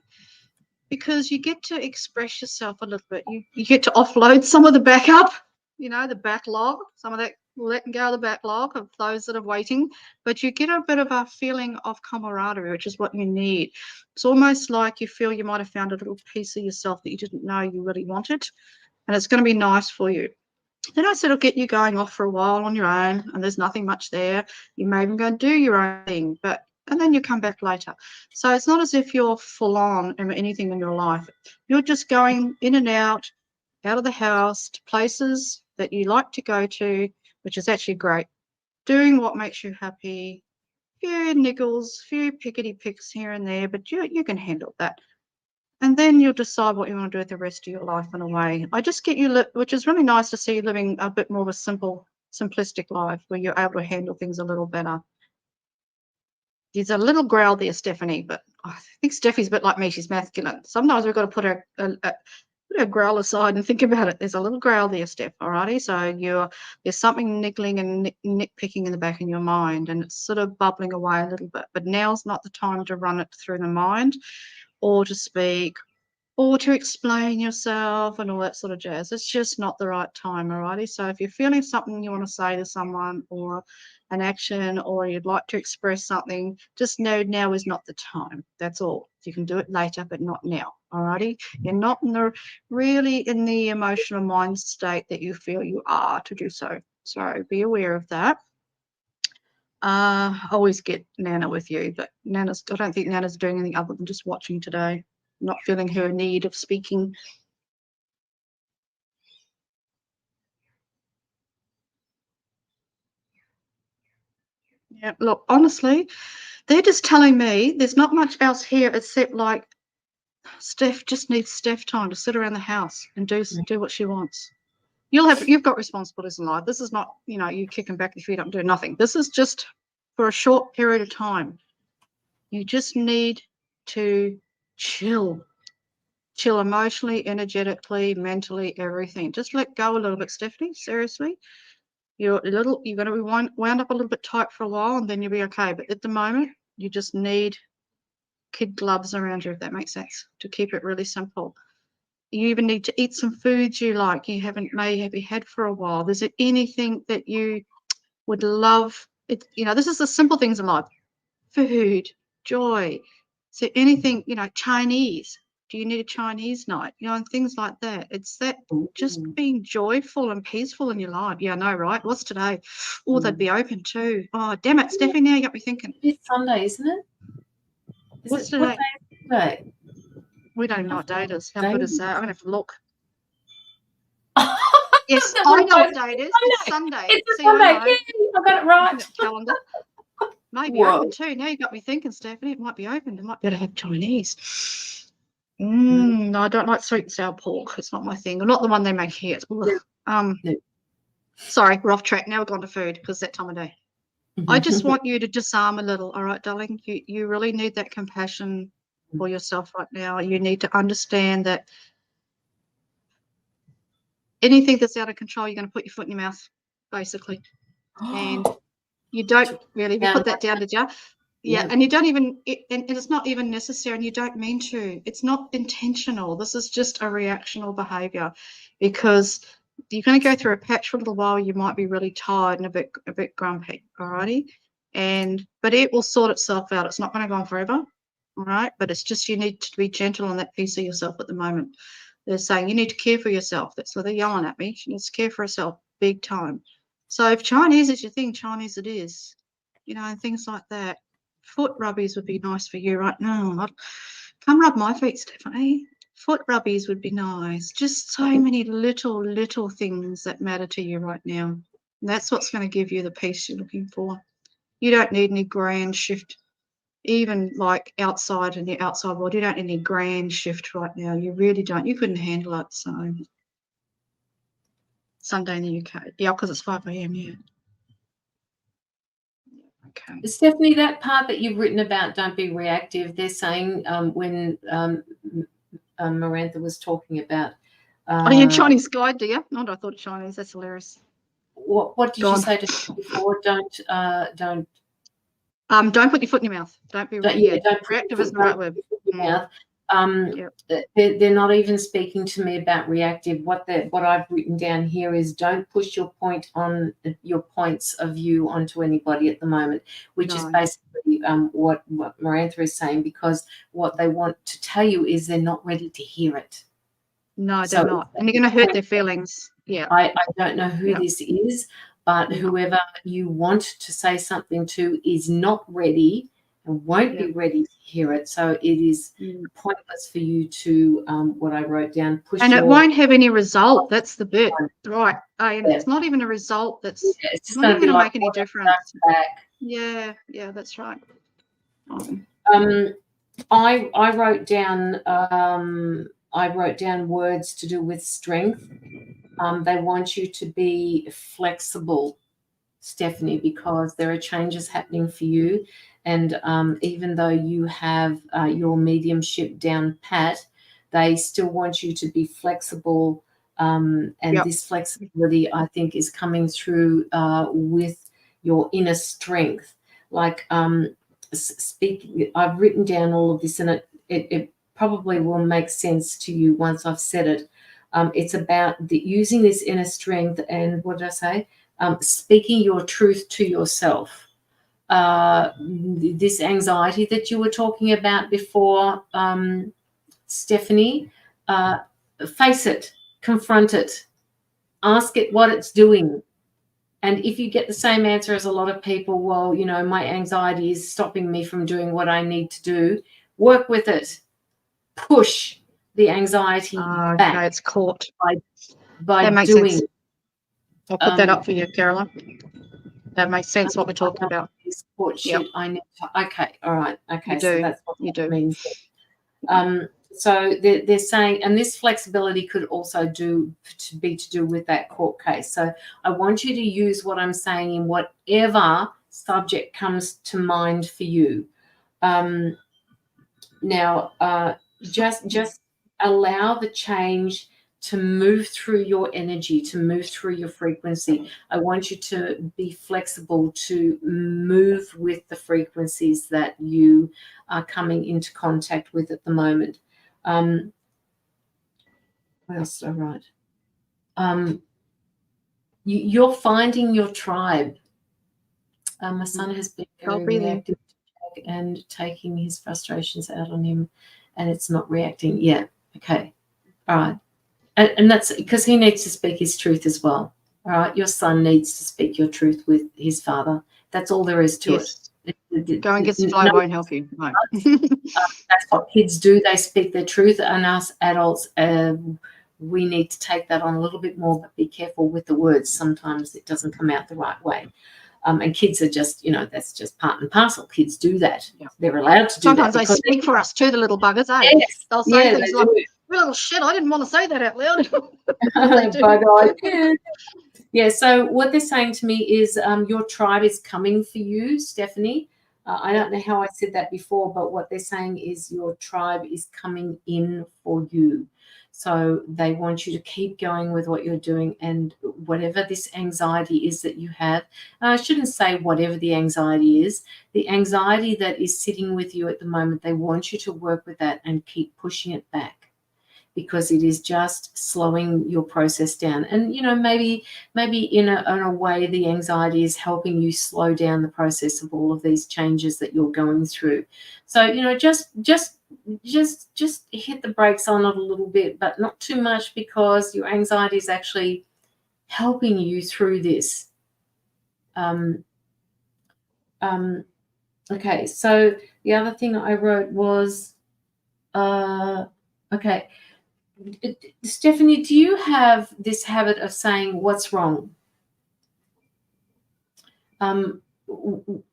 Because you get to express yourself a little bit. You get to offload some of the backup, you know, the backlog, some of that, letting go of the backlog of those that are waiting. But you get a bit of a feeling of camaraderie, which is what you need. It's almost like you feel you might have found a little piece of yourself that you didn't know you really wanted, and it's going to be nice for you. Then I said, it'll get you going off for a while on your own, and there's nothing much there. You may even go and do your own thing, and then you come back later. So it's not as if you're full on in anything in your life. You're just going in and out of the house to places that you like to go to, which is actually great. Doing what makes you happy. Few niggles, few pickety picks here and there, but you can handle that. And then you'll decide what you want to do with the rest of your life in a way. I just get you, which is really nice to see you living a bit more of a simplistic life where you're able to handle things a little better. There's a little growl there, Stephanie, but I think Steffi's a bit like me. She's masculine. Sometimes we've got to put her growl aside and think about it. There's a little growl there, Steph, alrighty? So there's something niggling and nitpicking in the back of your mind, and it's sort of bubbling away a little bit. But now's not the time to run it through the mind, or to speak, or to explain yourself and all that sort of jazz. It's just not the right time, alrighty? So if you're feeling something you want to say to someone, or an action, or you'd like to express something, just know now is not the time. That's all. You can do it later, but not now, alrighty? You're not really in the emotional mind state that you feel you are to do so. So be aware of that. I always get Nana with you, but I don't think Nana's doing anything other than just watching today. Not feeling her need of speaking. Yeah, look, honestly, they're just telling me there's not much else here except like Steph just needs Steph time to sit around the house and do what she wants. You've got responsibilities in life. This is not, you kicking back your feet up and doing nothing. This is just for a short period of time. You just need to chill emotionally, energetically, mentally, everything. Just let go a little bit, Stephanie. Seriously, you're going to be wound up a little bit tight for a while, and then you'll be okay. But at the moment, you just need kid gloves around you, if that makes sense, to keep it really simple. You even need to eat some foods you like, you haven't maybe had for a while. Is there anything that you would love? This is the simple things in life. Food, joy. Is there anything, Chinese? Do you need a Chinese night? And things like that. It's that just being joyful and peaceful in your life. Yeah, I know, right? What's today? Oh, they'd be open too. Oh, damn it, Stephanie, now you got me thinking. It's Sunday, isn't it? What's What today? day is today? We don't know what date it is. How Day good is is- that? I'm going to have to look. I Yes, that I we're know what both- day it is. It's Sunday. It's a See, Sunday. I know. Yay, I got it Looking right. at the calendar. Maybe Whoa. open too. Now you got me thinking, Stephanie. It might be open. It might be able to have Chinese. No, I don't like sweet and sour pork. It's not my thing. Not the one they make here. No. Sorry, we're off track. Now we're gone to food because it's that time of day. I just want you to disarm a little. All right, darling. You really need that compassion for yourself right now. You need to understand that anything that's out of control, you're going to put your foot in your mouth, basically. And you don't really, you put that down, did you? Yeah, and you don't even, and it's not even necessary, and you don't mean to. It's not intentional. This is just a reactional behavior, because you're going to go through a patch for a little while. You might be really tired and a bit grumpy, alrighty, but it will sort itself out. It's not going to go on forever, all right. But it's just you need to be gentle on that piece of yourself at the moment. They're saying you need to care for yourself. That's why they're yelling at me. She needs to care for herself big time. So if Chinese is your thing, Chinese it is, and things like that. Foot rubbies would be nice for you right now. Come rub my feet, Stephanie. Foot rubbies would be nice. Just so many little things that matter to you right now. And that's what's going to give you the peace you're looking for. You don't need any grand shift, even like outside in the outside world. You don't need any grand shift right now. You really don't. You couldn't handle it. So Sunday in the UK. Yeah, because it's 5 a.m. Yeah. Okay. Stephanie, that part that you've written about don't be reactive, they're saying when Mirantha was talking about Oh, you Chinese guy, do you? Not I thought Chinese. That's hilarious. What did you say to before? Don't put your foot in your mouth. Don't be reactive. Don't Reactive isn't the right word. Mouth. Yep. They're not even speaking to me about reactive. What I've written down here is don't push your points of view onto anybody at the moment, which is basically what Mirantha is saying, because what they want to tell you is they're not ready to hear it. No, they're not. And you're going to hurt their feelings. Yeah. I don't know who this is, but whoever you want to say something to is not ready and won't be ready to hear it. So it is pointless for you to, what I wrote down, push. And it won't have any result. That's the bit. Right. And it's not even a result it's just not even going to make any difference. Yeah, that's right. I wrote down words to do with strength. They want you to be flexible, Stephanie, because there are changes happening for you. And even though you have your mediumship down pat, they still want you to be flexible. And this flexibility, I think, is coming through with your inner strength. Like speaking, I've written down all of this, and it probably will make sense to you once I've said it. It's about using this inner strength and, what did I say? Speaking your truth to yourself. This anxiety that you were talking about before, Stephanie, face it, confront it, ask it what it's doing. And if you get the same answer as a lot of people, well, my anxiety is stopping me from doing what I need to do, work with it. Push the anxiety back. Okay, it's caught. By that makes doing. Sense. I'll put that up for you, Caroline. That makes sense what we're talking about. I need to, okay, all right. Okay, you so do. that's what you that do. means. So they're saying, and this flexibility could also do with that court case. So I want you to use what I'm saying in whatever subject comes to mind for you. Now, just allow the change to move through your energy, to move through your frequency. I want you to be flexible, to move with the frequencies that you are coming into contact with at the moment. What else did I write? You're finding your tribe. My son has been I'll very be there. reactive and taking his frustrations out on him, and it's not reacting. Yeah. Okay. All right. And that's because he needs to speak his truth as well. All right. Your son needs to speak your truth with his father. That's all there is to Yes. it. Go and get some flow won't help you. No. That's what kids do. They speak their truth, and us adults, we need to take that on a little bit more, but be careful with the words. Sometimes it doesn't come out the right way. And kids are just, that's just part and parcel. Kids do that. Yeah. They're allowed to do Sometimes that. they speak for us too, the little buggers, eh? Yes. They'll say Yeah, things they like, do. "Well, shit, I didn't want to say that out loud." They do. Bug-eyed. Yeah, so what they're saying to me is your tribe is coming for you, Stephanie. I don't know how I said that before, but what they're saying is your tribe is coming in for you. So they want you to keep going with what you're doing, and whatever this anxiety is that you have, I shouldn't say whatever the anxiety is, the anxiety that is sitting with you at the moment, they want you to work with that and keep pushing it back, because it is just slowing your process down. And, maybe in a way, the anxiety is helping you slow down the process of all of these changes that you're going through. So, just hit the brakes on it a little bit, but not too much, because your anxiety is actually helping you through this. Okay, so the other thing I wrote was, okay, Stephanie, do you have this habit of saying what's wrong?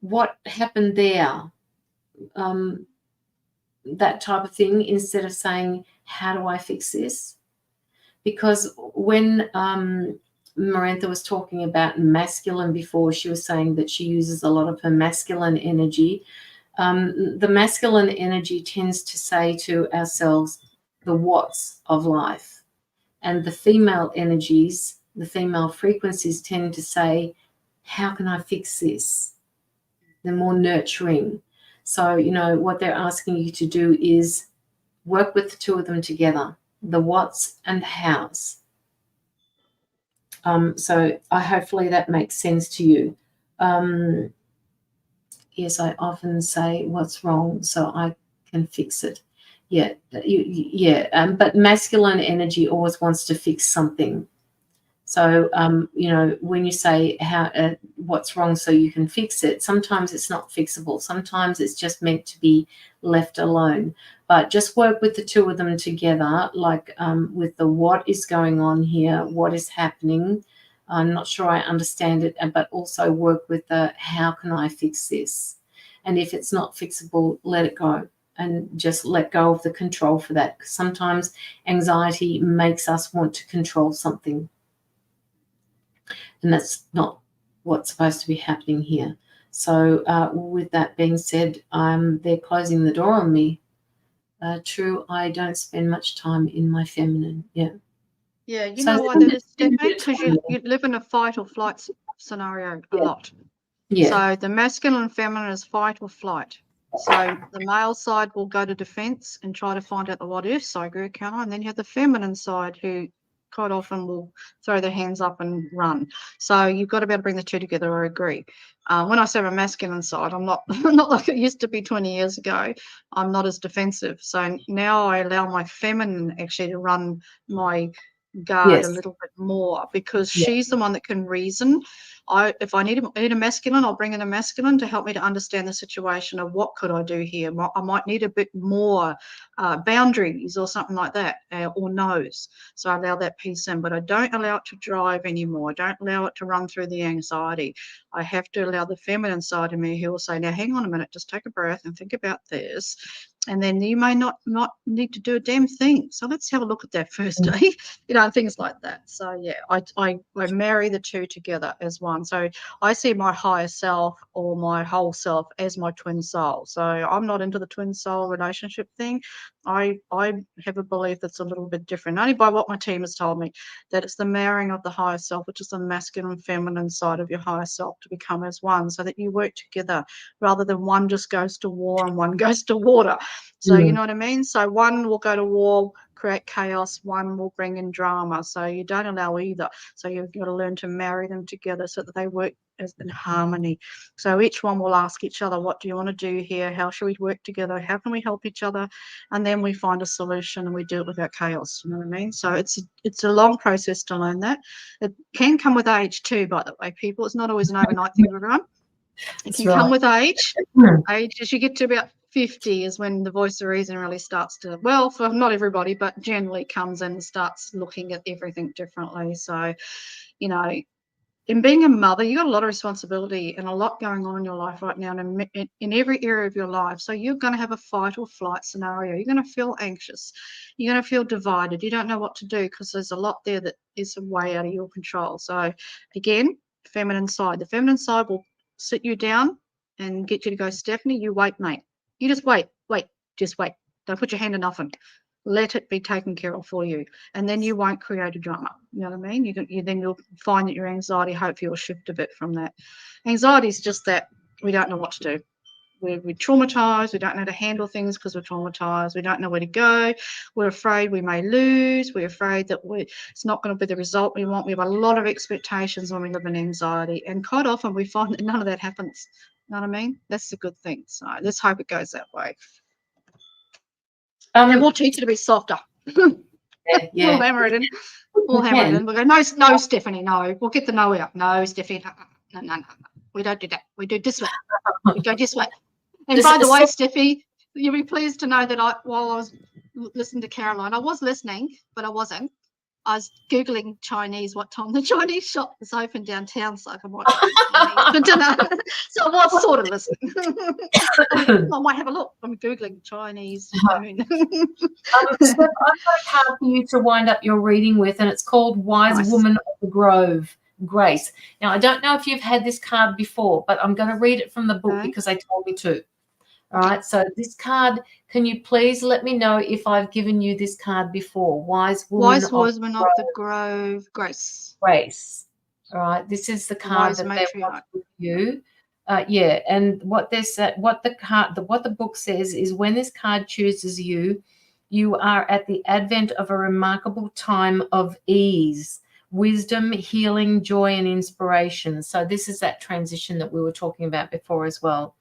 What happened there? That type of thing, instead of saying, how do I fix this? Because when Mirantha was talking about masculine before, she was saying that she uses a lot of her masculine energy. The masculine energy tends to say to ourselves the what's of life. And the female energies, the female frequencies tend to say, how can I fix this? They're more nurturing. So, what they're asking you to do is work with the two of them together, the what's and the how's. So hopefully that makes sense to you. Yes, I often say what's wrong so I can fix it. Yeah, but masculine energy always wants to fix something. So, when you say what's wrong so you can fix it, sometimes it's not fixable. Sometimes it's just meant to be left alone. But just work with the two of them together, like with the what is going on here, what is happening. I'm not sure I understand it, but also work with the how can I fix this? And if it's not fixable, let it go. And just let go of the control for that. Because sometimes anxiety makes us want to control something. And that's not what's supposed to be happening here. So with that being said, they're closing the door on me. True, I don't spend much time in my feminine. Yeah. Yeah, you know why that is, Stephanie? Because you live in a fight or flight scenario a lot. Yeah. So the masculine and feminine is fight or flight. So the male side will go to defense and try to find out the what if. So I agree with Caroline. And then you have the feminine side who quite often will throw their hands up and run. So you've got to be able to bring the two together. I agree. When I say my masculine side, I'm not like it used to be 20 years ago. I'm not as defensive. So now I allow my feminine actually to run my guard a little bit more, because she's the one that can reason. If I need a masculine, I'll bring in a masculine to help me to understand the situation of what could I do here. I might need a bit more boundaries or something like that, or no's. So I allow that piece in, but I don't allow it to drive anymore. I don't allow it to run through the anxiety. I have to allow the feminine side of me who will say, now hang on a minute, just take a breath and think about this. And then you may not need to do a damn thing. So let's have a look at that first, things like that. So yeah, I marry the two together as one. So I see my higher self or my whole self as my twin soul. So I'm not into the twin soul relationship thing. I have a belief that's a little bit different, only by what my team has told me, that it's the marrying of the higher self, which is the masculine and feminine side of your higher self, to become as one, so that you work together rather than one just goes to war and one goes to water. So you know what I mean? So one will go to war create chaos, one will bring in drama. So you don't allow either. So you've got to learn to marry them together so that they work as in harmony. So each one will ask each other, what do you want to do here? How should we work together? How can we help each other? And then we find a solution and we do it without chaos. You know what I mean? So it's a long process to learn that. It can come with age too, by the way, people. It's not always an overnight thing, everyone. It can come with age. Age, as you get to about 50 is when the voice of reason really starts to, well, for not everybody, but generally comes in and starts looking at everything differently. So, you know, in being a mother, you've got a lot of responsibility and a lot going on in your life right now, and in every area of your life. So you're going to have a fight or flight scenario. You're going to feel anxious. You're going to feel divided. You don't know what to do because there's a lot there that is way out of your control. So again, feminine side. The feminine side will sit you down and get you to go, Stephanie, you wait, mate. You just wait, just wait. Don't put your hand in nothing. Let it be taken care of for you, and then you won't create a drama. You know what I mean? Then you'll find that your anxiety, hopefully, will shift a bit from that. Anxiety is just that we don't know what to do. We're traumatized. We don't know how to handle things because we're traumatized. We don't know where to go. We're afraid we may lose. We're afraid that it's not going to be the result we want. We have a lot of expectations when we live in anxiety, and quite often we find that none of that happens. You know what I mean? That's a good thing. So let's hope it goes that way. And we'll teach you to be softer. Yeah. We'll hammer it in. We'll hammer it in. We'll go, no, Stephanie, no. We'll get the no out. No, Stephanie, no. We don't do that. We do this way. We go this way. And by the way, Steffi, you'll be pleased to know that while I was listening to Caroline, I was listening, but I wasn't. I was Googling Chinese, what time the Chinese shop is open downtown, so I can watch Chinese for dinner. So I was sort of listening. I might have a look. I'm Googling Chinese moon. Steph, I've got a card for you to wind up your reading with, and it's called Wise Woman of the Grove, Grace. Now, I don't know if you've had this card before, but I'm going to read it from the book because they told me to. All right, so this card, can you please let me know if I've given you this card before? Wise Woman of the Grove, Grace. Grace. All right, this is the card that they want with you. Yeah, and what the book says is when this card chooses you, you are at the advent of a remarkable time of ease, wisdom, healing, joy, and inspiration. So this is that transition that we were talking about before as well.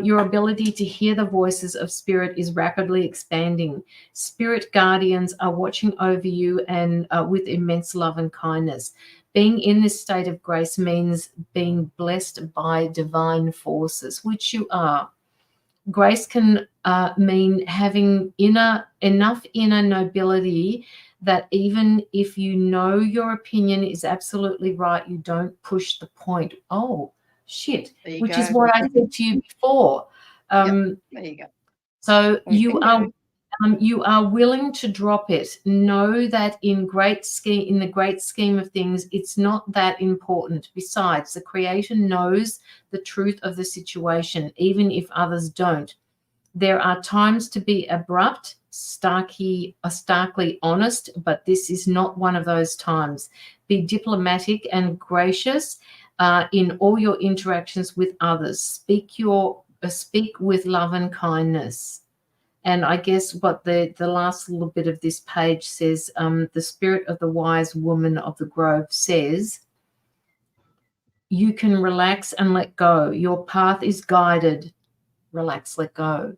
Your ability to hear the voices of spirit is rapidly expanding. Spirit guardians are watching over you and with immense love and kindness. Being in this state of grace means being blessed by divine forces, which you are. Grace can mean having enough inner nobility that even if you know your opinion is absolutely right, you don't push the point. Oh, shit, which is what I said to you before. There you go. So you are willing to drop it. Know that in the great scheme of things, it's not that important. Besides, the Creator knows the truth of the situation, even if others don't. There are times to be abrupt, starkly honest, but this is not one of those times. Be diplomatic and gracious in all your interactions with others. Speak with love and kindness. And I guess what the last little bit of this page says, the spirit of the wise woman of the grove says, you can relax and let go. Your path is guided. Relax, let go,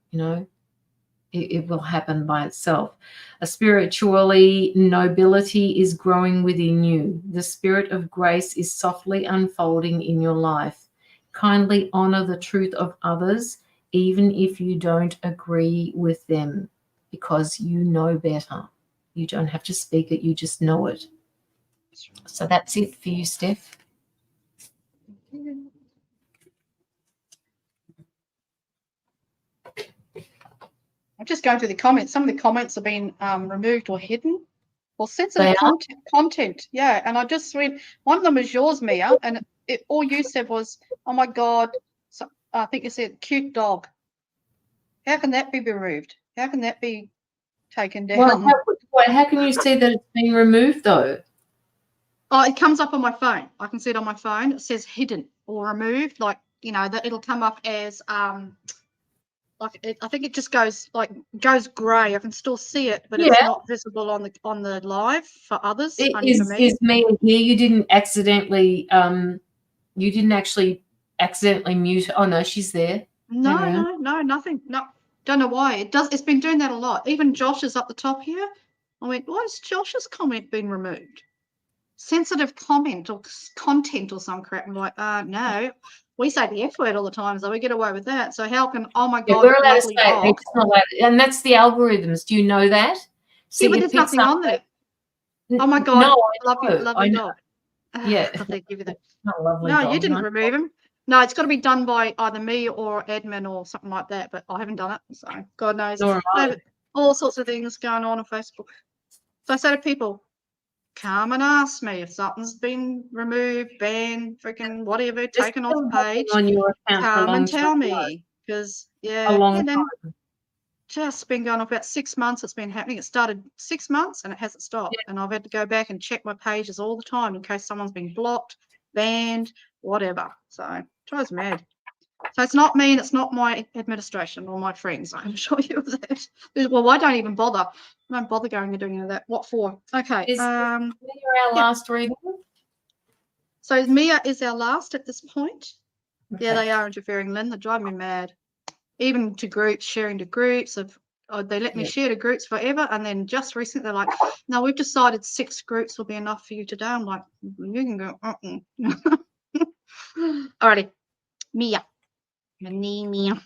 it will happen by itself. A spiritually nobility is growing within you. The spirit of grace is softly unfolding in your life. Kindly honor the truth of others, even if you don't agree with them, because you know better. You don't have to speak it, you just know it. So that's it for you, Steph. I'm just going through the comments. Some of the comments have been removed or hidden or sensitive content. Yeah, and I just read one of them is yours, Mia, and all you said was, "Oh my God," I think you said, "Cute dog." How can that be removed? How can that be taken down? Well, how can you see that it's been removed though? Oh, it comes up on my phone. I can see it on my phone. It says hidden or removed, that it'll come up as Like I think it just goes grey. I can still see it, but Yeah. it's not visible on the live for others. It Only for me. is me in here. You didn't accidentally you didn't actually accidentally mute. Oh no, she's there. No, nothing. No, don't know why. It's been doing that a lot. Even Josh is up the top here. I went, why has Josh's comment been removed? Sensitive comment or content or some crap. I'm like, no. We say the F word all the time, so we get away with that. So how can, oh my God, we're allowed to lovely say it. dog. It's not allowed, and that's the algorithms. Do you know that? See, but there's nothing on there. Oh my God, no, lovely dog. Yeah. They give you that. Not a lovely No, dog, you didn't remove him. No, it's got to be done by either me or admin or something like that, but I haven't done it, so God knows. Nor am I. I have all sorts of things going on Facebook. So I say to people, come and ask me if something's been removed, banned, freaking whatever, taken off page. On your account come and tell me, because a long and then time. just been going on about 6 months. It's been happening. It started 6 months and it hasn't stopped. And I've had to go back and check my pages all the time in case someone's been blocked, banned, whatever. So it drives me mad. So it's not me and it's not my administration or my friends. I'm sure you of that. Well, I don't even bother. I don't bother going and doing any of that. What for? Okay. Is our last reading? So Mia is our last at this point. Okay. Yeah, they are interfering, Lynn. They drive me mad. Even to groups, sharing to groups of they let me share to groups forever, and then just recently they're like, no, we've decided 6 groups will be enough for you today. I'm like, you can go. Alrighty, Mia. Mia.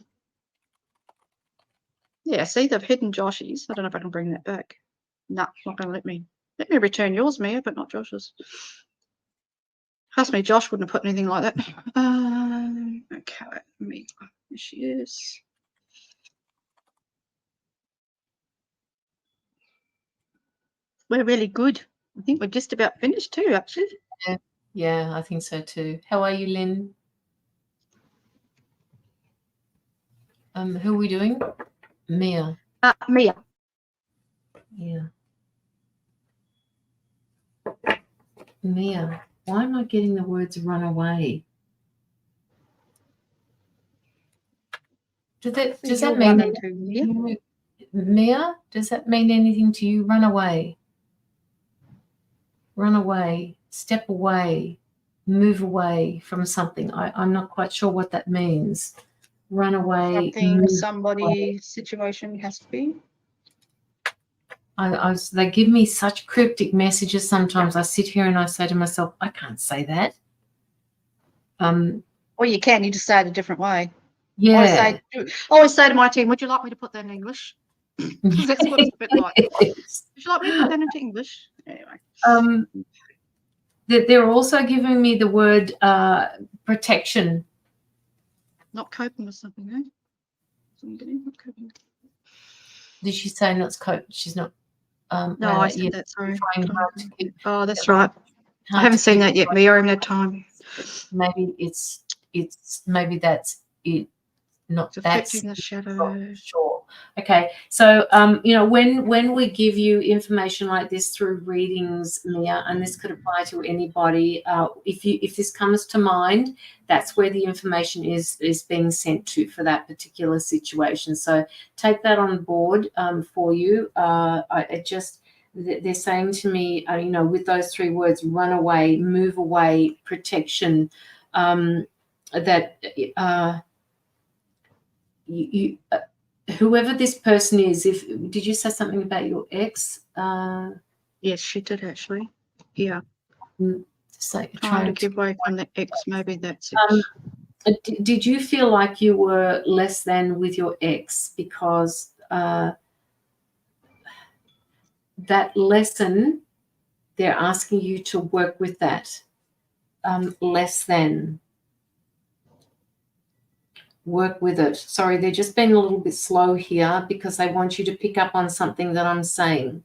Yeah, see, they've hidden Joshy's. I don't know if I can bring that back. No, it's not going to let me. Let me return yours, Mia, but not Josh's. Trust me, Josh wouldn't have put anything like that. Okay, Mia. Here she is. We're really good. I think we're just about finished too, actually. Yeah, I think so too. How are you, Lynn? Who are we doing? Mia. Mia. Yeah. Mia. Why am I getting the words run away? Does that mean anything? Mia? Does that mean anything to you? Run away. Run away. Step away. Move away from something. I'm not quite sure what that means. Run away. Something, somebody, situation has to be. They give me such cryptic messages sometimes. I sit here and I say to myself, I can't say that. Well, you can. You just say it a different way. Yeah. I always say to my team, would you like me to put that in English? Because that's what it's a bit like. Would you like me to put that into English? Anyway. They're also giving me the word protection. Not coping with something, eh? Not coping. Did she say not cope? She's not. No, I said that. Sorry. Oh, that's yeah, right. I haven't seen that yet. Me or even had time. Maybe maybe that's it. Not that's affecting the shadow. Sure. Okay. So when we give you information like this through readings, Mia, and this could apply to anybody, if this comes to mind, that's where the information is being sent to for that particular situation. So take that on board for you. They're saying to me, with those 3 words: run away, move away, protection. Whoever this person is, did you say something about your ex? Yes, she did actually. Yeah. Trying to keep away from the ex, maybe that's it. Did you feel like you were less than with your ex because that lesson, they're asking you to work with that less than? Work with it. Sorry, they're just being a little bit slow here because they want you to pick up on something that I'm saying.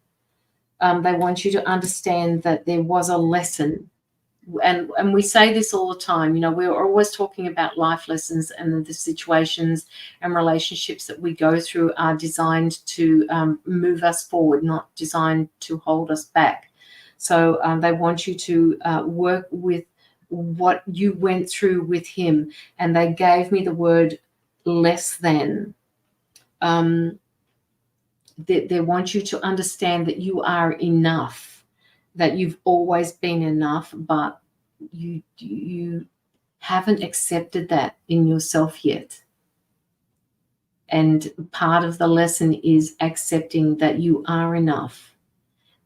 They want you to understand that there was a lesson. And we say this all the time, we're always talking about life lessons, and the situations and relationships that we go through are designed to move us forward, not designed to hold us back. So they want you to work with what you went through with him, and they gave me the word less than. they want you to understand that you are enough, that you've always been enough, but you haven't accepted that in yourself yet. And part of the lesson is accepting that you are enough,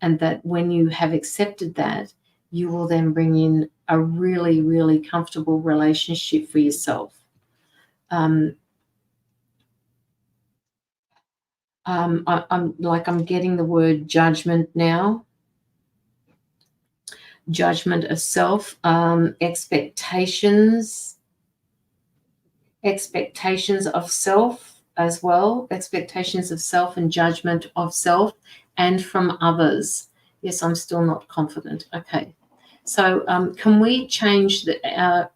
and that when you have accepted that, you will then bring in a really, really comfortable relationship for yourself. I'm getting the word judgment now. Judgment of self, expectations of self as well, expectations of self and judgment of self and from others. Yes, I'm still not confident. Okay. So can we change the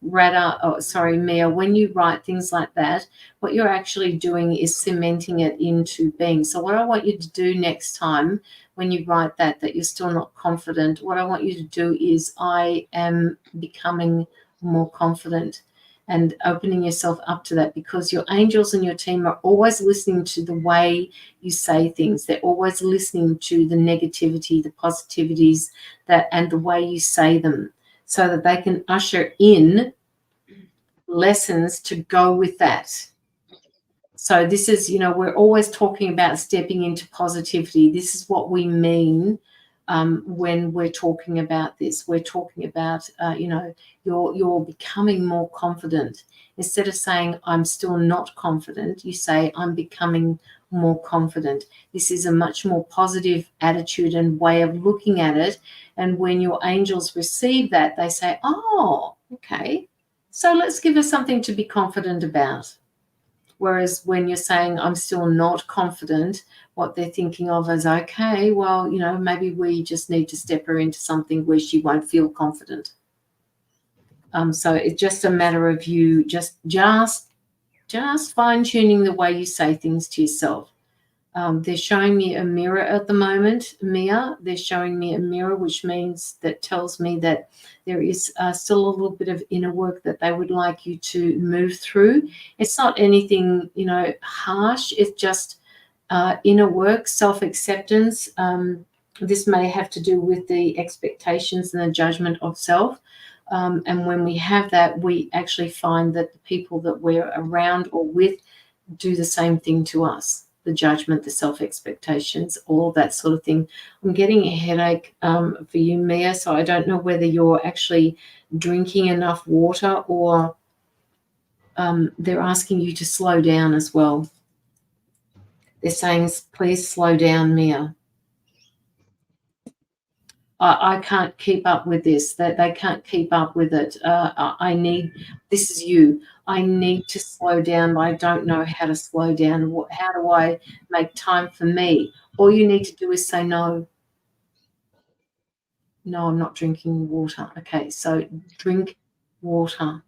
Mia, when you write things like that, what you're actually doing is cementing it into being. So what I want you to do next time when you write that you're still not confident, what I want you to do is I am becoming more confident, and opening yourself up to that, because your angels and your team are always listening to the way you say things. They're always listening to the negativity, the positivities, and the way you say them, so that they can usher in lessons to go with that. So this is, we're always talking about stepping into positivity. This is what we mean when we're talking about this. We're talking about, you're becoming more confident. Instead of saying, I'm still not confident, you say, I'm becoming more confident. This is a much more positive attitude and way of looking at it. And when your angels receive that, they say, oh, okay, so let's give us something to be confident about. Whereas when you're saying, I'm still not confident, what they're thinking of is, okay, well, maybe we just need to step her into something where she won't feel confident. So it's just a matter of you just fine-tuning the way you say things to yourself. They're showing me a mirror at the moment, Mia. They're showing me a mirror, which tells me that there is still a little bit of inner work that they would like you to move through. It's not anything, harsh. It's just inner work, self-acceptance. This may have to do with the expectations and the judgment of self. And when we have that, we actually find that the people that we're around or with do the same thing to us. The judgment, the self-expectations, all that sort of thing. I'm getting a headache for you, Mia, so I don't know whether you're actually drinking enough water, or they're asking you to slow down as well. They're saying, please slow down, Mia. I can't keep up with this. They can't keep up with it. This is you. I need to slow down, but I don't know how to slow down. How do I make time for me? All you need to do is say no. No, I'm not drinking water. Okay, so drink water.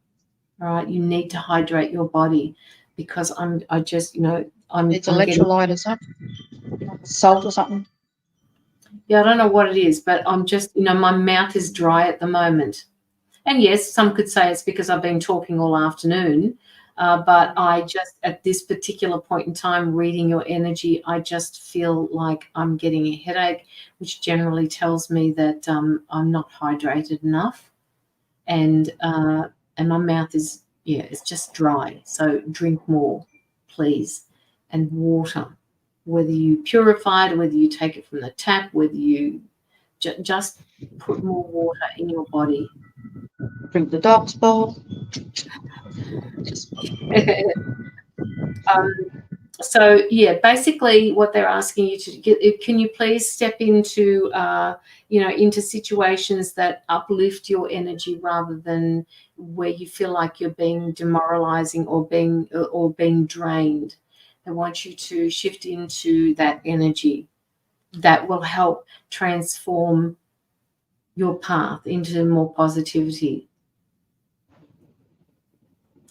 All right, you need to hydrate your body, because It's electrolyte or something, salt or something. Yeah, I don't know what it is, but I'm just, my mouth is dry at the moment. And yes, some could say it's because I've been talking all afternoon, but I just, at this particular point in time, reading your energy, I just feel like I'm getting a headache, which generally tells me that I'm not hydrated enough, and my mouth is, it's just dry. So drink more, please, and water. Whether you purify it, whether you take it from the tap, whether you just put more water in your body. Drink the dog's bowl. So basically what they're asking you to get, can you please step into into situations that uplift your energy, rather than where you feel like you're being demoralizing or being drained. They want you to shift into that energy that will help transform your path into more positivity.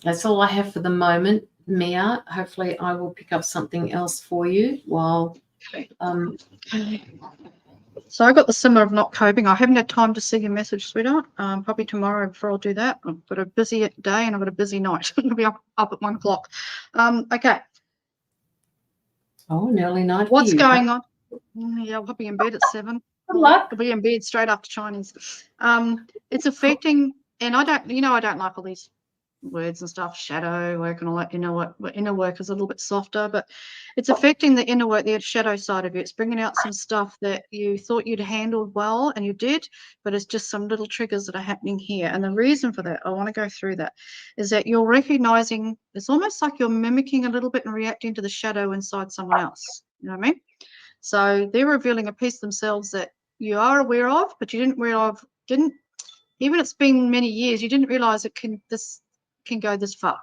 That's all I have for the moment, Mia. Hopefully I will pick up something else for you while So I got the simmer of not coping. I haven't had time to see your message, sweetheart. Probably tomorrow before I'll do that. I've got a busy day and I've got a busy night. I'll be up at 1 o'clock. Okay. Oh, an early night for What's you. going on? Yeah, I'll be in bed at 7. Good luck. I'll be in bed straight after Chinese. It's affecting, and I don't like all these words and stuff, shadow work and all that. Inner work is a little bit softer, but it's affecting the inner work, the shadow side of you. It's bringing out some stuff that you thought you'd handled well, and you did, but it's just some little triggers that are happening here. And the reason for that, I want to go through that, is that you're recognizing, it's almost like you're mimicking a little bit and reacting to the shadow inside someone else. You know what I mean? So they're revealing a piece themselves that you are aware of, but you didn't, even it's been many years, you didn't realize this can go this far.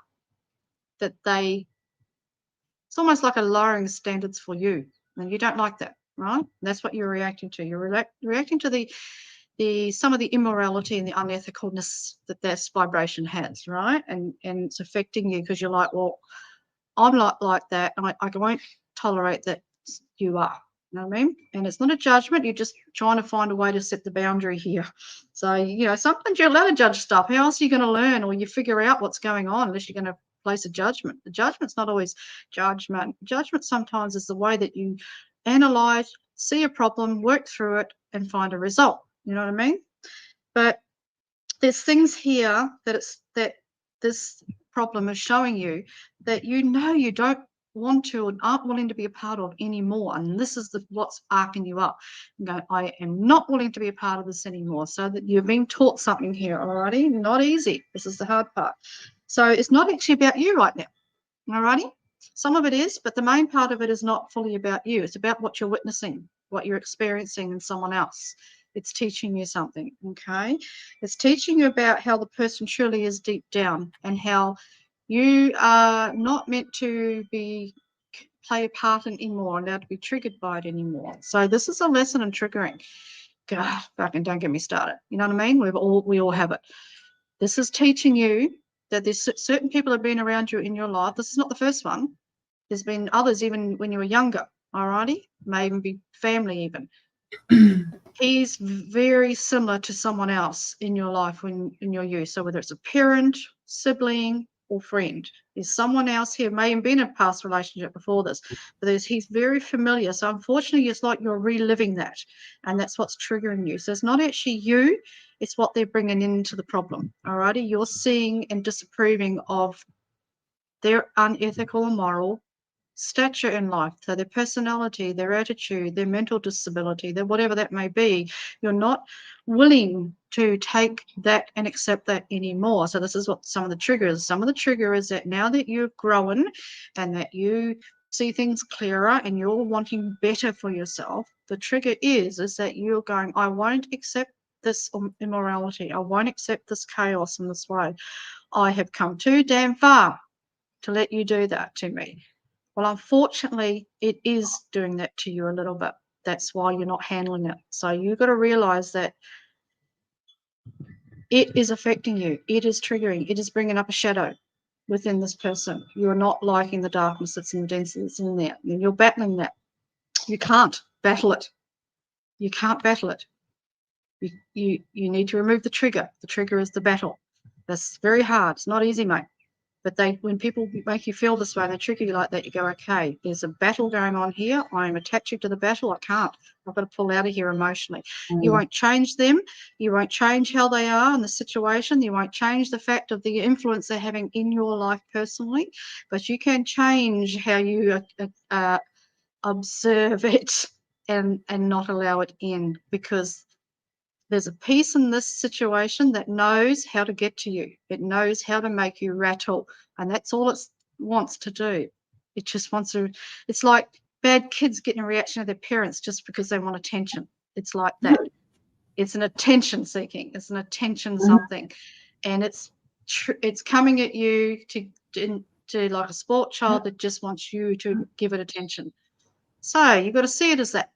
That it's almost like a lowering standards for you, and you don't like that, right? And that's what you're reacting to. You're reacting to the some of the immorality and the unethicalness that this vibration has, right? And it's affecting you because you're like, well, I'm not like that, and I won't tolerate that you are. You know what I mean? And it's not a judgment. You're just trying to find a way to set the boundary here. So, sometimes you're allowed to judge stuff. How else are you going to learn or you figure out what's going on unless you're going to place a judgment? The judgment's not always judgment. Judgment sometimes is the way that you analyze, see a problem, work through it, and find a result. You know what I mean? But there's things here that this problem is showing you that you don't want to and aren't willing to be a part of anymore. And this is what's arcing you up. I am not willing to be a part of this anymore. So that you're being taught something here, alrighty? Not easy. This is the hard part. So it's not actually about you right now, alrighty? Some of it is, but the main part of it is not fully about you. It's about what you're witnessing, what you're experiencing in someone else. It's teaching you something, okay? It's teaching you about how the person truly is deep down and how you are not meant to play a part in anymore, allowed to be triggered by it anymore. So this is a lesson in triggering. God, fucking don't get me started. You know what I mean? We all have it. This is teaching you that there's certain people have been around you in your life. This is not the first one. There's been others even when you were younger, alrighty? May even be family even. He's very similar to someone else in your life in your youth. So whether it's a parent, sibling, or friend, there's someone else here, may have been in a past relationship before this, but he's very familiar. So unfortunately, it's like you're reliving that, and that's what's triggering you. So it's not actually you, it's what they're bringing into the problem, alrighty? You're seeing and disapproving of their unethical and moral stature in life, so their personality, their attitude, their mental disability, their whatever that may be. You're not willing to take that and accept that anymore. So this is what some of the triggers. Some of the trigger is that now that you've grown and that you see things clearer and you're wanting better for yourself, the trigger is that you're going, I won't accept this immorality. I won't accept this chaos in this way. I have come too damn far to let you do that to me. Well, unfortunately, it is doing that to you a little bit. That's why you're not handling it. So you've got to realize that it is affecting you. It is triggering. It is bringing up a shadow within this person. You're not liking the darkness that's in the density that's in there. And you're battling that. You can't battle it. You can't battle it. You need to remove the trigger. The trigger is the battle. That's very hard. It's not easy, mate. But when people make you feel this way and they trigger you like that, you go, okay, there's a battle going on here. I'm attaching to the battle. I can't. I've got to pull out of here emotionally. You won't change them. You won't change how they are in the situation. You won't change the fact of the influence they're having in your life personally. But you can change how you observe it and not allow it in, because there's a piece in this situation that knows how to get to you. It knows how to make you rattle, and that's all it wants to do. It just wants to, it's like bad kids getting a reaction of their parents just because they want attention. It's like that. It's an attention seeking. It's an attention something. And it's coming at you to like a sport child that just wants you to give it attention. So you've got to see it as that.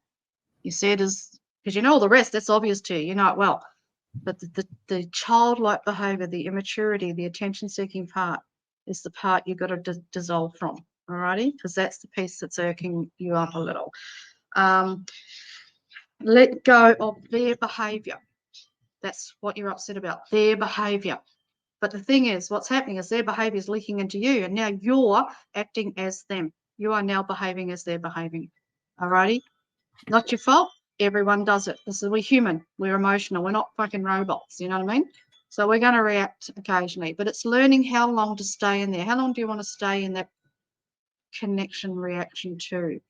You see it as, because you know all the rest, that's obvious to you, you know it well. But the childlike behavior, the immaturity, the attention-seeking part is the part you've got to dissolve from, alrighty? Because that's the piece that's irking you up a little. Let go of their behavior. That's what you're upset about, their behavior. But the thing is, what's happening is their behavior is leaking into you, and now you're acting as them. You are now behaving as they're behaving. Alrighty? Not your fault. Everyone does it. We're human. We're emotional. We're not fucking robots. You know what I mean? So we're going to react occasionally, but it's learning how long to stay in there. How long do you want to stay in that connection reaction to?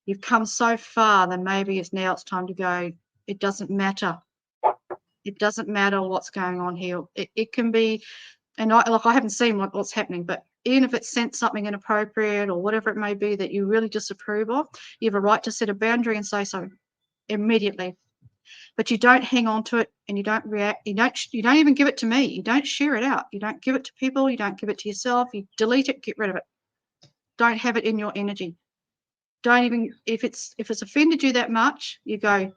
You've come so far, then maybe it's time to go. It doesn't matter. It doesn't matter what's going on here. It can be, and I haven't seen what's happening, but even if it sent something inappropriate or whatever it may be that you really disapprove of, you have a right to set a boundary and say so immediately. But you don't hang on to it, and you don't react. You don't even give it to me. You don't share it out. You don't give it to people. You don't give it to yourself. You delete it. Get rid of it. Don't have it in your energy. Don't even, if it's offended you that much, you go,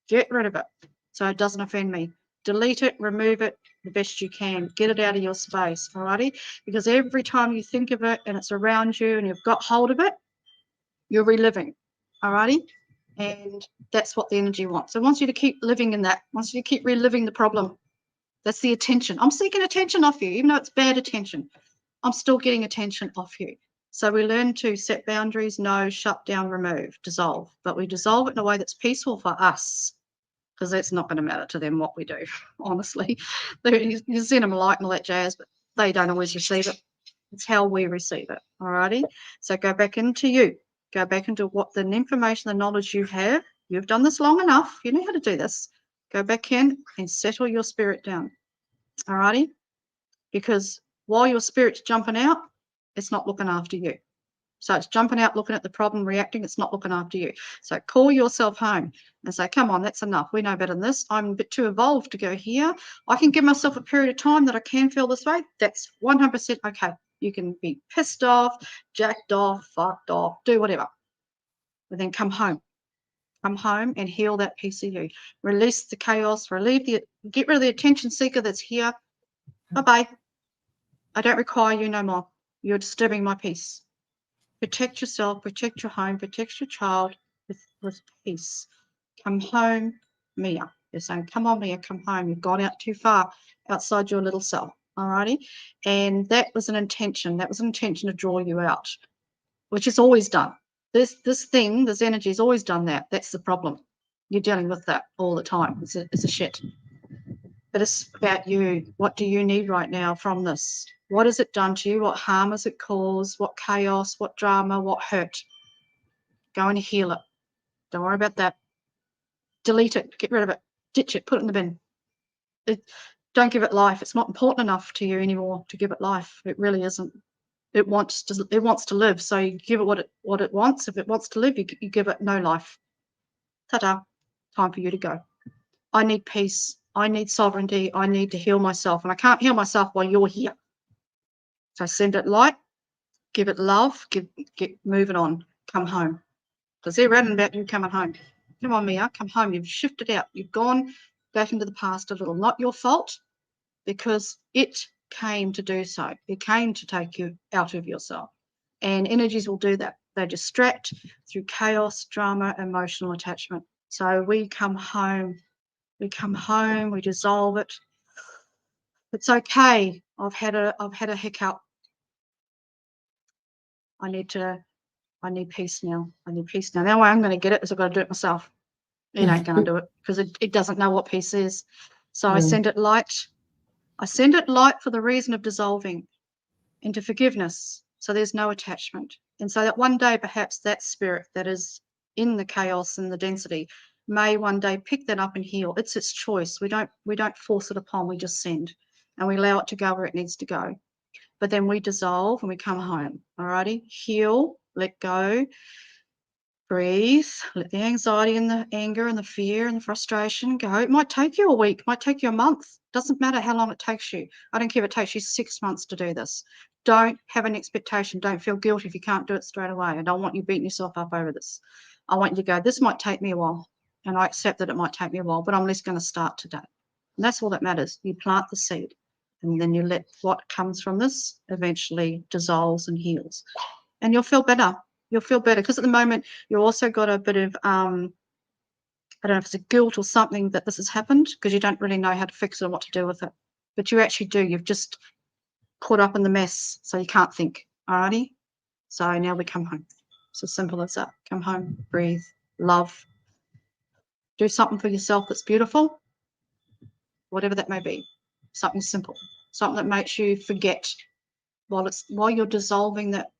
get rid of it so it doesn't offend me. Delete it, remove it the best you can. Get it out of your space, alrighty? Because every time you think of it and it's around you and you've got hold of it, you're reliving, alrighty? And that's what the energy wants. It wants you to keep living in that. It wants you to keep reliving the problem. That's the attention. I'm seeking attention off you, even though it's bad attention. I'm still getting attention off you. So we learn to set boundaries, no, shut down, remove, dissolve. But we dissolve it in a way that's peaceful for us, because that's not going to matter to them what we do, honestly. You send them a light and all that jazz, but they don't always receive it. It's how we receive it, all righty? So go back into you. Go back into what the information, the knowledge you have. You've done this long enough. You know how to do this. Go back in and settle your spirit down, all righty? Because while your spirit's jumping out, it's not looking after you. So it's jumping out, looking at the problem, reacting. It's not looking after you. So call yourself home and say, come on, that's enough. We know better than this. I'm a bit too evolved to go here. I can give myself a period of time that I can feel this way. That's 100% okay. You can be pissed off, jacked off, fucked off, do whatever. But then come home. Come home and heal that piece of you. Release the chaos, get rid of the attention seeker that's here. Bye-bye. I don't require you no more. You're disturbing my peace. Protect yourself, protect your home, protect your child with peace. Come home, Mia. You're saying, come on, Mia, come home. You've gone out too far outside your little self. Alrighty. And that was an intention. That was an intention to draw you out, which is always done. This energy has always done that. That's the problem. You're dealing with that all the time. It's a shit. But it's about you. What do you need right now from this? What has it done to you? What harm has it caused? What chaos? What drama? What hurt? Go and heal it. Don't worry about that. Delete it. Get rid of it. Ditch it. Put it in the bin. Don't give it life. It's not important enough to you anymore to give it life. It really isn't. It wants to live. So you give it what it wants. If it wants to live, you give it no life. Ta-da. Time for you to go. I need peace. I need sovereignty. I need to heal myself. And I can't heal myself while you're here. So send it light. Give it love. Get moving on. Come home. Because they're ranting about you coming home. Come on, Mia. Come home. You've shifted out. You've gone back into the past a little. Not your fault, because it came to do so. It came to take you out of yourself. And energies will do that. They distract through chaos, drama, emotional attachment. So we come home. We come home. We dissolve it. It's okay. I've had a hiccup. I need peace now. I need peace now. The only way I'm going to get it is I've got to do it myself. It ain't going to do it because it doesn't know what peace is. So I send it light. I send it light for the reason of dissolving into forgiveness. So there's no attachment. And so that one day, perhaps that spirit that is in the chaos and the density may one day pick that up and heal. It's its choice. We don't force it upon. We just send, and we allow it to go where it needs to go. But then we dissolve and we come home. Alrighty, heal, let go, breathe, let the anxiety and the anger and the fear and the frustration go. It might take you a week, it might take you a month. Doesn't matter how long it takes you. I don't care if it takes you 6 months to do this. Don't have an expectation. Don't feel guilty if you can't do it straight away. I don't want you beating yourself up over this. I want you to go, this might take me a while. And I accept that it might take me a while, but I'm at least going to start today. And that's all that matters. You plant the seed. And then you let what comes from this eventually dissolves and heals. And you'll feel better. You'll feel better because at the moment you've also got a bit of, I don't know if it's a guilt or something that this has happened because you don't really know how to fix it or what to do with it. But you actually do. You've just caught up in the mess, so you can't think. Alrighty? So now we come home. It's as simple as that. Come home, breathe, love, do something for yourself that's beautiful, whatever that may be. Something simple, something that makes you forget while you're dissolving that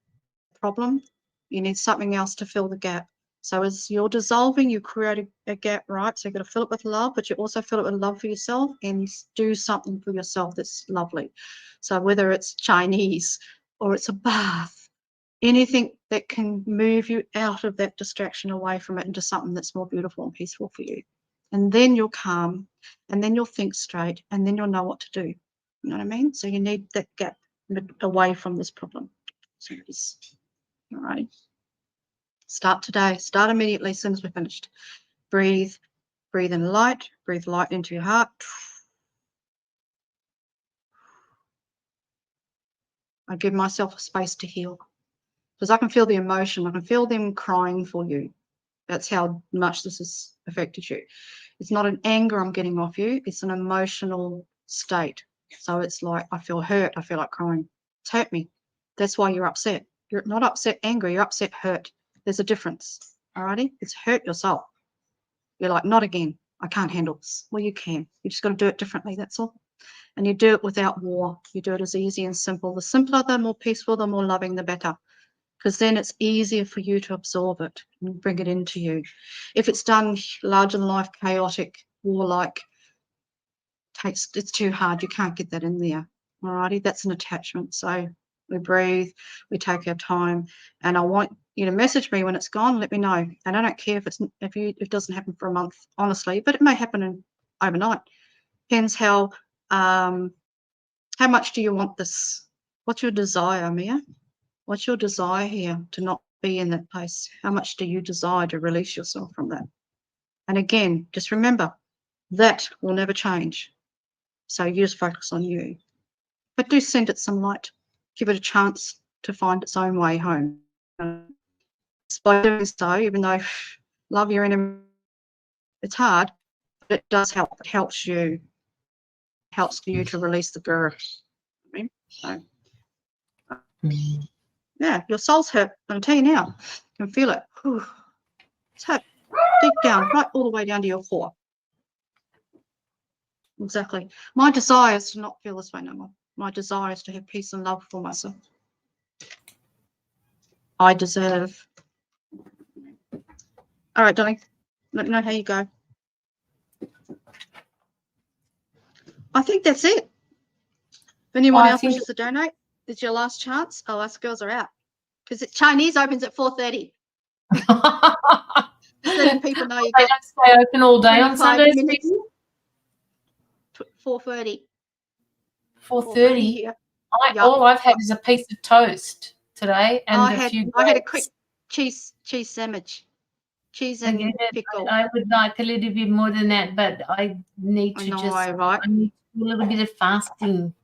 problem. You need something else to fill the gap. So as you're dissolving, you create a gap, right? So you've got to fill it with love, but you also fill it with love for yourself and do something for yourself that's lovely. So whether it's Chinese or it's a bath, anything that can move you out of that distraction, away from it, into something that's more beautiful and peaceful for you. And then you'll calm, and then you'll think straight, and then you'll know what to do. You know what I mean? So you need that gap away from this problem. So it's all right. Start today. Start immediately as soon as we're finished. Breathe. Breathe in light. Breathe light into your heart. I give myself a space to heal. Because I can feel the emotion. I can feel them crying for you. That's how much this has affected you. It's not an anger I'm getting off you. It's an emotional state. So it's like, I feel hurt. I feel like crying. It's hurt me. That's why you're upset. You're not upset angry. You're upset hurt. There's a difference. Alrighty? It's hurt your soul. You're like, not again. I can't handle this. Well, you can. You just got to do it differently. That's all. And you do it without war. You do it as easy and simple. The simpler, the more peaceful, the more loving, the better. Because then it's easier for you to absorb it and bring it into you. If it's done larger than life, chaotic, warlike, it's too hard. You can't get that in there. Alrighty, that's an attachment. So we breathe, we take our time, and I want you to message me when it's gone. Let me know. And I don't care if it doesn't happen for a month, honestly, but it may happen overnight. Depends how much do you want this? What's your desire, Mia? What's your desire here to not be in that place? How much do you desire to release yourself from that? And again, just remember, that will never change. So you just focus on you. But do send it some light. Give it a chance to find its own way home. By doing so, even though love your enemy, it's hard, but it does help. It helps you to release the grr. I mean, so, yeah, your soul's hurt. I'm telling you now, you can feel it. Whew. It's hurt deep down, right all the way down to your core. Exactly. My desire is to not feel this way no more. My desire is to have peace and love for myself. I deserve. All right, darling. Let me know how you go. I think that's it. If anyone else wishes to donate, it's your last chance. Oh, us girls are out. Because Chinese opens at 4:30. Just letting people know you they don't stay open all day on Sundays. 4:30. 4:30. Yeah. All I've had is a piece of toast today, and I had a quick cheese sandwich, cheese and pickle. I would like a little bit more than that, but I need to I need to do a little bit of fasting.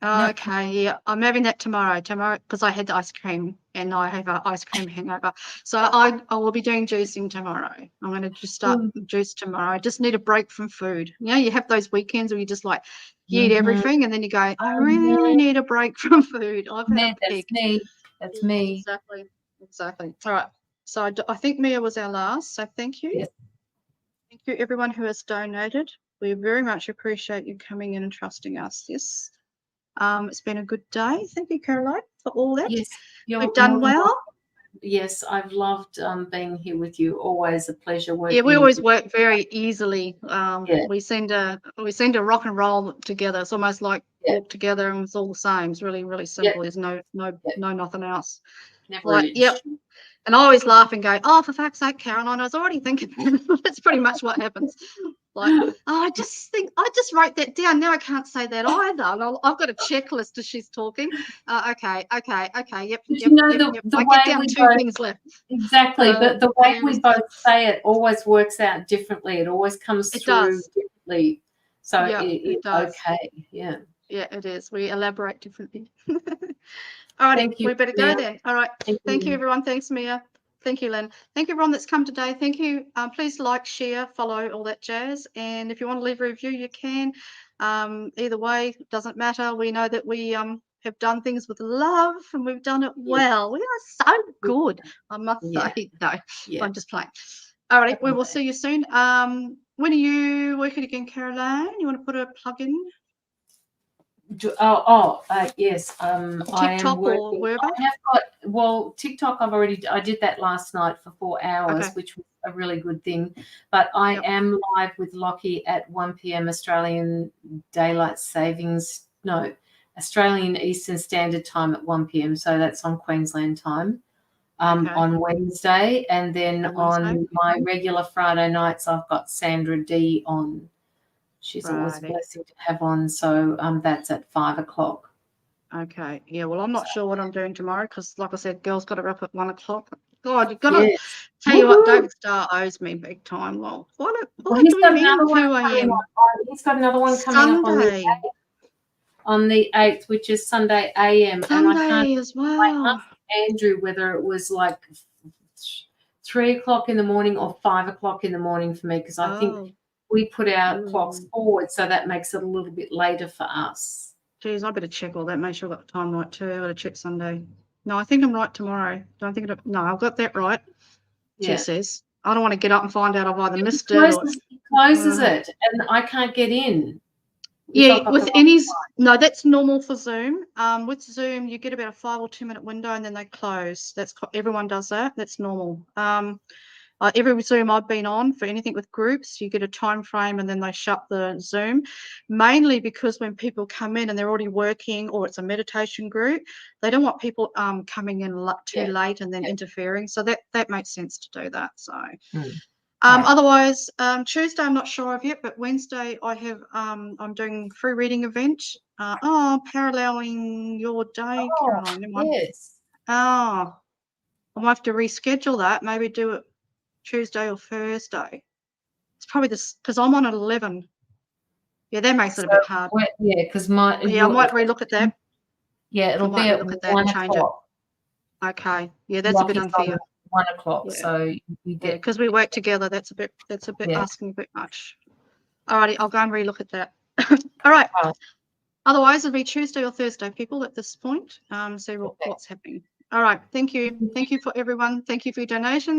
Oh, okay, yeah, I'm having that tomorrow because I had the ice cream and I have an ice cream hangover. So I will be doing juicing tomorrow. I'm going to just start juice tomorrow. I just need a break from food. You know, you have those weekends where you just like you eat everything and then you go, I really need a break from food. I've had a peak. That's me. Exactly. All right. So I think Mia was our last. So thank you. Yes. Thank you, everyone who has donated. We very much appreciate you coming in and trusting us. Yes. It's been a good day. Thank you, Caroline, for all that. Yes, we've done well. Yes, I've loved being here with you. Always a pleasure working. Yeah, we always work very easily. We seem to rock and roll together. It's almost like walk together and it's all the same. It's really, really simple. There's no nothing else. Never And I always laugh and go, oh, for fuck's sake, Caroline, I was already thinking that's pretty much what happens. Like, I just wrote that down. Now I can't say that either. I've got a checklist as she's talking. Okay. Yep. I get down two things left. Exactly. But the way we both say it always works out differently. It always comes through differently. So it does. Okay. Yeah. Yeah, it is. We elaborate differently. All right, we better go then. All right. Thank you, everyone. Thanks, Mia. Thank you, Lynn. Thank you, everyone that's come today. Thank you. Please like, share, follow, all that jazz. And if you want to leave a review, you can. Either way, it doesn't matter. We know that we have done things with love, and we've done it well. We are so good, I must Yeah. say. No, Yeah. I'm just playing. All right, we will see you soon. When are you working again, Caroline? You want to put a plug in? Yes. I am TikTok or working. wherever? I have got TikTok. I did that last night for 4 hours, Okay. which was a really good thing. But I Yep. am live with Lockie at 1 p.m. Australian Daylight Savings. No, Australian Eastern Standard Time at 1 p.m. So that's on Queensland time. Okay. On Wednesday, and then on my regular Friday nights, I've got Sandra D on. She's always a Friday. blessing to have on. So that's at 5 o'clock. Okay. Yeah. Well, I'm not sure what I'm doing tomorrow because, like I said, girls got to wrap at 1 o'clock. God, you've got to tell you what, David Starr owes me big time. Well, what He's do got we mean another one 2 coming a.m.? up. He's got another one coming up on the 8th, which is Sunday a.m. And I can't. As well. I asked Andrew whether it was like 3 o'clock in the morning or 5 o'clock in the morning for me, because I think we put our clocks forward, so that makes it a little bit later for us. Geez, I better check all that. Make sure I've got the time right too. I got to check Sunday. No, I think I'm right tomorrow. Don't think it. No, I've got that right. She says. I don't want to get up and find out I've either missed it or. He closes it, and I can't get in. Yeah, with any, no, that's normal for Zoom. With Zoom, you get about a 5 or 2 minute window and then they close. Everyone does that. That's normal. Every Zoom I've been on for anything with groups, you get a time frame and then they shut the Zoom, mainly because when people come in and they're already working or it's a meditation group, they don't want people coming in too late and then interfering. So that makes sense to do that. So. Otherwise, Tuesday I'm not sure of yet, but Wednesday I have I'm doing free reading event. Paralleling your day, Caroline. Yes. I might have to reschedule that. Maybe do it Tuesday or Thursday. It's probably this because I'm on at 11. Yeah, that makes it a bit hard. Yeah, because I might relook at that. Yeah, it'll be at 1 o'clock. Okay. Yeah, that's a bit unfair. 1 o'clock. So you get because we work together. That's a bit asking a bit much. Alrighty, I'll go and relook at that. All right. Otherwise, it'll be Tuesday or Thursday, people, at this point. See what's happening. All right. Thank you. Thank you for everyone. Thank you for your donations.